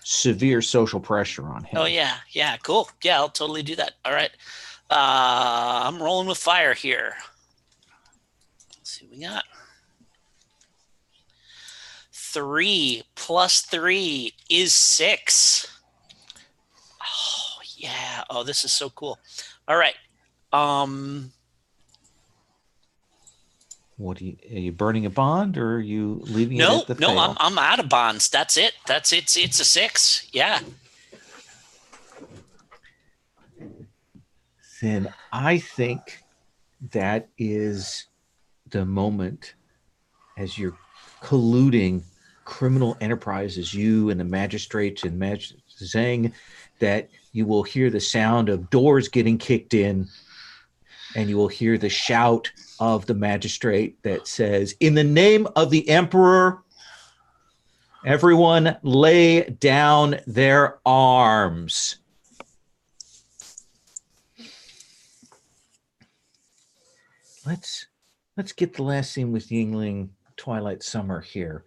severe social pressure on him. Oh, yeah. Yeah, cool. Yeah, I'll totally do that. All right. I'm rolling with fire here. Let's see what we got. 3 plus 3 is 6. Oh, yeah. Oh, this is so cool. All right. What are you burning a bond, or are you leaving it No, at the fail? I'm out of bonds. That's it. It's a 6. Yeah. Then I think that is the moment, as you're colluding criminal enterprises, you and the magistrates and Zhang, that you will hear the sound of doors getting kicked in, and you will hear the shout of the magistrate that says, "In the name of the emperor, everyone lay down their arms." Let's get the last scene with Yingling Twilight Summer here.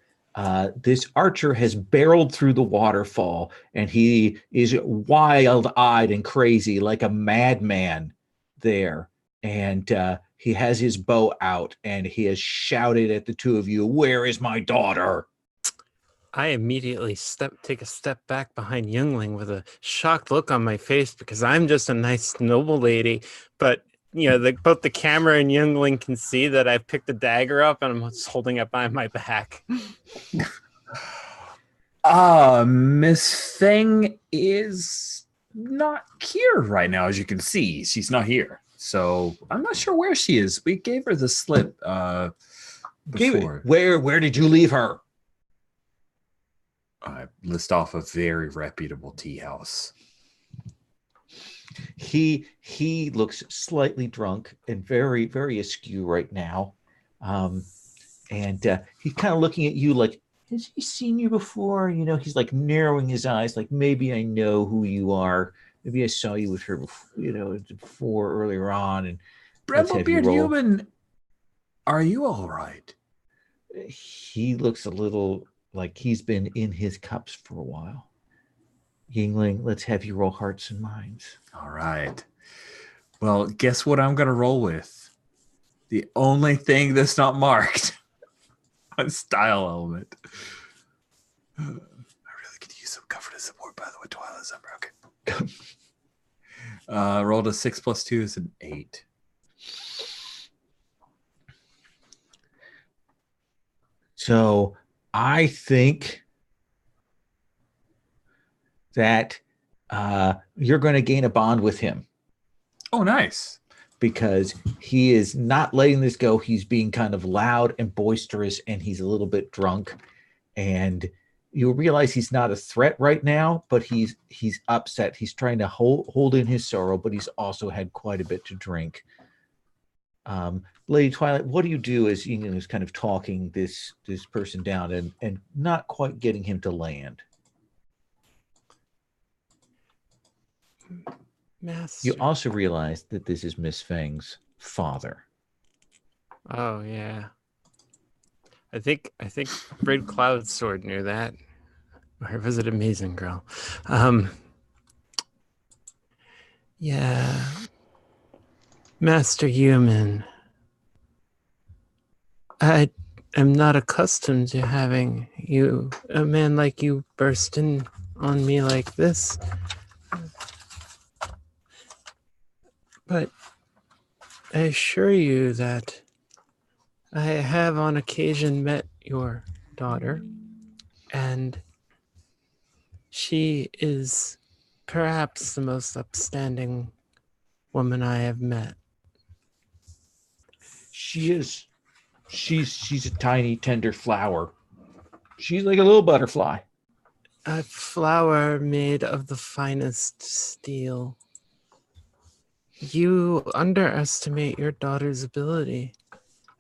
This archer has barreled through the waterfall, and he is wild-eyed and crazy like a madman there. And he has his bow out, and he has shouted at the two of you, "Where is my daughter?" I immediately take a step back behind Youngling with a shocked look on my face because I'm just a nice noble lady, but both the camera and Youngling can see that I've picked a dagger up and I'm just holding it behind my back. Miss Feng is not here right now, as you can see. She's not here. So I'm not sure where she is. We gave her the slip before. Where did you leave her? I list off a very reputable tea house. He looks slightly drunk and very, very askew right now. And he's kind of looking at you like, has he seen you before? He's like narrowing his eyes, like, maybe I know who you are. Maybe I saw you with her before earlier on. And Bramblebeard Human, are you all right? He looks a little like he's been in his cups for a while. Yingling, let's have you roll hearts and minds. All right. Well, guess what I'm going to roll with? The only thing that's not marked. A style element. I really could use some comfort and support, by the way, Twilight Summer. Okay. Rolled a 6 plus 2 is an 8. So I think that you're going to gain a bond with him. Oh, nice. Because he is not letting this go. He's being kind of loud and boisterous, and he's a little bit drunk. And you'll realize he's not a threat right now, but he's upset. He's trying to hold in his sorrow, but he's also had quite a bit to drink. Lady Twilight, what do you do as Yingling is kind of talking this person down and not quite getting him to land? Master. You also realize that this is Miss Feng's father. Oh yeah. I think Red Cloud's sword knew that. Or was it Amazing Girl? Yeah. Master Human. I am not accustomed to having a man like you, burst in on me like this. But I assure you that I have on occasion met your daughter, and she is perhaps the most upstanding woman I have met. She is. She's a tiny, tender flower. She's like a little butterfly. A flower made of the finest steel. You underestimate your daughter's ability,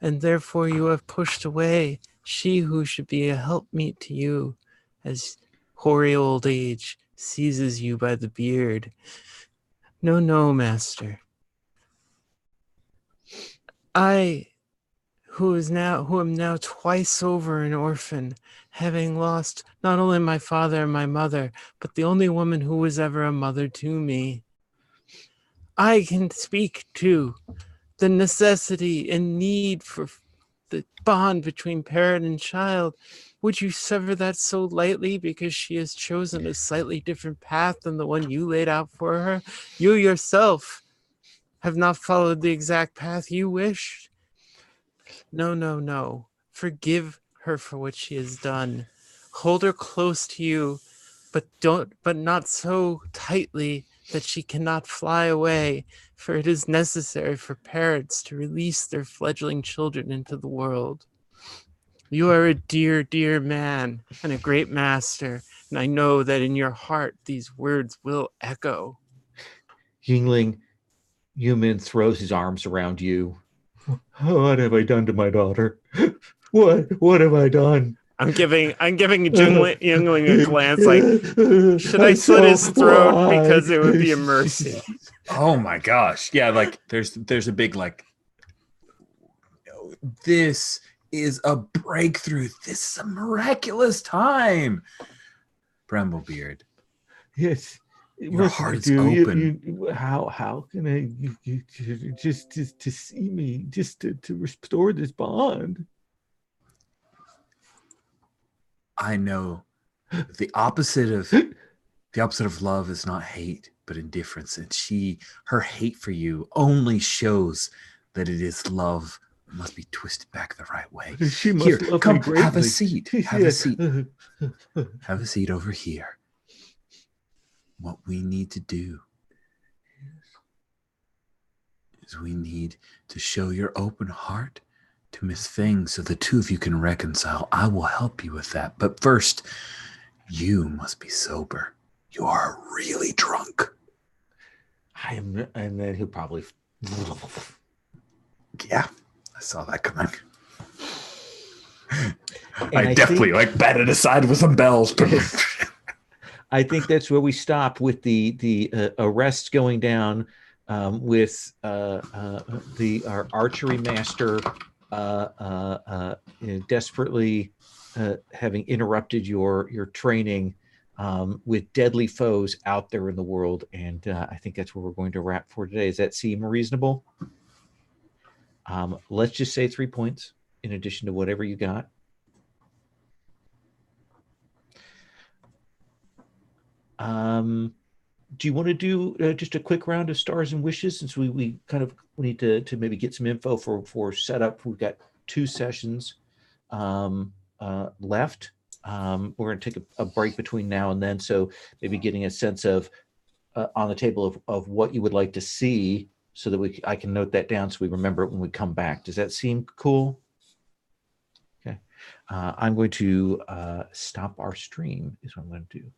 and therefore you have pushed away she who should be a helpmeet to you, as hoary old age seizes you by the beard. No, no, master. I, who am now twice over an orphan, having lost not only my father and my mother, but the only woman who was ever a mother to me, I can speak to the necessity and need for the bond between parent and child. Would you sever that so lightly because she has chosen a slightly different path than the one you laid out for her? You yourself have not followed the exact path you wished. No, no, no. Forgive her for what she has done. Hold her close to you, but not so tightly that she cannot fly away, for it is necessary for parents to release their fledgling children into the world. You are a dear, dear man and a great master, and I know that in your heart these words will echo. Yingling Yumin throws his arms around you. What have I done to my daughter? What have I done? I'm giving Youngling a glance like, should I slit his throat? Because it would be a mercy. Oh my gosh. Yeah, like there's a big like, this is a breakthrough. This is a miraculous time. Bramblebeard. Yes. Your heart's open. How can I just to see me, just to restore this bond? I know the opposite of love is not hate, but indifference. And her hate for you only shows that it is love. It must be twisted back the right way. She must Here, love come, me greatly. have a seat. Have a seat. Have a seat over here. What we need to do is we need to show your open heart to Miss Feng so the two of you can reconcile. I will help you with that. But first, you must be sober. You are really drunk. I am, and then he'll probably. Yeah, I saw that coming. And I definitely batted aside with some bells. I think that's where we stopped with the arrests going down, with our archery master desperately having interrupted your training with deadly foes out there in the world, and I think that's where we're going to wrap for today. Does that seem reasonable? Let's just say 3 points in addition to whatever you got. Do you want to do just a quick round of stars and wishes, since we need to maybe get some info for setup? We've got 2 sessions left. We're going to take a break between now and then, so maybe getting a sense of on the table of what you would like to see, so that I can note that down so we remember it when we come back. Does that seem cool? Okay. I'm going to stop our stream is what I'm going to do.